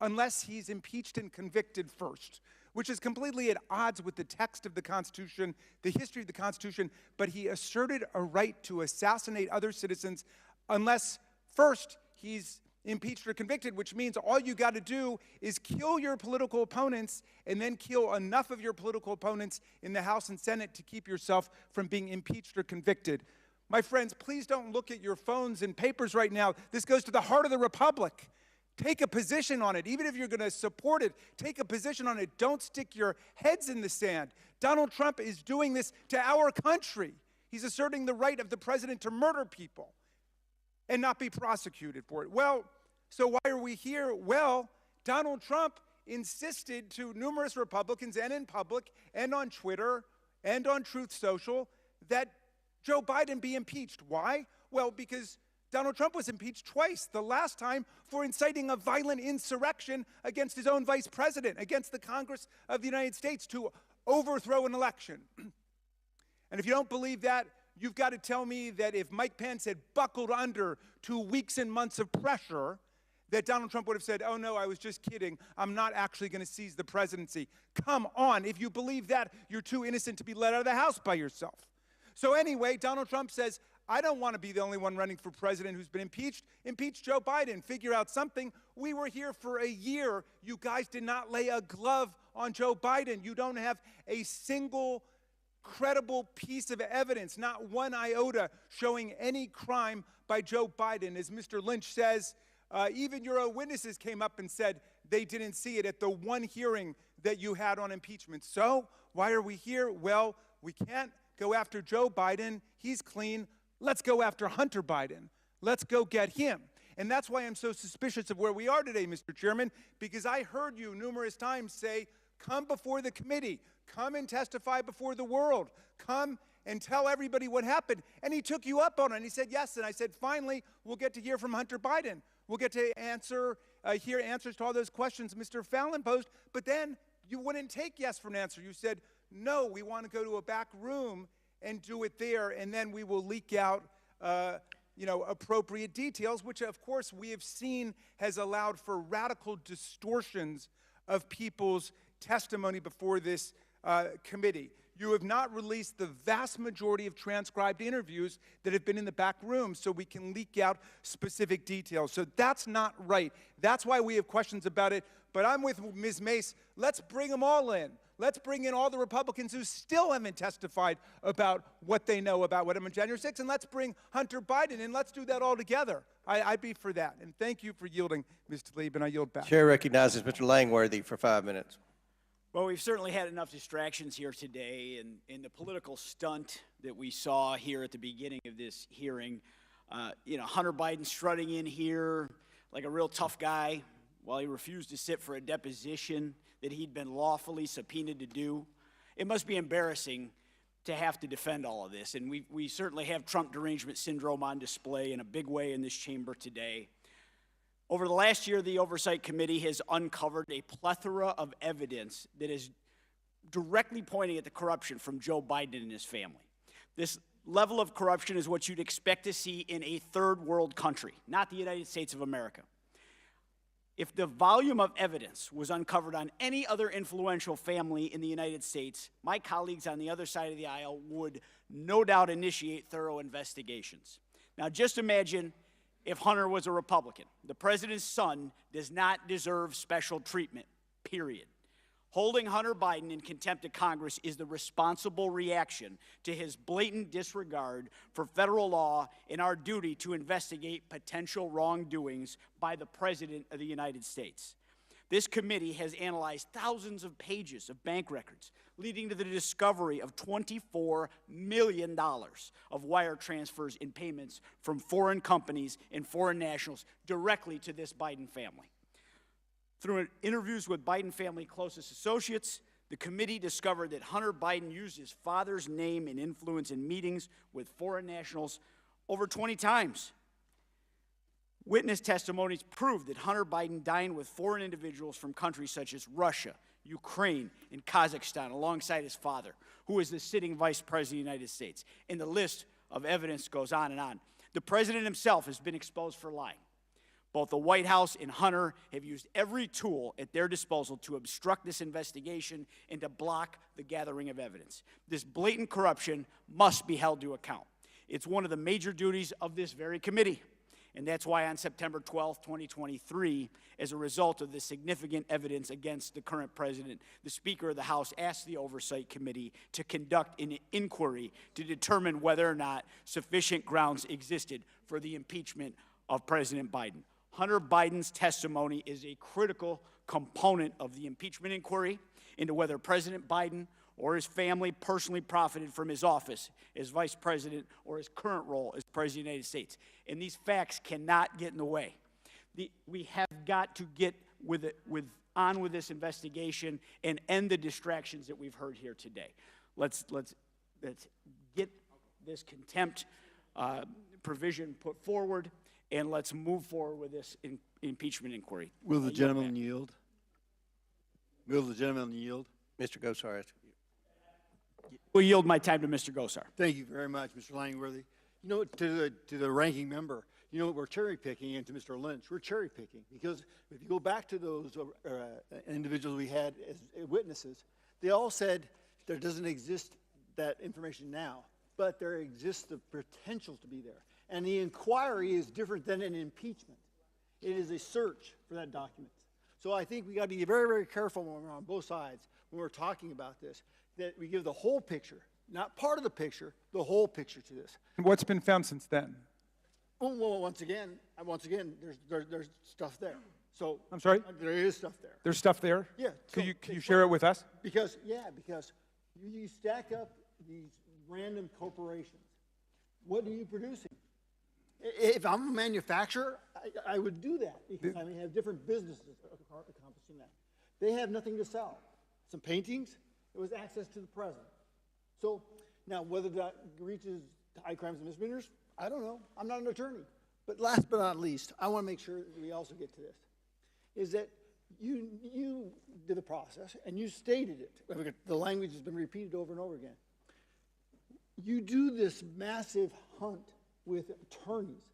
S3: unless he's impeached and convicted first, which is completely at odds with the text of the Constitution, the history of the Constitution. But he asserted a right to assassinate other citizens unless first he's impeached or convicted, which means all you got to do is kill your political opponents and then kill enough of your political opponents in the House and Senate to keep yourself from being impeached or convicted. My friends, please don't look at your phones and papers right now. This goes to the heart of the republic. Take a position on it. Even if you're going to support it, take a position on it. Don't stick your heads in the sand. Donald Trump is doing this to our country. He's asserting the right of the president to murder people and not be prosecuted for it. Well, so why are we here? Well, Donald Trump insisted to numerous Republicans and in public and on Twitter and on Truth Social that Joe Biden be impeached. Why? Well, because Donald Trump was impeached twice, the last time for inciting a violent insurrection against his own vice president, against the Congress of the United States to overthrow an election. And if you don't believe that, you've got to tell me that if Mike Pence had buckled under to weeks and months of pressure, that Donald Trump would have said, oh no, I was just kidding. I'm not actually going to seize the presidency. Come on, if you believe that, you're too innocent to be let out of the house by yourself. So anyway, Donald Trump says, I don't want to be the only one running for president who's been impeached. Impeach Joe Biden. Figure out something. We were here for a year. You guys did not lay a glove on Joe Biden. You don't have a single credible piece of evidence, not one iota, showing any crime by Joe Biden. As Mr. Lynch says, even your own witnesses came up and said they didn't see it at the one hearing that you had on impeachment. So why are we here? Well, we can't go after Joe Biden. He's clean. Let's go after Hunter Biden. Let's go get him. And that's why I'm so suspicious of where we are today, Mr. Chairman, because I heard you numerous times say, come before the committee, come and testify before the world, come and tell everybody what happened. And he took you up on it, and he said yes. And I said, finally, we'll get to hear from Hunter Biden. We'll get to hear answers to all those questions Mr. Fallon posed. But then you wouldn't take yes for an answer. You said, no, we want to go to a back room and do it there, and then we will leak out appropriate details, which of course we have seen has allowed for radical distortions of people's testimony before this committee. You have not released the vast majority of transcribed interviews that have been in the back room so we can leak out specific details. So that's not right. That's why we have questions about it. But I'm with Ms. Mace. Let's bring them all in. Let's bring in all the Republicans who still haven't testified about what they know about what happened on January 6th, and let's bring Hunter Biden in. Let's do that all together. I'd be for that. And thank you for yielding, Mr. Tlaib, and I yield back.
S1: Chair recognizes Mr. Langworthy for 5 minutes.
S7: Well, we've certainly had enough distractions here today, and in the political stunt that we saw here at the beginning of this hearing, Hunter Biden strutting in here like a real tough guy while he refused to sit for a deposition that he'd been lawfully subpoenaed to do. It must be embarrassing to have to defend all of this, and we certainly have Trump derangement syndrome on display in a big way in this chamber today. Over the last year, the Oversight Committee has uncovered a plethora of evidence that is directly pointing at the corruption from Joe Biden and his family. This level of corruption is what you'd expect to see in a third world country, not the United States of America. If the volume of evidence was uncovered on any other influential family in the United States, my colleagues on the other side of the aisle would no doubt initiate thorough investigations. Now, just imagine if Hunter was a Republican. The president's son does not deserve special treatment, period. Holding Hunter Biden in contempt of Congress is the responsible reaction to his blatant disregard for federal law and our duty to investigate potential wrongdoings by the President of the United States. This committee has analyzed thousands of pages of bank records, leading to the discovery of $24 million of wire transfers and payments from foreign companies and foreign nationals directly to this Biden family. Through interviews with Biden family closest associates, the committee discovered that Hunter Biden used his father's name and influence in meetings with foreign nationals over 20 times. Witness testimonies proved that Hunter Biden dined with foreign individuals from countries such as Russia, Ukraine, and Kazakhstan alongside his father, who is the sitting vice president of the United States. And the list of evidence goes on and on. The president himself has been exposed for lying. Both the White House and Hunter have used every tool at their disposal to obstruct this investigation and to block the gathering of evidence. This blatant corruption must be held to account. It's one of the major duties of this very committee. And that's why on September 12th, 2023, as a result of the significant evidence against the current president, the Speaker of the House asked the Oversight Committee to conduct an inquiry to determine whether or not sufficient grounds existed for the impeachment of President Biden. Hunter Biden's testimony is a critical component of the impeachment inquiry into whether President Biden or his family personally profited from his office as vice president or his current role as president of the United States. And these facts cannot get in the way. We have got to get on with this investigation and end the distractions that we've heard here today. Let's get this contempt provision put forward, and let's move forward with this impeachment inquiry.
S9: Will the gentleman yield? Will the gentleman yield?
S1: Mr. Gosar.
S7: Will yield my time to Mr. Gosar.
S9: Thank you very much, Mr. Langworthy. You know, to the ranking member, you know, we're cherry picking, and to Mr. Lynch, we're cherry picking because if you go back to those individuals we had as witnesses, they all said there doesn't exist that information now, but there exists the potential to be there. And the inquiry is different than an impeachment. It is a search for that document. So I think we got to be very, very careful when we're on both sides when we're talking about this, that we give the whole picture, not part of the picture, the whole picture to this.
S3: What's been found since then?
S9: Well, once again, there's stuff there. So
S3: I'm sorry?
S9: There is stuff there.
S3: There's stuff there?
S9: Yeah.
S3: Can you share it with us?
S9: Because you stack up these random corporations. What are you producing? If I'm a manufacturer, I would do that because I may have different businesses accomplishing that. They have nothing to sell. Some paintings, it was access to the president. So now whether that reaches high crimes and misdemeanors, I don't know. I'm not an attorney. But last but not least, I want to make sure that we also get to this, is that you did the process and you stated it. The language has been repeated over and over again. You do this massive hunt with attorneys,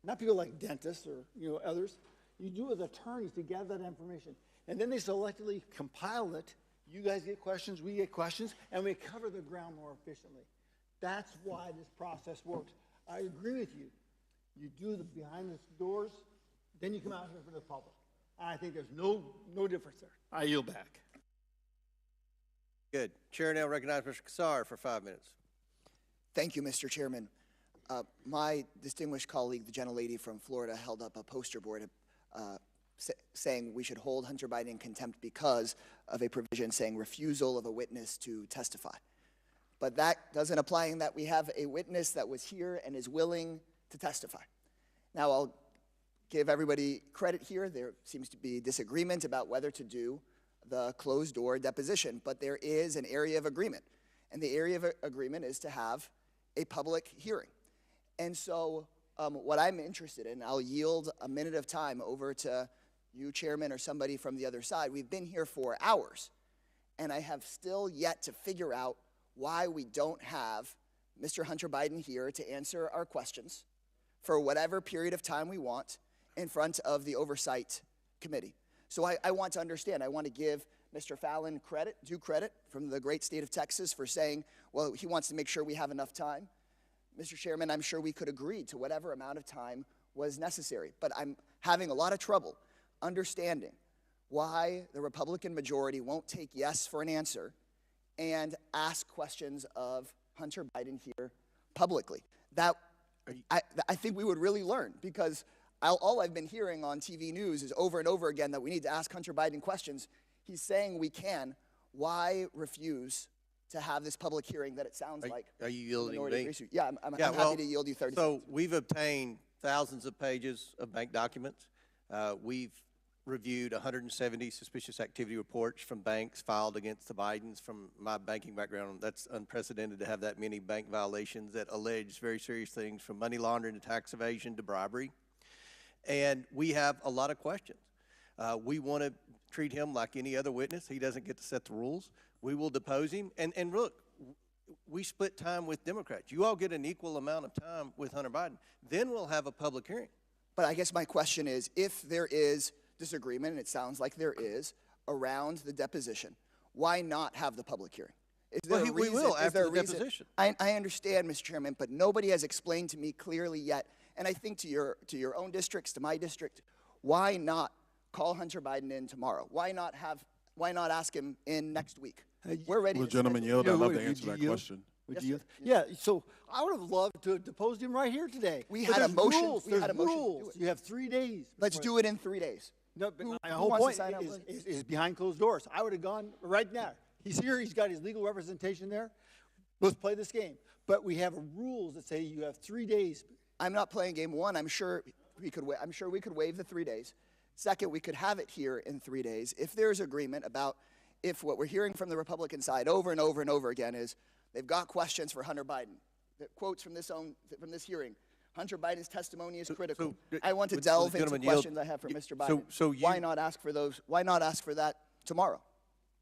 S9: not people like dentists or others. You do it with attorneys to gather that information. And then they selectively compile it. You guys get questions, we get questions, and we cover the ground more efficiently. That's why this process works. I agree with you. You do the behind the doors, then you come out here for the public. And I think there's no difference there. I yield back.
S1: Good. Chair now recognizes Mr. Kassar for 5 minutes.
S13: Thank you, Mr. Chairman. My distinguished colleague, the gentlelady from Florida, held up a poster board saying we should hold Hunter Biden in contempt because of a provision saying refusal of a witness to testify. But that doesn't apply in that we have a witness that was here and is willing to testify. Now, I'll give everybody credit here. There seems to be disagreement about whether to do the closed-door deposition, but there is an area of agreement. And the area of agreement is to have a public hearing. And so what I'm interested in, I'll yield a minute of time over to you, Chairman, or somebody from the other side. We've been here for hours, and I have still yet to figure out why we don't have Mr. Hunter Biden here to answer our questions for whatever period of time we want in front of the Oversight Committee. So I want to understand. I want to give Mr. Fallon due credit from the great state of Texas for saying, well, he wants to make sure we have enough time. Mr. Chairman, I'm sure we could agree to whatever amount of time was necessary, but I'm having a lot of trouble understanding why the Republican majority won't take yes for an answer and ask questions of Hunter Biden here publicly. That I think we would really learn, because all I've been hearing on TV news is over and over again that we need to ask Hunter Biden questions. He's saying we can. Why refuse to have this public hearing that it sounds like?
S1: Are you yielding me?
S13: Yeah, I'm happy to yield you 30 seconds.
S1: So we've obtained thousands of pages of bank documents. We've reviewed 170 suspicious activity reports from banks filed against the Bidens. From my banking background, that's unprecedented to have that many bank violations that allege very serious things, from money laundering to tax evasion to bribery. And we have a lot of questions. We want to treat him like any other witness. He doesn't get to set the rules. We will depose him. And look, we split time with Democrats. You all get an equal amount of time with Hunter Biden. Then we'll have a public hearing.
S13: But I guess my question is, if there is disagreement, and it sounds like there is, around the deposition, why not have the public hearing? Is there
S1: we will after the deposition.
S13: I understand, Mr. Chairman, but nobody has explained to me clearly yet And I think to your own districts, to my district, why not call Hunter Biden in tomorrow? Why not ask him in next week? We're ready.
S16: Will
S13: to
S16: gentleman
S13: schedule-
S16: yield? I'd love to answer that question.
S9: Would
S13: Yes,
S9: you?
S13: sir.
S9: Yeah, so I would have loved to have deposed him right here today.
S13: We
S9: But
S13: had a
S9: there's
S13: motion.
S9: rules.
S13: We had
S9: There's
S13: a motion to do
S9: rules.
S13: it.
S9: You have 3 days.
S13: Let's do it in 3 days.
S9: No, but my
S13: who
S9: whole
S13: wants to
S9: point
S13: sign up?
S9: is behind closed doors. I would have gone right now. He's here. He's got his legal representation there. Let's play this game. But we have rules that say you have 3 days.
S13: I'm not playing game one. I'm sure we could waive the 3 days. Second, we could have it here in 3 days if there's agreement about if what we're hearing from the Republican side over and over and over again is they've got questions for Hunter Biden. The quotes from this hearing. Hunter Biden's testimony is critical. I want to delve into questions I have for Mr. Biden. Why not ask for those? Why not ask for that tomorrow?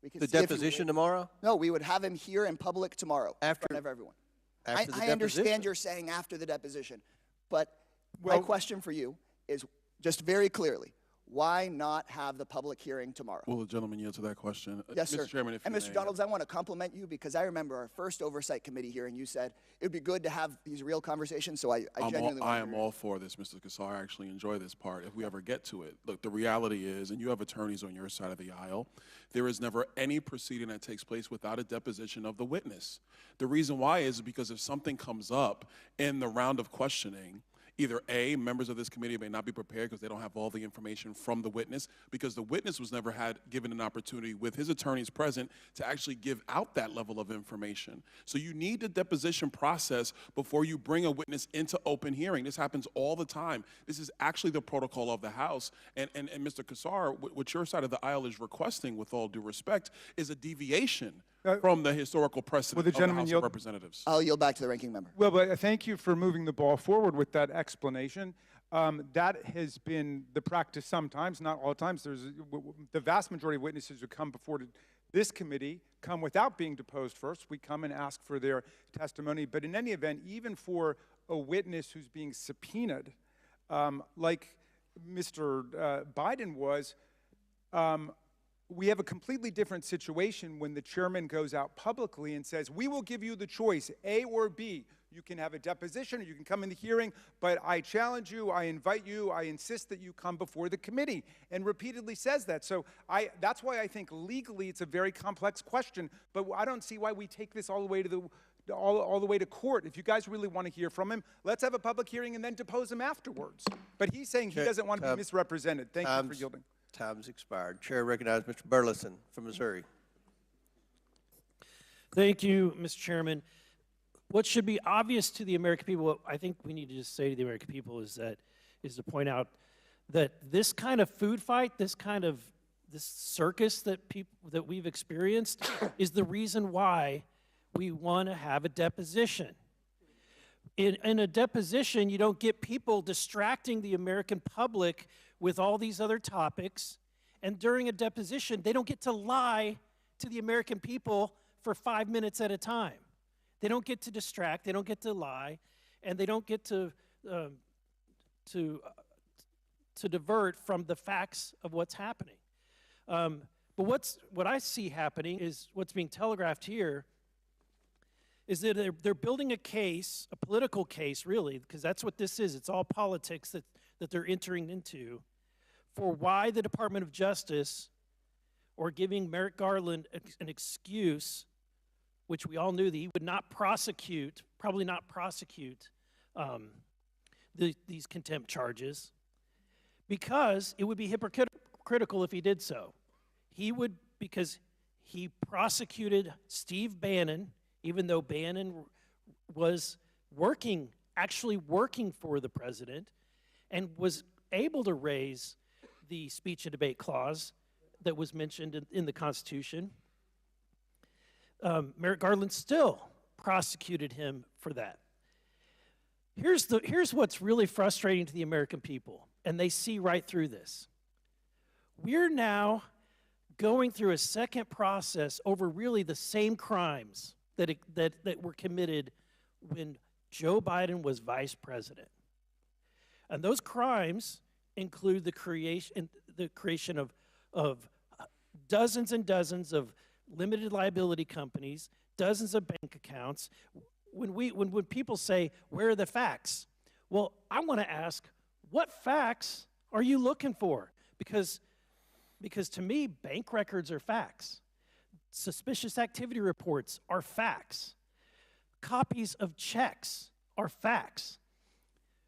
S13: We can
S1: The
S13: see if he
S1: deposition
S13: would.
S1: tomorrow?
S13: No, we would have him here in public tomorrow in front of everyone.
S1: After the
S13: I understand
S1: deposition?
S13: you're saying after the deposition, but my question for you is just very clearly, why not have the public hearing tomorrow?
S16: Will the gentleman yield to that question?
S13: Yes,
S16: Mr.
S13: sir.
S16: Chairman, if
S13: and
S16: you
S13: Mr.
S16: may.
S13: Donalds, I want to compliment you because I remember our first Oversight Committee hearing, you said it would be good to have these real conversations, so I genuinely
S16: I
S13: want
S16: am
S13: to
S16: all for this, Mr. Kassar. I actually enjoy this part if we ever get to it. Look, the reality is, and you have attorneys on your side of the aisle, there is never any proceeding that takes place without a deposition of the witness. The reason why is because if something comes up in the round of questioning, either A, members of this committee may not be prepared because they don't have all the information from the witness, because the witness was never given an opportunity with his attorneys present to actually give out that level of information. So you need a deposition process before you bring a witness into open hearing. This happens all the time. This is actually the protocol of the House. And Mr. Kassar, what your side of the aisle is requesting, with all due respect, is a deviation from the historical precedent of the House of Representatives.
S13: I'll yield back to the ranking member.
S3: Well, but thank you for moving the ball forward with that explanation. That has been the practice sometimes, not all times. The vast majority of witnesses who come before this committee come without being deposed first. We come and ask for their testimony. But in any event, even for a witness who's being subpoenaed, like Mr. Biden was, we have a completely different situation when the chairman goes out publicly and says, we will give you the choice, A or B. You can have a deposition or you can come in the hearing, but I challenge you, I invite you, I insist that you come before the committee, and repeatedly says that. So that's why I think legally it's a very complex question, but I don't see why we take this all the way to all the way to court. If you guys really want to hear from him, let's have a public hearing and then depose him afterwards. But he's saying he doesn't want to be misrepresented. Thank you for yielding.
S1: Time's expired. Chair recognizes Mr. Burleson from Missouri.
S2: Thank you, Mr. Chairman. What should be obvious to the American people, what I think we need to just say to the American people is to point out that this kind of food fight, this circus that we've experienced is the reason why we want to have a deposition. In a deposition, you don't get people distracting the American public with all these other topics, and during a deposition, they don't get to lie to the American people for 5 minutes at a time. They don't get to distract, they don't get to lie, and they don't get to divert from the facts of what's happening. But what I see happening is what's being telegraphed here is that they're building a case, a political case really, because that's what this is. It's all politics that they're entering into for why the Department of Justice, or giving Merrick Garland an excuse, which we all knew that he would not prosecute, probably not prosecute these contempt charges, because it would be hypocritical if he did so. Because he prosecuted Steve Bannon, even though Bannon was actually working for the president, and was able to raise the speech and debate clause that was mentioned in the Constitution. Merrick Garland still prosecuted him for that. Here's what's really frustrating to the American people, and they see right through this. We're now going through a second process over really the same crimes that were committed when Joe Biden was vice president. And those crimes include the creation of dozens and dozens of limited liability companies, dozens of bank accounts. When people say, where are the facts? Well, I want to ask, what facts are you looking for? Because to me, bank records are facts. Suspicious activity reports are facts. Copies of checks are facts.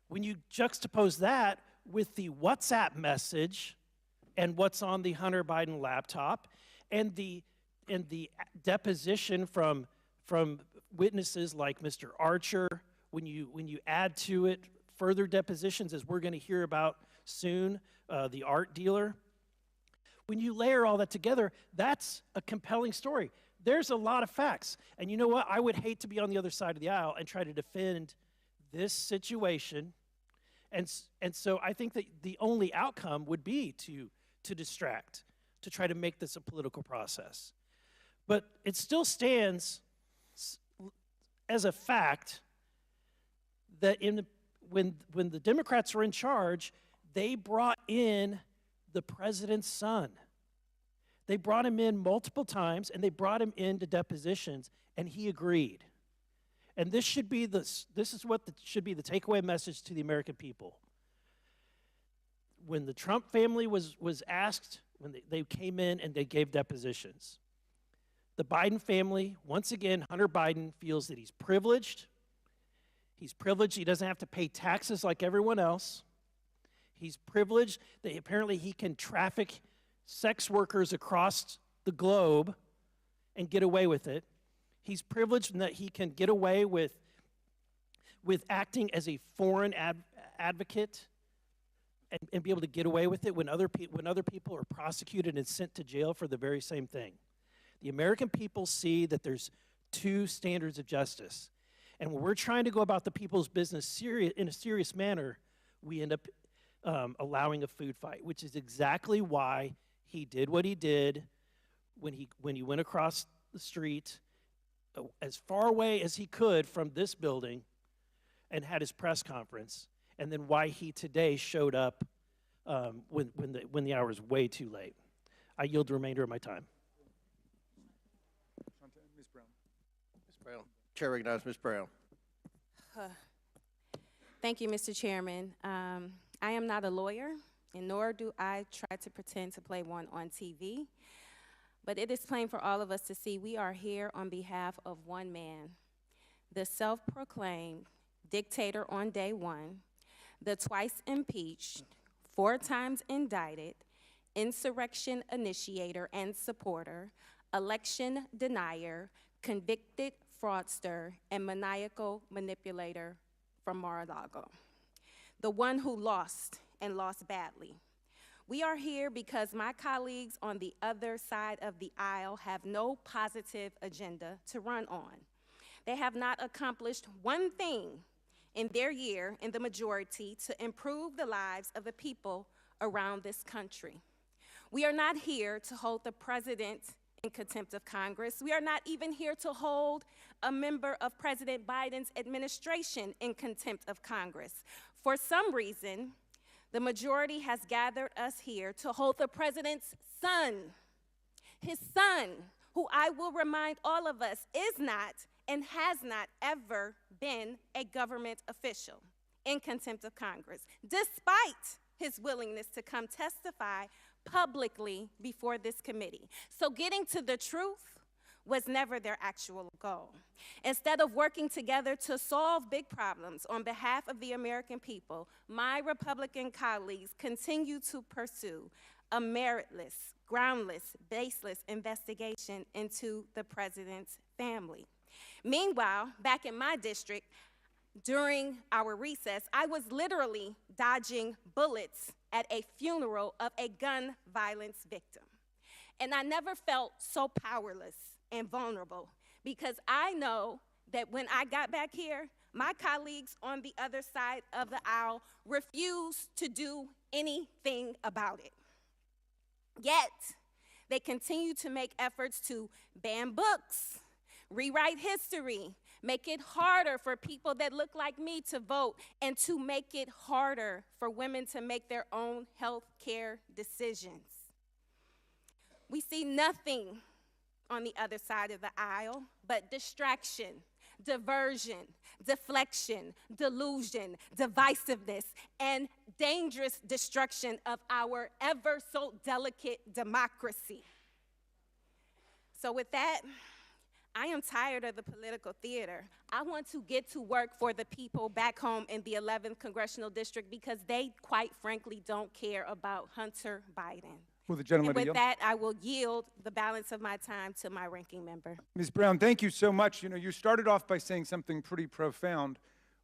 S2: When you juxtapose that with the WhatsApp message and what's on the Hunter Biden laptop and the deposition from witnesses like Mr. Archer, when you add to it further depositions, as we're going to hear about soon, the art dealer, when you layer all that together, that's a compelling story. There's a lot of facts. And you know what? I would hate to be on the other side of the aisle and try to defend this situation. And so I think that the only outcome would be to distract, to try to make this a political process. But it still stands as a fact that when the Democrats were in charge, they brought in the president's son. They brought him in multiple times, and they brought him into depositions, and he agreed. And this should be should be the takeaway message to the American people. When the Trump family was asked, when they came in and they gave depositions, the Biden family, once again, Hunter Biden feels that he's privileged. He's privileged. He doesn't have to pay taxes like everyone else. He's privileged that apparently he can traffic sex workers across the globe and get away with it. He's privileged in that he can get away with acting as a foreign advocate and be able to get away with it when other people are prosecuted and sent to jail for the very same thing. The American people see that there's two standards of justice. And when we're trying to go about the people's business in a serious manner, we end up allowing a food fight, which is exactly why he did what he did when he went across the street as far away as he could from this building and had his press conference, and then why he today showed up when the hour is way too late. I yield the remainder of my time.
S3: Ms. Brown.
S1: Ms. Brown. Chair recognizes Ms. Brown.
S14: Thank you, Mr. Chairman. I am not a lawyer, and nor do I try to pretend to play one on TV. But it is plain for all of us to see we are here on behalf of one man, the self-proclaimed dictator on day one, the twice impeached, 4 times indicted, insurrection initiator and supporter, election denier, convicted fraudster, and maniacal manipulator from Mar-a-Lago, the one who lost and lost badly. We are here because my colleagues on the other side of the aisle have no positive agenda to run on. They have not accomplished one thing in their year in the majority to improve the lives of the people around this country. We are not here to hold the president in contempt of Congress. We are not even here to hold a member of President Biden's administration in contempt of Congress. For some reason, the majority has gathered us here to hold the president's son, his son, who I will remind all of us is not and has not ever been a government official, in contempt of Congress, despite his willingness to come testify publicly before this committee. So getting to the truth was never their actual goal. Instead of working together to solve big problems on behalf of the American people, my Republican colleagues continue to pursue a meritless, groundless, baseless investigation into the president's family. Meanwhile, back in my district, during our recess, I was literally dodging bullets at a funeral of a gun violence victim. And I never felt so powerless and vulnerable because I know that when I got back here, my colleagues on the other side of the aisle refused to do anything about it. Yet, they continue to make efforts to ban books, rewrite history, make it harder for people that look like me to vote, and to make it harder for women to make their own health care decisions. We see nothing on the other side of the aisle but distraction, diversion, deflection, delusion, divisiveness, and dangerous destruction of our ever so delicate democracy. So with that, I am tired of the political theater. I want to get to work for the people back home in the 11th Congressional District because they, quite frankly, don't care about Hunter Biden.
S3: Will the gentleman
S14: And with
S3: yield?
S14: that, I will yield the balance of my time to my ranking member.
S3: Ms. Brown, thank you so much. You know, you started off by saying something pretty profound,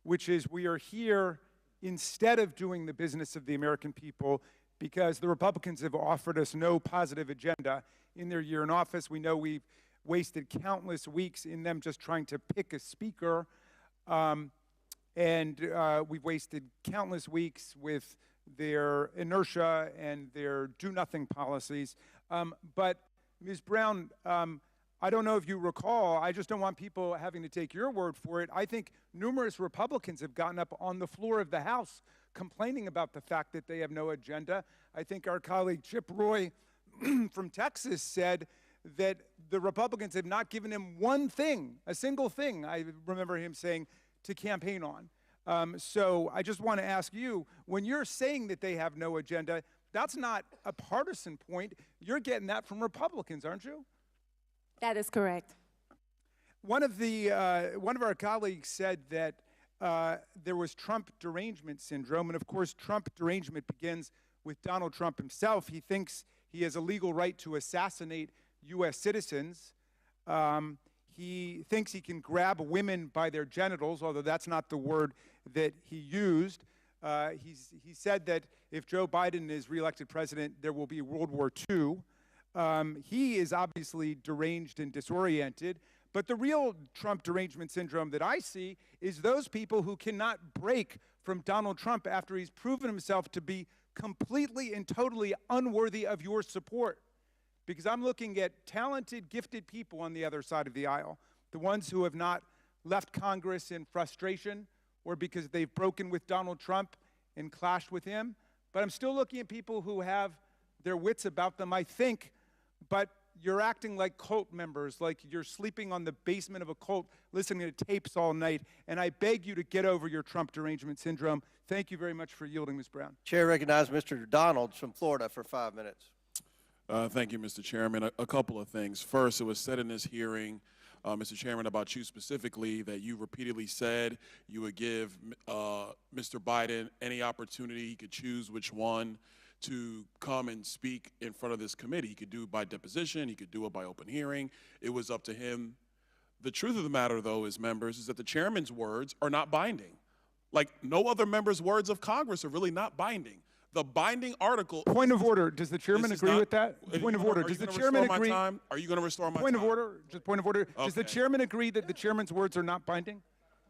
S3: which is we are here instead of doing the business of the American people because the Republicans have offered us no positive agenda in their year in office. We know we've wasted countless weeks in them just trying to pick a speaker, and we've wasted countless weeks with their inertia and their do-nothing policies. But Ms. Brown, I don't know if you recall, I just don't want people having to take your word for it. I think numerous Republicans have gotten up on the floor of the House complaining about the fact that they have no agenda. I think our colleague Chip Roy from Texas said that the Republicans have not given him one thing, a single thing, I remember him saying, to campaign on. So I just want to ask you, when you're saying that they have no agenda, that's not a partisan point. You're getting that from Republicans, aren't you?
S14: That is correct.
S3: One of our colleagues said that there was Trump derangement syndrome, and of course Trump derangement begins with Donald Trump himself. He thinks he has a legal right to assassinate U.S. citizens. He thinks he can grab women by their genitals, although that's not the word that he used. He said that if Joe Biden is reelected president, there will be World War II. He is obviously deranged and disoriented, but the real Trump derangement syndrome that I see is those people who cannot break from Donald Trump after he's proven himself to be completely and totally unworthy of your support. Because I'm looking at talented, gifted people on the other side of the aisle, the ones who have not left Congress in frustration or because they've broken with Donald Trump and clashed with him. But I'm still looking at people who have their wits about them, I think, but you're acting like cult members, like you're sleeping on the basement of a cult, listening to tapes all night, and I beg you to get over your Trump derangement syndrome. Thank you very much for yielding, Ms. Brown.
S1: Chair recognizes Mr. Donalds from Florida for 5 minutes.
S16: Thank you, Mr. Chairman. A couple of things. First, it was said in this hearing, Mr. Chairman, about you specifically, that you repeatedly said you would give Mr. Biden any opportunity. He could choose which one to come and speak in front of this committee. He could do it by deposition. He could do it by open hearing. It was up to him. The truth of the matter, though, is, members, is that the chairman's words are not binding. Like, no other member's words of Congress are really not binding. The binding article.
S3: Point of order. Does the chairman agree with that? Point of order. Does the chairman agree?
S16: Are you going to restore my time?
S3: Point of order. Just point of order.
S16: Okay.
S3: Does the chairman agree that the chairman's words are not binding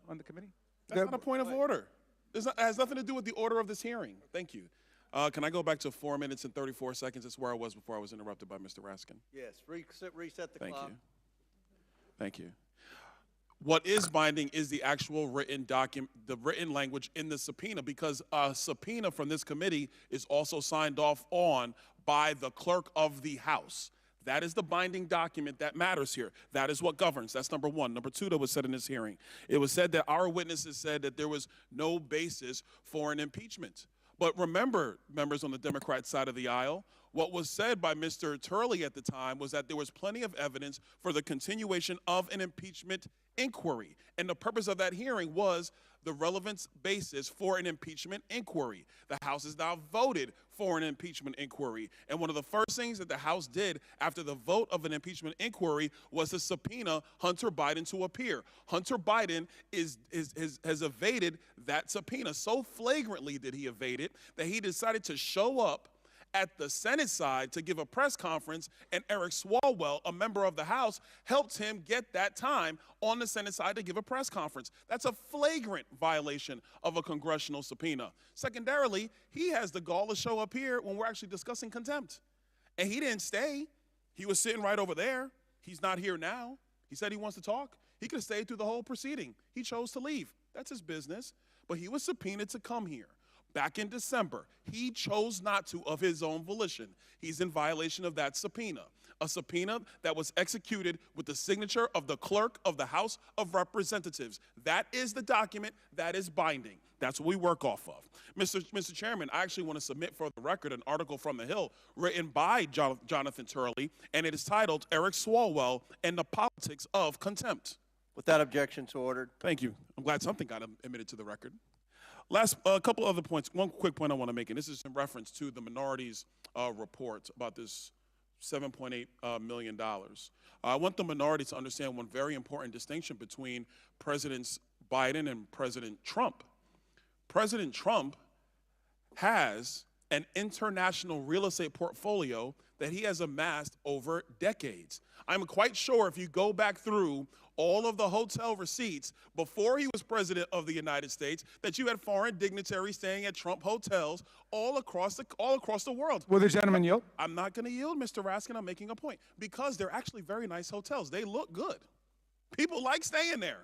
S3: on the committee?
S16: That's not a point of order. It has nothing to do with the order of this hearing. Thank you. Can I go back to 4 minutes and 34 seconds? That's where I was before I was interrupted by Mr. Raskin.
S1: Yes, reset the clock.
S16: Thank you. Thank you. What is binding is the actual written document, the written language in the subpoena, because a subpoena from this committee is also signed off on by the clerk of the House. That is the binding document that matters here. That is what governs. That's number one. Number two, that was said in this hearing. It was said that our witnesses said that there was no basis for an impeachment. But remember, members on the Democrat side of the aisle, what was said by Mr. Turley at the time was that there was plenty of evidence for the continuation of an impeachment inquiry. And the purpose of that hearing was the relevance basis for an impeachment inquiry. The House has now voted for an impeachment inquiry. And one of the first things that the House did after the vote of an impeachment inquiry was to subpoena Hunter Biden to appear. Hunter Biden has evaded that subpoena. So flagrantly did he evade it that he decided to show up at the Senate side to give a press conference, and Eric Swalwell, a member of the House, helped him get that time on the Senate side to give a press conference. That's a flagrant violation of a congressional subpoena. Secondarily, he has the gall to show up here when we're actually discussing contempt. And he didn't stay. He was sitting right over there. He's not here now. He said he wants to talk. He could have stayed through the whole proceeding. He chose to leave. That's his business. But he was subpoenaed to come here. Back in December, he chose not to of his own volition. He's in violation of that subpoena. a subpoena that was executed with the signature of the clerk of the House of Representatives. That is the document that is binding. That's what we work off of. Mr. Chairman, I actually want to submit for the record an article from The Hill written by Jonathan Turley, and it is titled Eric Swalwell and the Politics of Contempt.
S1: Without objection, so ordered.
S16: Thank you. I'm glad something got admitted to the record. Last, a couple other points. One quick point I want to make, and this is in reference to the minority's report about this $7.8 million. I want the minority to understand one very important distinction between President Biden and President Trump. President Trump has an international real estate portfolio that he has amassed over decades. I'm quite sure if you go back through all of the hotel receipts before he was president of the United States, that you had foreign dignitaries staying at Trump hotels all across the world.
S3: Will the gentleman yield?
S16: I'm not going to yield, Mr. Raskin. I'm making a point because they're actually very nice hotels. They look good. People like staying there.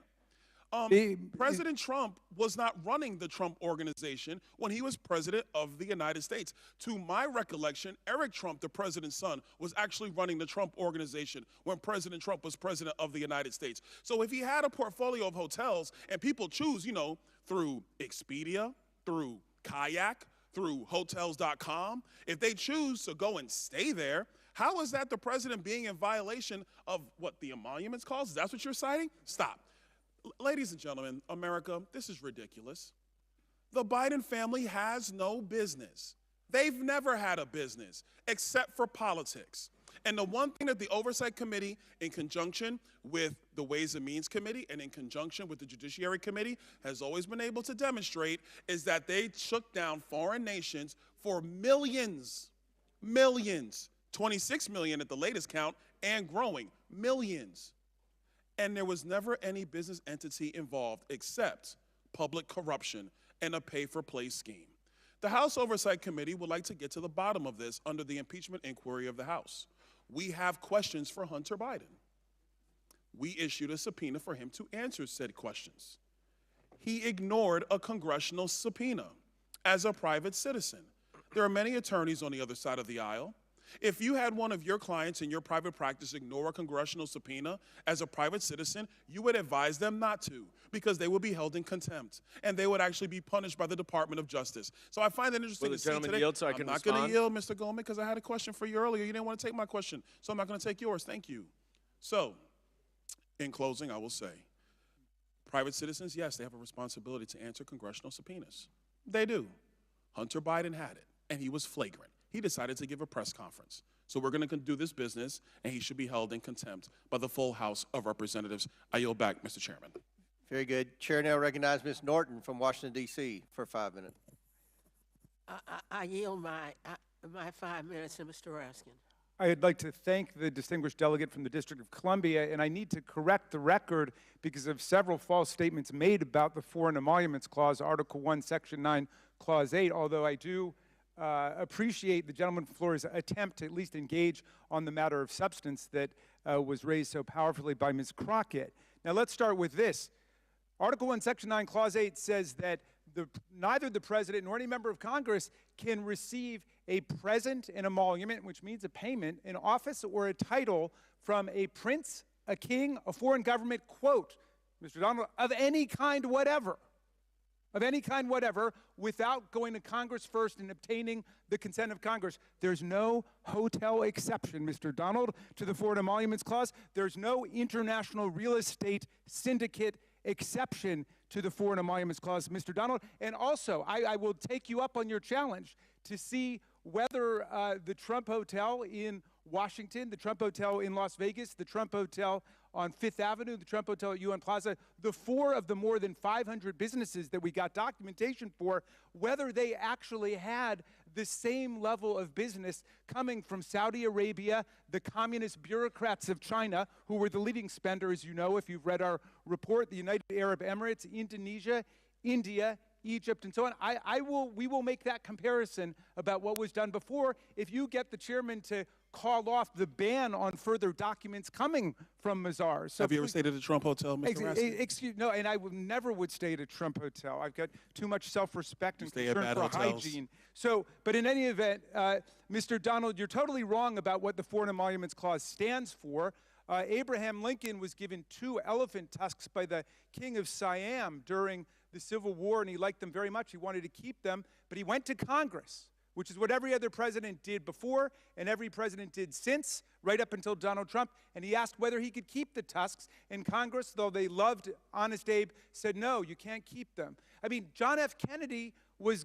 S16: President Trump was not running the Trump Organization when he was president of the United States. To my recollection, Eric Trump, the president's son, was actually running the Trump Organization when President Trump was president of the United States. So if he had a portfolio of hotels and people choose, through Expedia, through Kayak, through Hotels.com, if they choose to go and stay there, how is that the president being in violation of what the emoluments clause? Is that what you're citing? Stop. Ladies and gentlemen, America, this is ridiculous. The Biden family has no business. They've never had a business except for politics. And the one thing that the Oversight Committee, in conjunction with the Ways and Means Committee and in conjunction with the Judiciary Committee, has always been able to demonstrate is that they shook down foreign nations for millions, 26 million at the latest count, and growing, millions. And there was never any business entity involved except public corruption and a pay-for-play scheme. The House Oversight Committee would like to get to the bottom of this under the impeachment inquiry of the House. We have questions for Hunter Biden. We issued a subpoena for him to answer said questions. He ignored a congressional subpoena as a private citizen. There are many attorneys on the other side of the aisle. If you had one of your clients in your private practice ignore a congressional subpoena as a private citizen, you would advise them not to, because they would be held in contempt, and they would actually be punished by the Department of Justice. So I find it interesting to see today.
S12: Yield so I can
S16: I'm not
S12: respond?
S16: going to yield, Mr. Goldman, because I had a question for you earlier. You didn't want to take my question, so I'm not going to take yours. Thank you. So, in closing, I will say, private citizens, yes, they have a responsibility to answer congressional subpoenas. They do. Hunter Biden had it, and he was flagrant. He decided to give a press conference. So we're going to do this business, and he should be held in contempt by the full House of Representatives. I yield back, Mr. Chairman.
S1: Very good. Chair now recognizes Ms. Norton from Washington, D.C. for 5 minutes.
S5: I yield my 5 minutes to Mr. Raskin.
S3: I'd like to thank the distinguished delegate from the District of Columbia, and I need to correct the record because of several false statements made about the Foreign Emoluments Clause, Article 1, Section 9, Clause 8, although I do appreciate the gentleman from Florida's attempt to at least engage on the matter of substance that was raised so powerfully by Ms. Crockett. Now let's start with this. Article 1, Section 9, Clause 8 says that neither the President nor any member of Congress can receive a present, an emolument, which means a payment, an office or a title from a prince, a king, a foreign government, quote, Mr. Donald, of any kind whatever. Of any kind whatever, without going to Congress first and obtaining the consent of Congress. There's no hotel exception, Mr. Donald, to the Foreign Emoluments Clause. There's no international real estate syndicate exception to the Foreign Emoluments Clause, Mr. Donald. And also, I will take you up on your challenge to see whether the Trump Hotel in Washington, the Trump Hotel in Las Vegas, the Trump Hotel on Fifth Avenue, the Trump Hotel at UN Plaza, the 4 of the more than 500 businesses that we got documentation for, whether they actually had the same level of business coming from Saudi Arabia, the communist bureaucrats of China, who were the leading spender, as you know, if you've read our report, the United Arab Emirates, Indonesia, India, Egypt, and so on. We will make that comparison about what was done before. If you get the chairman to call off the ban on further documents coming from Mazars. So
S16: Have you ever stayed at a Trump hotel, Mr. Raskin?
S3: Excuse no, and I would stay at a Trump hotel. I've got too much self-respect and
S16: stay at
S3: concern
S16: bad
S3: for
S16: hotels.
S3: hygiene. So, but in any event, Mr. Donald, you're totally wrong about what the Foreign Emoluments Clause stands for. Abraham Lincoln was given 2 elephant tusks by the King of Siam during the Civil War, and he liked them very much. He wanted to keep them, but he went to Congress, which is what every other president did before and every president did since, right up until Donald Trump, and he asked whether he could keep the tusks, and Congress, though they loved Honest Abe, said, no, you can't keep them. I mean, John F. Kennedy was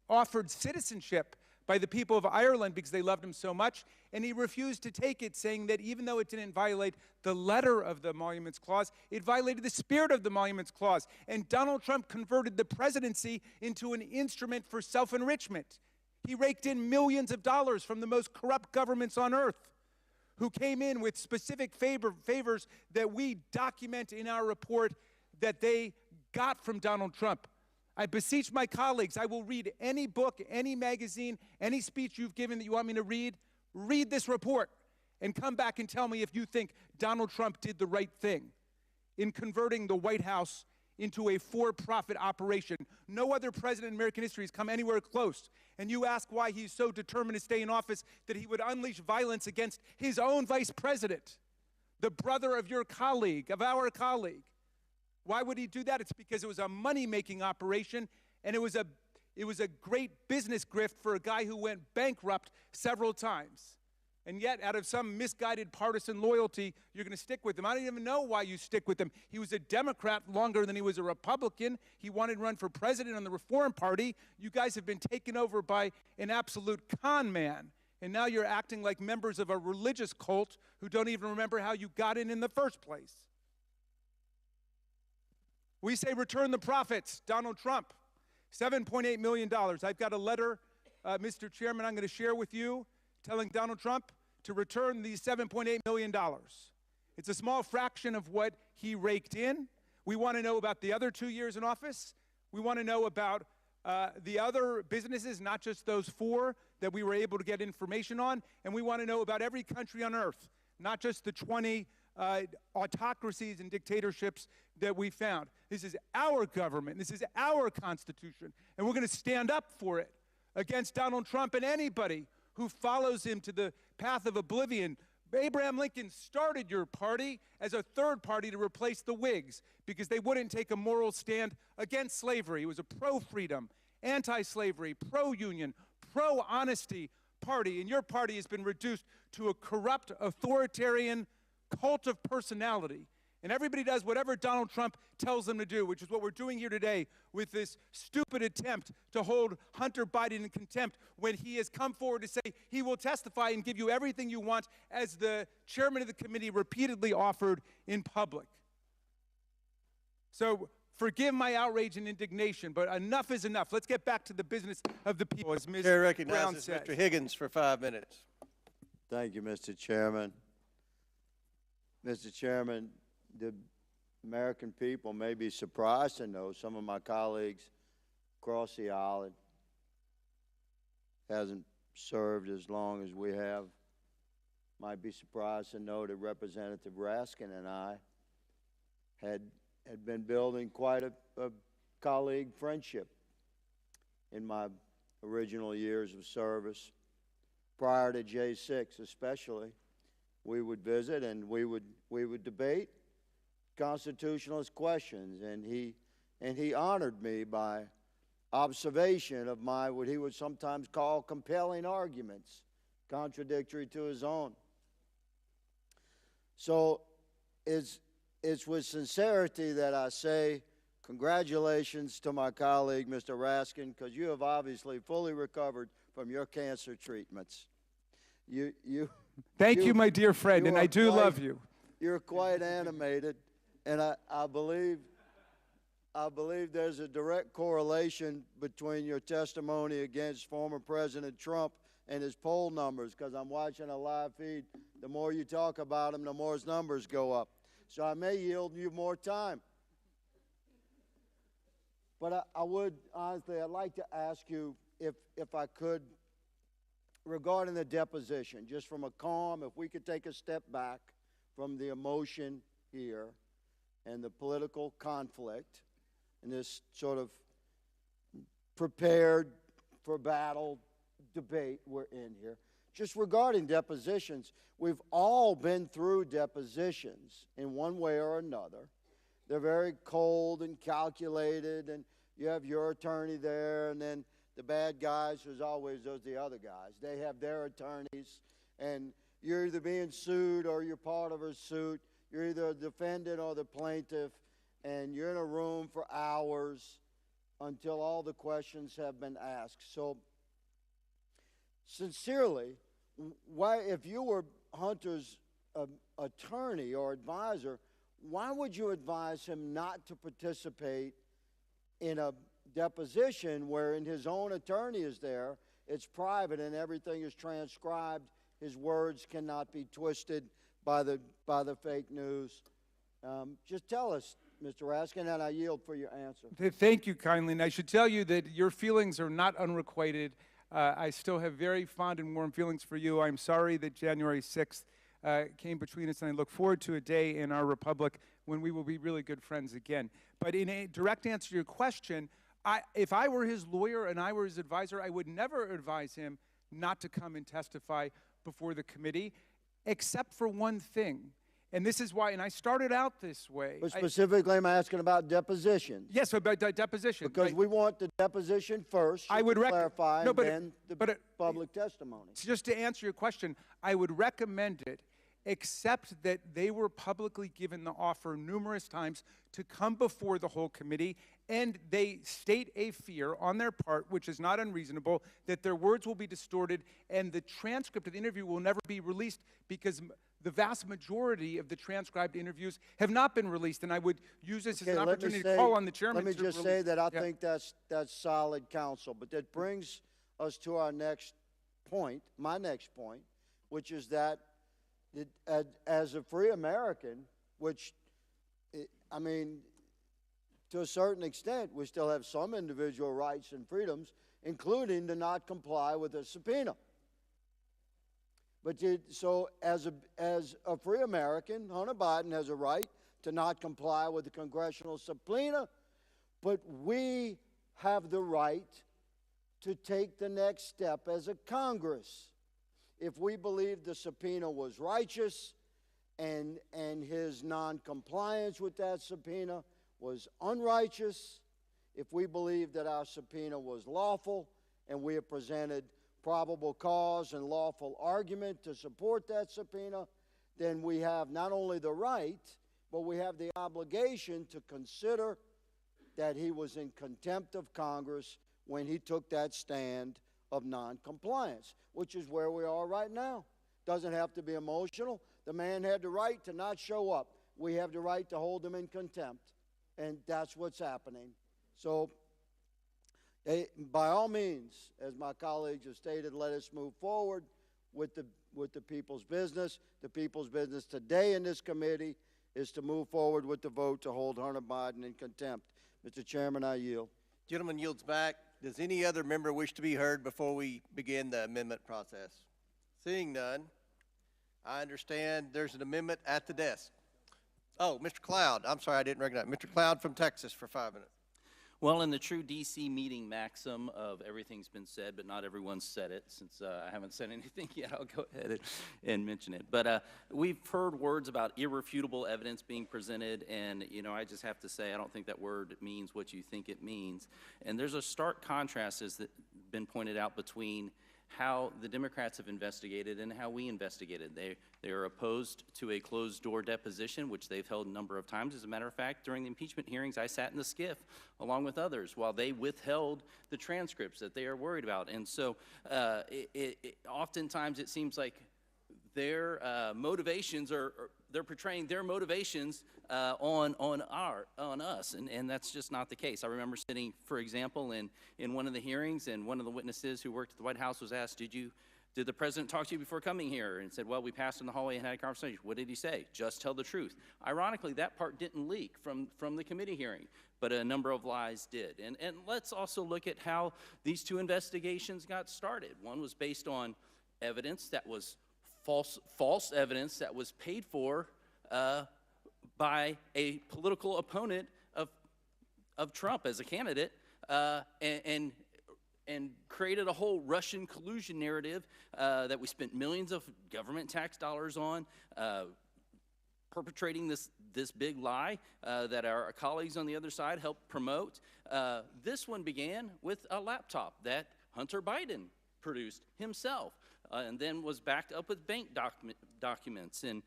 S3: offered citizenship by the people of Ireland because they loved him so much, and he refused to take it, saying that even though it didn't violate the letter of the Emoluments Clause, it violated the spirit of the Emoluments Clause. And Donald Trump converted the presidency into an instrument for self-enrichment. He raked in millions of dollars from the most corrupt governments on earth, who came in with specific favors that we document in our report that they got from Donald Trump. I beseech my colleagues, I will read any book, any magazine, any speech you've given that you want me to read. Read this report and come back and tell me if you think Donald Trump did the right thing in converting the White House into a for-profit operation. No other president in American history has come anywhere close. And you ask why he's so determined to stay in office that he would unleash violence against his own vice president, the brother of your colleague, of our colleague. Why would he do that? It's because it was a money-making operation, and it was a great business grift for a guy who went bankrupt several times. And yet, out of some misguided partisan loyalty, you're going to stick with him. I don't even know why you stick with him. He was a Democrat longer than he was a Republican. He wanted to run for president on the Reform Party. You guys have been taken over by an absolute con man. And now you're acting like members of a religious cult who don't even remember how you got in the first place. We say return the profits, Donald Trump, $7.8 million. I've got a letter, Mr. Chairman, I'm going to share with you telling Donald Trump to return these $7.8 million. It's a small fraction of what he raked in. We want to know about the other 2 years in office. We want to know about the other businesses, not just those 4 that we were able to get information on. And we want to know about every country on earth, not just the 20 autocracies and dictatorships that we found. This is our government. This is our Constitution. And we're going to stand up for it against Donald Trump and anybody who follows him to the path of oblivion. Abraham Lincoln started your party as a third party to replace the Whigs because they wouldn't take a moral stand against slavery. It was a pro-freedom, anti-slavery, pro-union, pro-honesty party. And your party has been reduced to a corrupt, authoritarian cult of personality. And everybody does whatever Donald Trump tells them to do, which is what we're doing here today with this stupid attempt to hold Hunter Biden in contempt when he has come forward to say he will testify and give you everything you want, as the chairman of the committee repeatedly offered in public. So forgive my outrage and indignation, but enough is enough. Let's get back to the business of the people, as Ms.
S1: Chair
S3: Brown
S1: recognizes
S3: says.
S1: Mr. Higgins for 5 minutes.
S8: Thank you, Mr. Chairman. Mr. Chairman, the American people may be surprised to know some of my colleagues across the aisle hasn't served as long as we have. Might be surprised to know that Representative Raskin and I had been building quite a colleague friendship in my original years of service. Prior to J6 especially, we would visit and we would debate constitutionalist questions, and he honored me by observation of my what he would sometimes call compelling arguments, contradictory to his own. So it's with sincerity that I say congratulations to my colleague, Mr. Raskin, because you have obviously fully recovered from your cancer treatments.
S3: Thank you, my dear friend, and I do love you.
S8: You're quite animated, and I believe there's a direct correlation between your testimony against former President Trump and his poll numbers, because I'm watching a live feed. The more you talk about him, the more his numbers go up. So I may yield you more time. But I would, honestly, I'd like to ask you, if I could, regarding the deposition, just from a calm, if we could take a step back from the emotion here and the political conflict and this sort of prepared for battle debate we're in here. Just regarding depositions, we've all been through depositions in one way or another. They're very cold and calculated, and you have your attorney there, and then the bad guys, there's always the other guys. They have their attorneys, and you're either being sued or you're part of a suit. You're either a defendant or the plaintiff, and you're in a room for hours until all the questions have been asked. So, sincerely, why, if you were Hunter's attorney or advisor, why would you advise him not to participate in a deposition wherein his own attorney is there, it's private and everything is transcribed, his words cannot be twisted by the fake news? Just tell us, Mr. Raskin, and I yield for your answer.
S3: Thank you kindly. And I should tell you that your feelings are not unrequited. I still have very fond and warm feelings for you. I'm sorry that January 6th came between us, and I look forward to a day in our republic when we will be really good friends again. But in a direct answer to your question, if I were his lawyer and I were his advisor, I would never advise him not to come and testify before the committee, except for one thing. And this is why, and I started out this way.
S8: But specifically, I'm asking about depositions.
S3: Yes, about deposition.
S8: Because we want the deposition first,
S3: I would
S8: clarify,
S3: no,
S8: and
S3: but
S8: then the public testimony.
S3: Just to answer your question, I would recommend it, except that they were publicly given the offer numerous times to come before the whole committee, and they state a fear on their part, which is not unreasonable, that their words will be distorted and the transcript of the interview will never be released, because the vast majority of the transcribed interviews have not been released. And I would use this as an opportunity to call on the chairman.
S8: Let me just say that I think that's solid counsel. But that brings us to our next point, my next point, which is that as a free American, which, I mean, to a certain extent, we still have some individual rights and freedoms, including to not comply with a subpoena. But so as a free American, Hunter Biden has a right to not comply with the congressional subpoena, but we have the right to take the next step as a Congress. If we believe the subpoena was righteous and his noncompliance with that subpoena was unrighteous, if we believe that our subpoena was lawful and we have presented probable cause and lawful argument to support that subpoena, then we have not only the right, but we have the obligation to consider that he was in contempt of Congress when he took that stand of noncompliance, which is where we are right now. Doesn't have to be emotional. The man had the right to not show up. We have the right to hold him in contempt, and that's what's happening. So, by all means, as my colleagues have stated, let us move forward with the people's business. The people's business today in this committee is to move forward with the vote to hold Hunter Biden in contempt. Mr. Chairman, I yield.
S1: Gentleman yields back. Does any other member wish to be heard before we begin the amendment process? Seeing none, I understand there's an amendment at the desk. Oh, Mr. Cloud. I'm sorry, I didn't recognize. Mr. Cloud from Texas for 5 minutes.
S15: Well, in the true D.C. meeting maxim of everything's been said, but not everyone's said it, since I haven't said anything yet, I'll go ahead and mention it. But we've heard words about irrefutable evidence being presented, and, you know, I just have to say I don't think that word means what you think it means. And there's a stark contrast, as been pointed out, between how the Democrats have investigated and how we investigated. They are opposed to a closed-door deposition, which they've held a number of times. As a matter of fact, during the impeachment hearings, I sat in the skiff along with others while they withheld the transcripts that they are worried about. And so oftentimes it seems like their motivations they're portraying their motivations on us, and that's just not the case. I remember sitting, for example, in one of the hearings, and one of the witnesses who worked at the White House was asked, did the president talk to you before coming here? And said, well, we passed in the hallway and had a conversation. What did he say? Just tell the truth. Ironically, that part didn't leak from the committee hearing, but a number of lies did. And let's also look at how these two investigations got started. One was based on evidence that was false evidence that was paid for by a political opponent of Trump as a candidate, and created a whole Russian collusion narrative that we spent millions of government tax dollars on, perpetrating this big lie that our colleagues on the other side helped promote. This one began with a laptop that Hunter Biden produced himself, and then was backed up with bank documents, and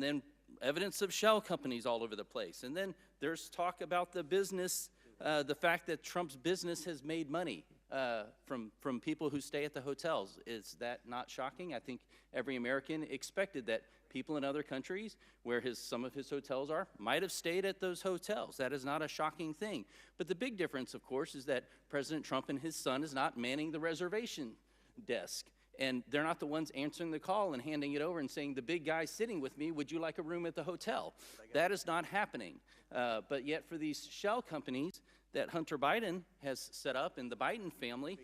S15: then evidence of shell companies all over the place. And then there's talk about the business, the fact that Trump's business has made money from people who stay at the hotels. Is that not shocking? I think every American expected that people in other countries where some of his hotels are might have stayed at those hotels. That is not a shocking thing. But the big difference, of course, is that President Trump and his son is not manning the reservation desk. And they're not the ones answering the call and handing it over and saying, the big guy sitting with me, would you like a room at the hotel? That is not happening. But yet for these shell companies that Hunter Biden has set up and the Biden family,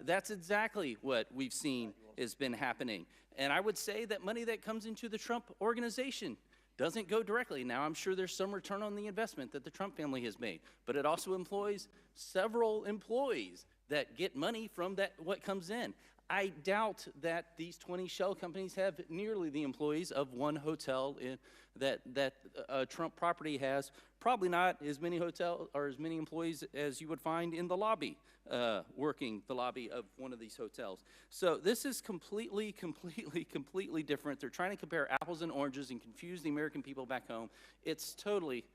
S15: that's exactly what we've seen has been happening. And I would say that money that comes into the Trump organization doesn't go directly. Now, I'm sure there's some return on the investment that the Trump family has made, but it also employs several employees that get money from what comes in. I doubt that these 20 shell companies have nearly the employees of one hotel that Trump property has. Probably not as many employees as you would find in the lobby, working the lobby of one of these hotels. So this is completely different. They're trying to compare apples and oranges and confuse the American people back home. It's totally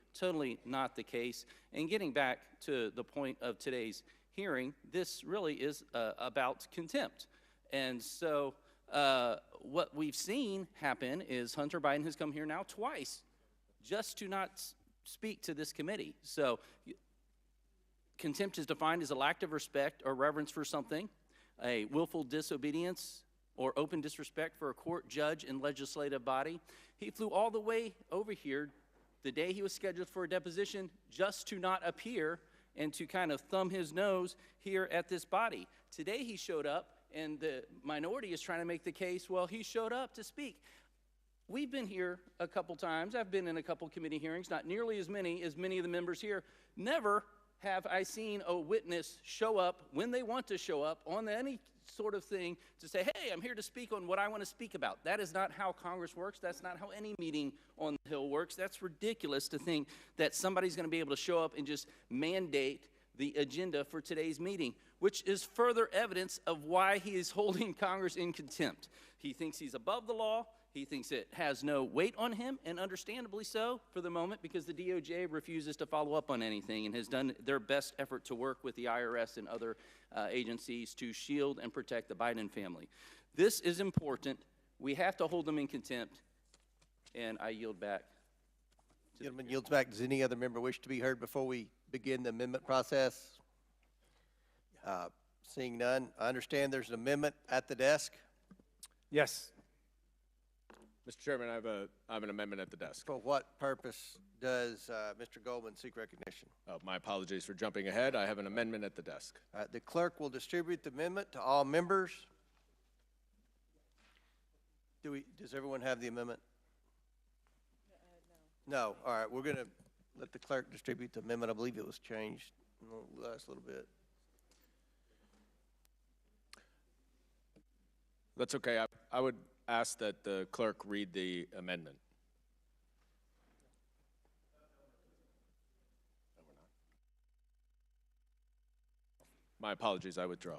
S15: not the case. And getting back to the point of today's hearing, this really is about contempt. And so what we've seen happen is Hunter Biden has come here now twice just to not speak to this committee. So contempt is defined as a lack of respect or reverence for something, a willful disobedience or open disrespect for a court, judge, and legislative body. He flew all the way over here the day he was scheduled for a deposition just to not appear and to kind of thumb his nose here at this body. Today he showed up, and the minority is trying to make the case, well, he showed up to speak. We've been here a couple times. I've been in a couple committee hearings, not nearly as many of the members here. Never have I seen a witness show up when they want to show up on any sort of thing to say, hey, I'm here to speak on what I want to speak about. That is not how Congress works. That's not how any meeting on the Hill works. That's ridiculous to think that somebody's going to be able to show up and just mandate the agenda for today's meeting, which is further evidence of why he is holding Congress in contempt. He thinks he's above the law. He thinks it has no weight on him, and understandably so for the moment, because the DOJ refuses to follow up on anything and has done their best effort to work with the IRS and other agencies to shield and protect the Biden family. This is important. We have to hold them in contempt, and I yield back.
S1: Gentleman yields back. Does any other member wish to be heard before we begin the amendment process? Seeing none, I understand there's an amendment at the desk.
S18: Yes. Mr. Chairman, I have an amendment at the desk.
S1: For what purpose does Mr. Goldman seek recognition?
S18: Oh, my apologies for jumping ahead. I have an amendment at the desk.
S1: The clerk will distribute the amendment to all members. Does everyone have the amendment? No. All right, we're going to let the clerk distribute the amendment. I believe it was changed in the last little bit.
S18: That's okay. I would ask that the clerk read the amendment. My apologies, I withdraw.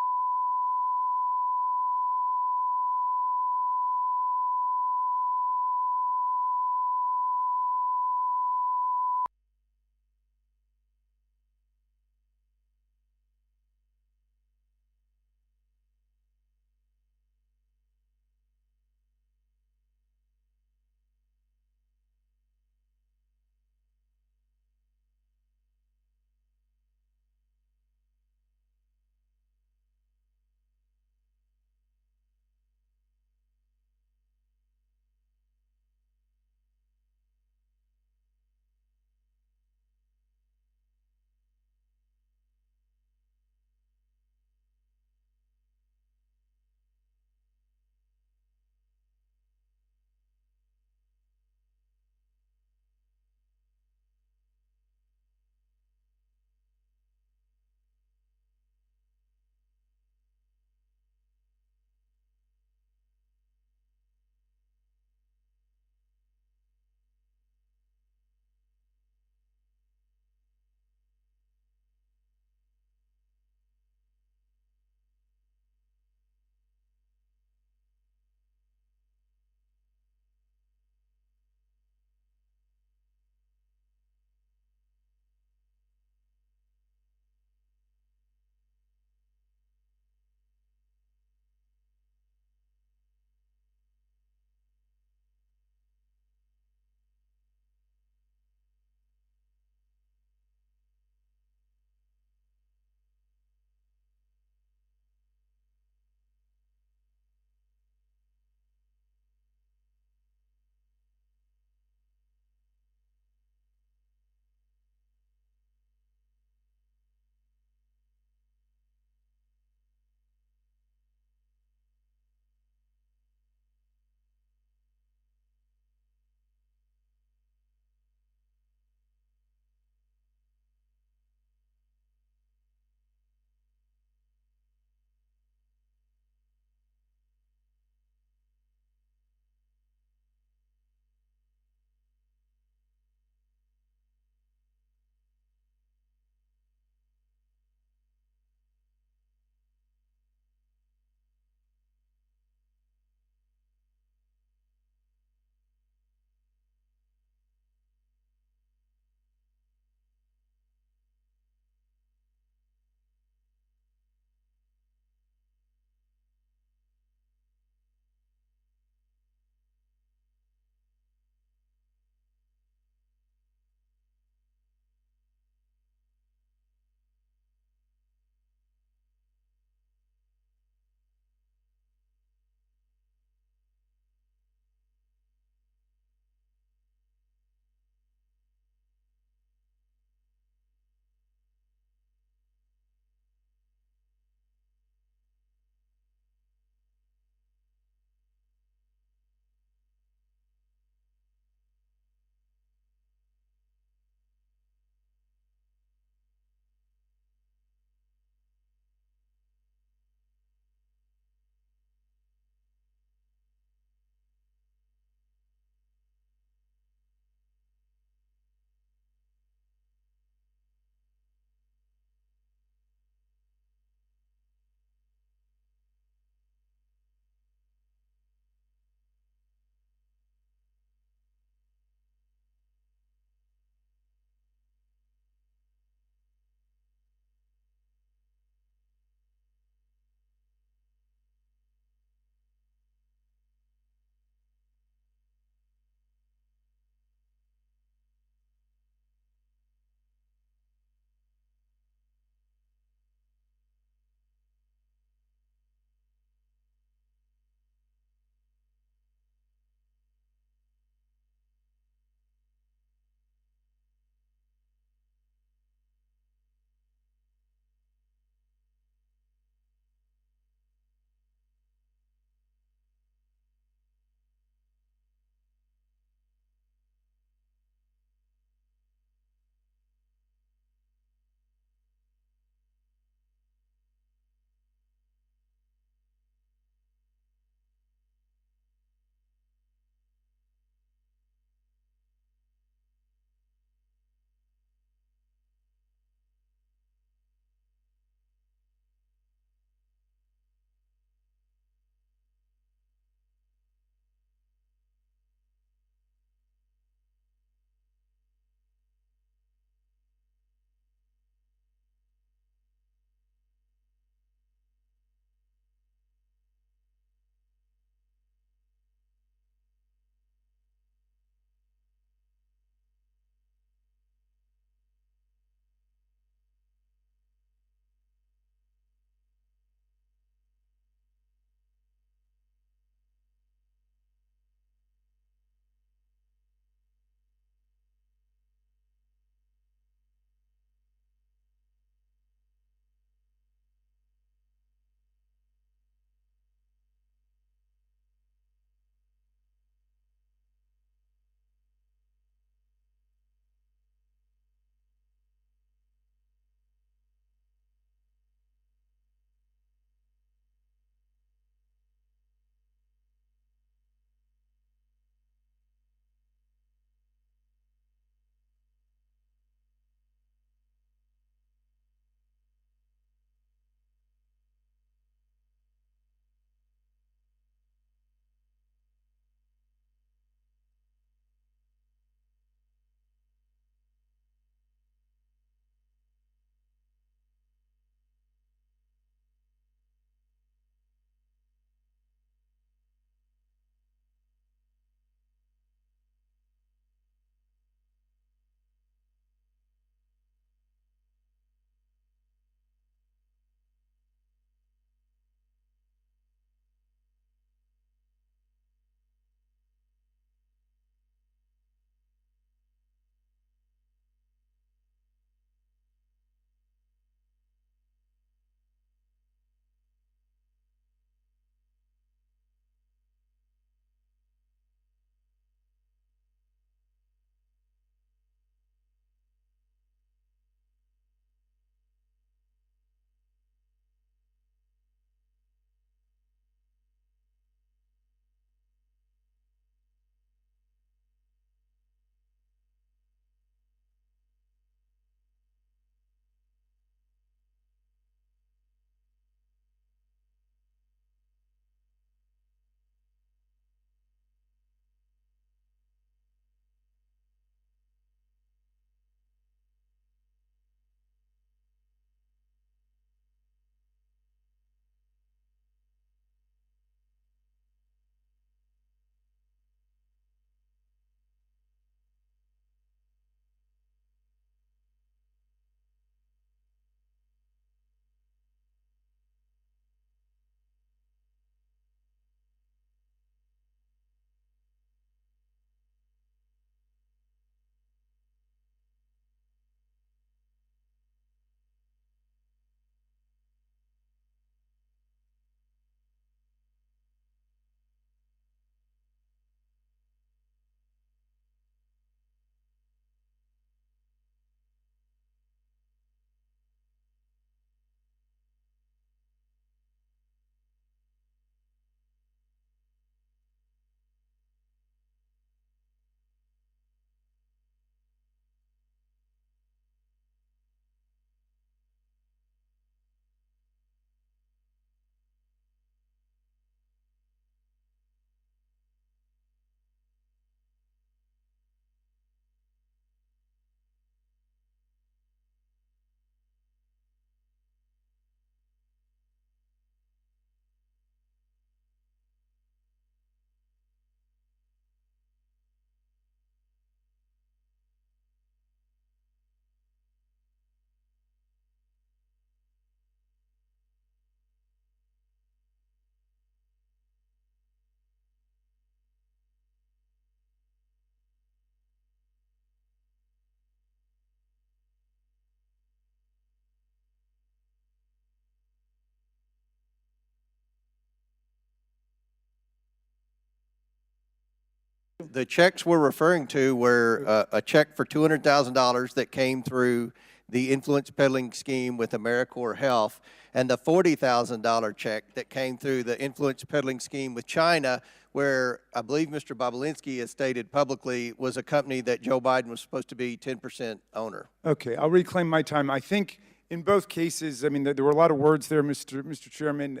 S1: The checks we're referring to were a check for $200,000 that came through the influence peddling scheme with AmeriCorps Health, and the $40,000 check that came through the influence peddling scheme with China, where I believe Mr. Bobulinski has stated publicly was a company that Joe Biden was supposed to be 10% owner.
S3: Okay, I'll reclaim my time. I think in both cases, I mean, there were a lot of words there, Mr. Chairman,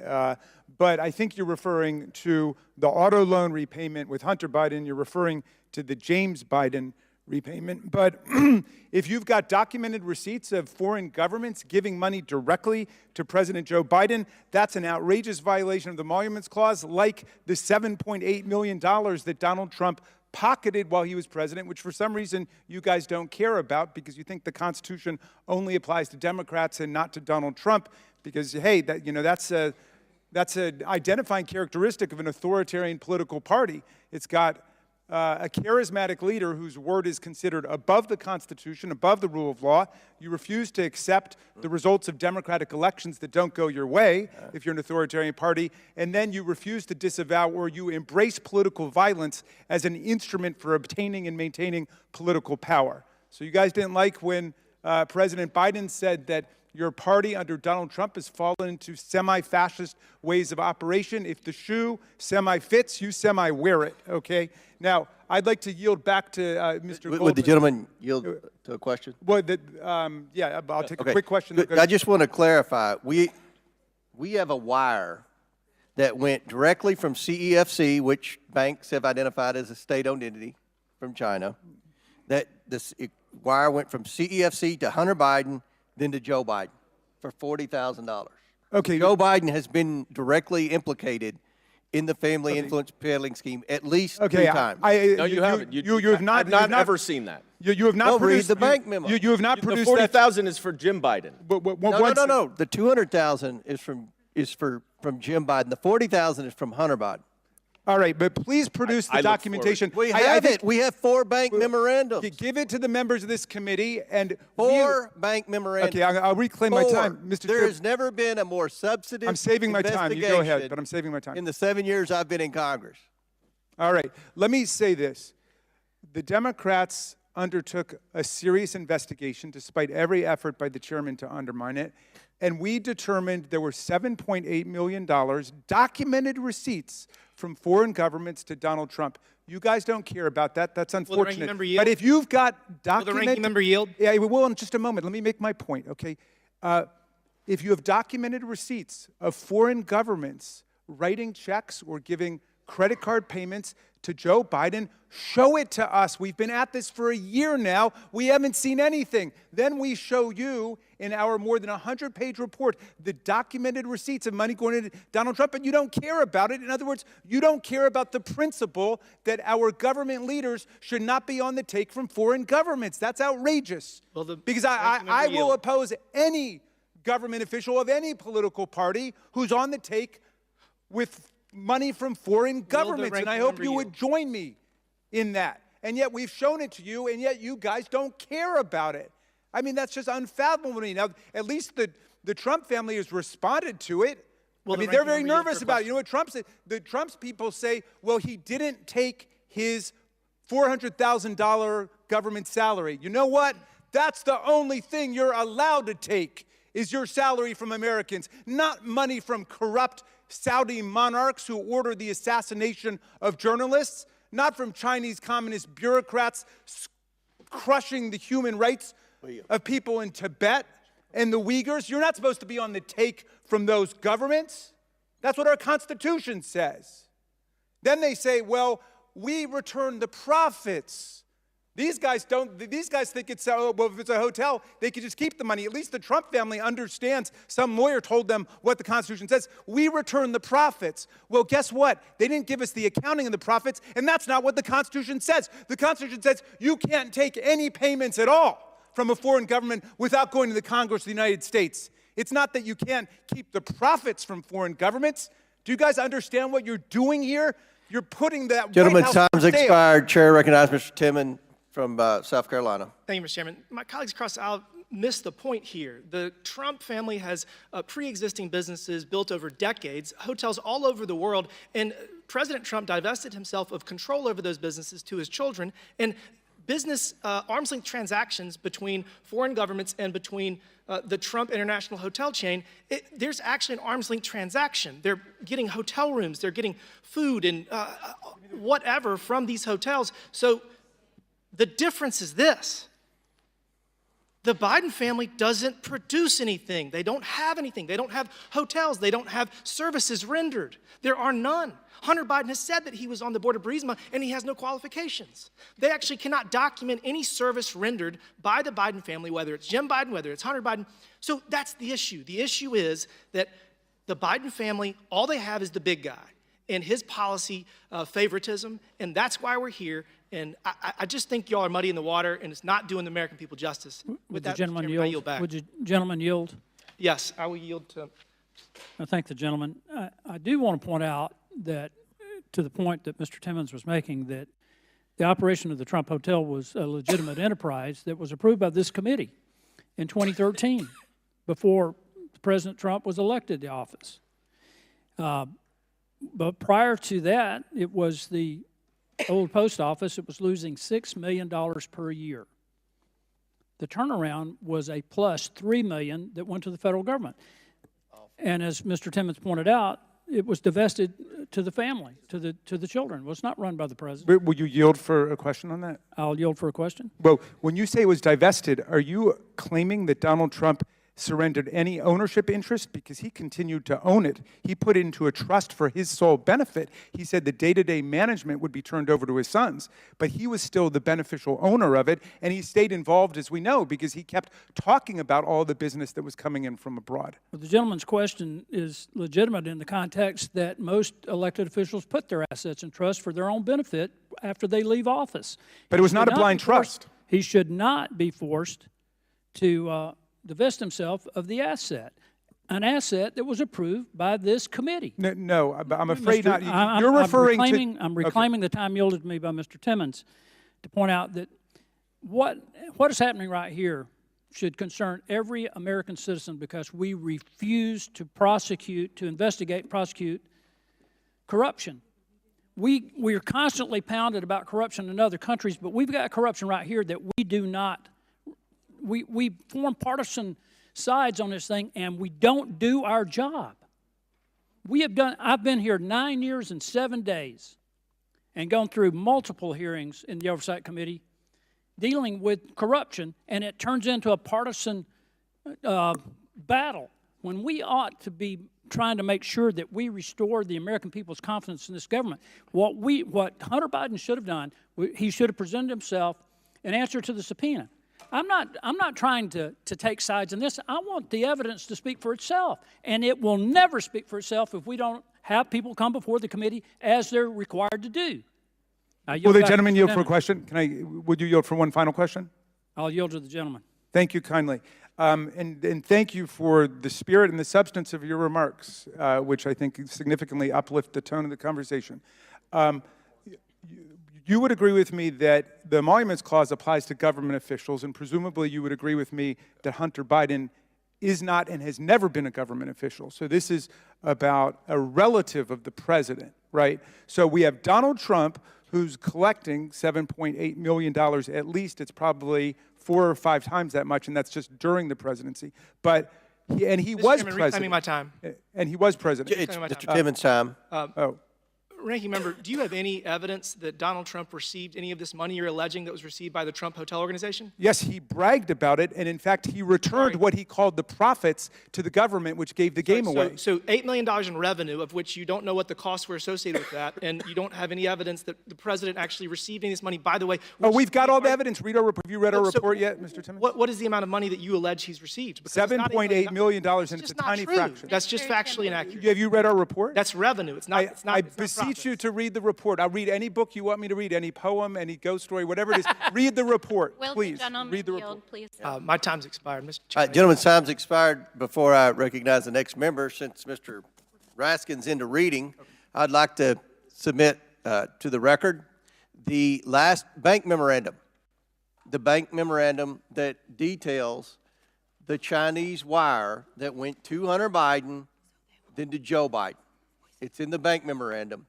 S3: but I think you're referring to the auto loan repayment with Hunter Biden. You're referring to the James Biden repayment. But if you've got documented receipts of foreign governments giving money directly to President Joe Biden, that's an outrageous violation of the Emoluments Clause, like the $7.8 million that Donald Trump pocketed while he was president, which for some reason you guys don't care about because you think the Constitution only applies to Democrats and not to Donald Trump because, hey, that's an identifying characteristic of an authoritarian political party. It's got a charismatic leader whose word is considered above the Constitution, above the rule of law. You refuse to accept the results of democratic elections that don't go your way if you're an authoritarian party, and then you refuse to disavow or you embrace political violence as an instrument for obtaining and maintaining political power. So you guys didn't like when President Biden said that your party under Donald Trump has fallen into semi-fascist ways of operation. If the shoe semi-fits, you semi-wear it, okay? Now, I'd like to yield back to Mr. Goldman.
S1: Would the gentleman yield to a question?
S3: Well, yeah, I'll take a quick question.
S1: Good. I just want to clarify. We have a wire that went directly from CEFC, which banks have identified as a state-owned entity from China. That this wire went from CEFC to Hunter Biden, then to Joe Biden for $40,000.
S3: Okay.
S1: Joe Biden has been directly implicated in the family influence peddling scheme at least 2 times.
S12: No, you haven't. You have not ever seen that.
S3: You have not produced
S1: the bank memo.
S3: You have not produced
S12: the 40,000 is for Jim Biden.
S1: No. The 200,000 is from Jim Biden. The 40,000 is from Hunter Biden.
S3: All right, but please produce the documentation.
S1: We have it. We have 4 bank memorandums.
S3: Give it to the members of this committee and
S1: 4 bank memorandums.
S3: Okay, I'll reclaim my time, Mr.
S1: There has never been a more substantive.
S3: I'm saving my time. You go ahead, but I'm saving my time.
S1: In the 7 years I've been in Congress.
S3: All right, let me say this: the Democrats undertook a serious investigation, despite every effort by the chairman to undermine it, and we determined there were $7.8 million documented receipts from foreign governments to Donald Trump. You guys don't care about that. That's unfortunate.
S4: But
S3: if you've got documented...
S4: Will the ranking member yield?
S3: Yeah, we will in just a moment. Let me make my point, okay? If you have documented receipts of foreign governments writing checks or giving credit card payments to Joe Biden, show it to us. We've been at this for a year now. We haven't seen anything. Then we show you in our more than 100-page report the documented receipts of money going to Donald Trump, and you don't care about it. In other words, you don't care about the principle that our government leaders should not be on the take from foreign governments. That's outrageous.
S4: Well,
S3: because I will oppose any government official of any political party who's on the take with money from foreign governments, and I hope you would join me in that. And yet we've shown it to you, and yet you guys don't care about it. I mean, that's just unfathomable to me. Now, at least the Trump family has responded to it. I mean, they're very nervous about it. You know what Trump said? The Trump's people say, well, he didn't take his $400,000 government salary. You know what? That's the only thing you're allowed to take is your salary from Americans, not money from corrupt Saudi monarchs who ordered the assassination of journalists, not from Chinese communist bureaucrats crushing the human rights of people in Tibet and the Uyghurs. You're not supposed to be on the take from those governments. That's what our Constitution says. Then they say, well, we return the profits. These guys think it's, well, if it's a hotel, they could just keep the money. At least the Trump family understands. Some lawyer told them what the Constitution says. We return the profits. Well, guess what? They didn't give us the accounting of the profits, and that's not what the Constitution says. The Constitution says you can't take any payments at all from a foreign government without going to the Congress of the United States. It's not that you can't keep the profits from foreign governments. Do you guys understand what you're doing here? You're putting that
S1: Gentleman's
S3: White House
S1: time's
S3: for sale.
S1: expired. Chair recognizes Mr. Timmon from South Carolina.
S4: Thank you, Mr. Chairman. My colleagues across the aisle miss the point here. The Trump family has pre-existing businesses built over decades, hotels all over the world, and President Trump divested himself of control over those businesses to his children, and business arm's length transactions between foreign governments and between the Trump International Hotel chain, there's actually an arm's length transaction. They're getting hotel rooms, they're getting food and whatever from these hotels. So the difference is this. The Biden family doesn't produce anything. They don't have anything. They don't have hotels. They don't have services rendered. There are none. Hunter Biden has said that he was on the board of Burisma and he has no qualifications. They actually cannot document any service rendered by the Biden family, whether it's Jim Biden, whether it's Hunter Biden. So that's the issue. The issue is that the Biden family, all they have is the big guy and his policy favoritism, and that's why we're here. And I just think y'all are muddy in the water, and it's not doing the American people justice.
S19: Would
S4: that,
S19: the gentleman
S4: Mr. Chairman,
S19: yield?
S4: I yield back.
S19: Would the gentleman yield?
S4: Yes, I will yield to.
S19: I thank the gentleman. I do want to point out that, to the point that Mr. Timmons was making, that the operation of the Trump Hotel was a legitimate enterprise that was approved by this committee in 2013, before President Trump was elected to office. But prior to that, it was the old post office. It was losing $6 million per year. The turnaround was a plus $3 million that went to the federal government. And as Mr. Timmons pointed out, it was divested to the family, to the children. It was not run by the president.
S3: Will you yield for a question on that?
S19: I'll yield for a question.
S3: Well, when you say it was divested, are you claiming that Donald Trump surrendered any ownership interest? Because he continued to own it. He put it into a trust for his sole benefit. He said the day-to-day management would be turned over to his sons, but he was still the beneficial owner of it, and he stayed involved, as we know, because he kept talking about all the business that was coming in from abroad.
S19: Well, the gentleman's question is legitimate in the context that most elected officials put their assets in trust for their own benefit after they leave office.
S3: But it was not a blind trust.
S19: He should not be forced to divest himself of the asset, an asset that was approved by this committee.
S3: No, I'm afraid not.
S19: You're referring to... I'm reclaiming the time yielded to me by Mr. Timmons to point out that what is happening right here should concern every American citizen, because we refuse to investigate, prosecute corruption. We are constantly pounded about corruption in other countries, but we've got corruption right here that we do not. We form partisan sides on this thing, and we don't do our job. I've been here 9 years and 7 days and gone through multiple hearings in the Oversight Committee dealing with corruption, and it turns into a partisan battle when we ought to be trying to make sure that we restore the American people's confidence in this government. What Hunter Biden should have done, he should have presented himself in answer to the subpoena. I'm not trying to take sides in this. I want the evidence to speak for itself, and it will never speak for itself if we don't have people come before the committee as they're required to do.
S3: Will the gentleman yield for a question? Would you yield for one final question?
S19: I'll yield to the gentleman.
S3: Thank you kindly. And thank you for the spirit and the substance of your remarks, which I think significantly uplift the tone of the conversation. You would agree with me that the Emoluments Clause applies to government officials, and presumably you would agree with me that Hunter Biden is not and has never been a government official. So this is about a relative of the president, right? So we have Donald Trump, who's collecting $7.8 million at least. It's probably 4 or 5 times that much, and that's just during the presidency. But he was president.
S4: Reclaiming my time.
S3: And he was president.
S1: It's Mr. Timmons' time.
S4: Ranking Member, do you have any evidence that Donald Trump received any of this money you're alleging that was received by the Trump Hotel Organization?
S3: Yes, he bragged about it, and in fact, he returned what he called the profits to the government, which gave the game away.
S4: So $8 million in revenue, of which you don't know what the costs were associated with that, and you don't have any evidence that the president actually received any of this money. By the way,
S3: we've got all the evidence. Have you read our report yet, Mr. Timmons?
S4: What is the amount of money that you allege he's received?
S3: $7.8 million, and it's a tiny fraction.
S4: That's just factually inaccurate.
S3: Have you read our report?
S4: That's revenue. It's not.
S3: I beseech you to read the report. I'll read any book you want me to read, any poem, any ghost story, whatever it is. Read the report, please. Read the report.
S4: Please. My time's expired, Mr.
S1: Chairman. Gentleman's time's expired. Before I recognize the next member, since Mr. Raskin's into reading, I'd like to submit to the record the last bank memorandum. The bank memorandum that details the Chinese wire that went to Hunter Biden, then to Joe Biden. It's in the bank memorandum.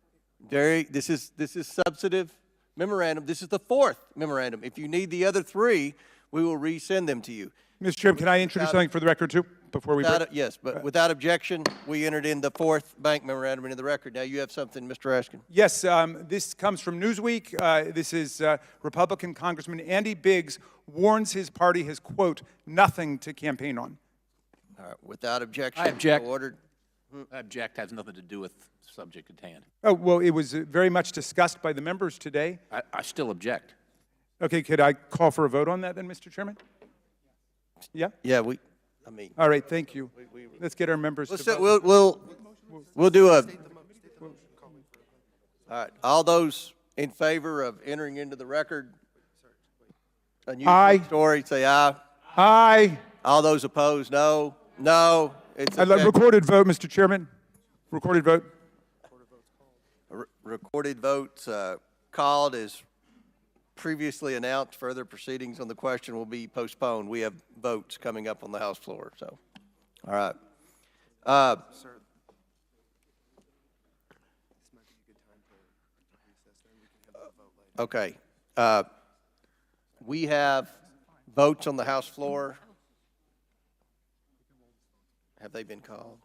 S1: This is substantive memorandum. This is the fourth memorandum. If you need the other three, we will resend them to you.
S3: Mr. Chairman, can I introduce something for the record too, before we break?
S1: Yes, but without objection, we entered in the fourth bank memorandum into the record. Now you have something, Mr. Raskin.
S3: Yes, this comes from Newsweek. This is Republican Congressman Andy Biggs warns his party has, quote, nothing to campaign on.
S1: All right, without objection.
S10: I object.
S1: So ordered.
S10: I object. Has nothing to do with the subject at hand.
S3: Oh, well, it was very much discussed by the members today.
S10: I still object.
S3: Okay, could I call for a vote on that then, Mr. Chairman? Yeah?
S1: Yeah,
S3: All right, thank you. Let's get our members to vote.
S1: We'll do a, all right, all those in favor of entering into the record a new story, say aye.
S3: Aye.
S1: All those opposed, no. No. It's
S3: I'd like recorded vote, Mr. Chairman. Recorded vote.
S1: Recorded votes called as previously announced. Further proceedings on the question will be postponed. We have votes coming up on the House floor. So, all right. Okay. We have votes on the House floor. Have they been called?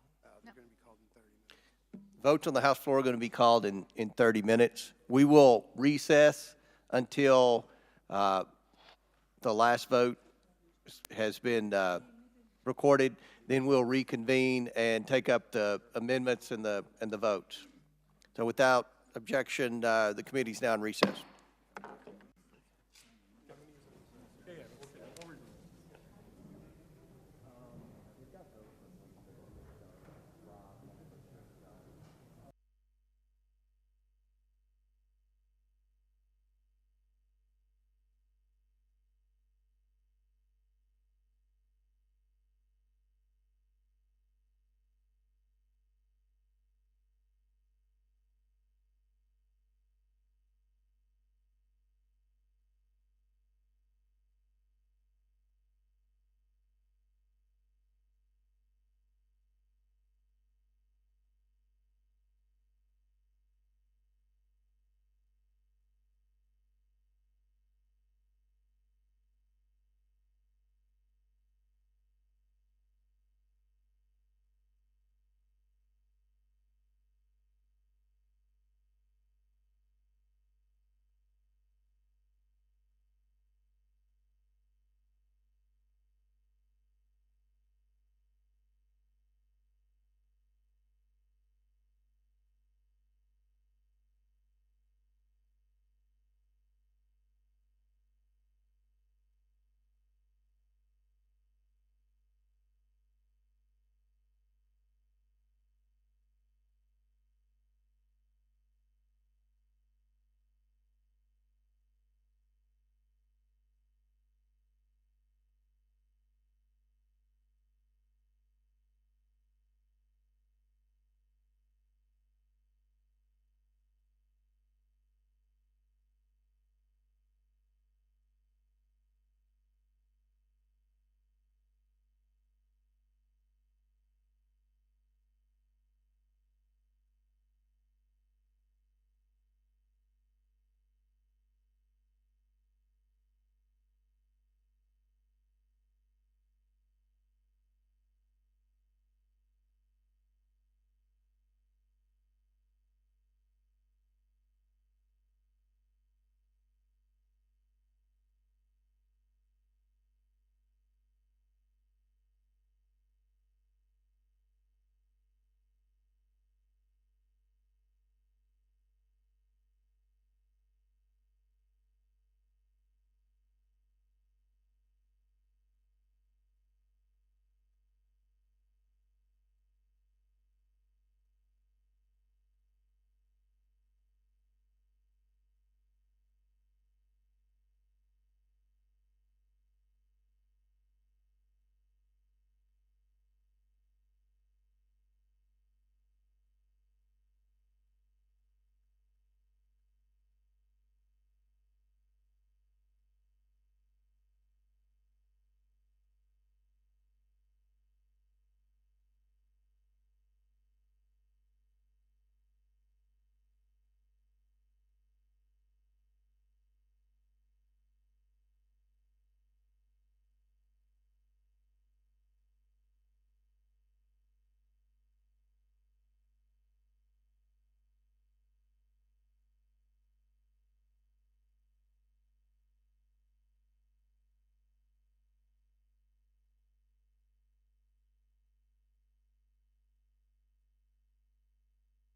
S1: Votes on the House floor are going to be called in 30 minutes. We will recess until the last vote has been recorded. Then we'll reconvene and take up the amendments and the votes. So without objection, the committee's now in recess.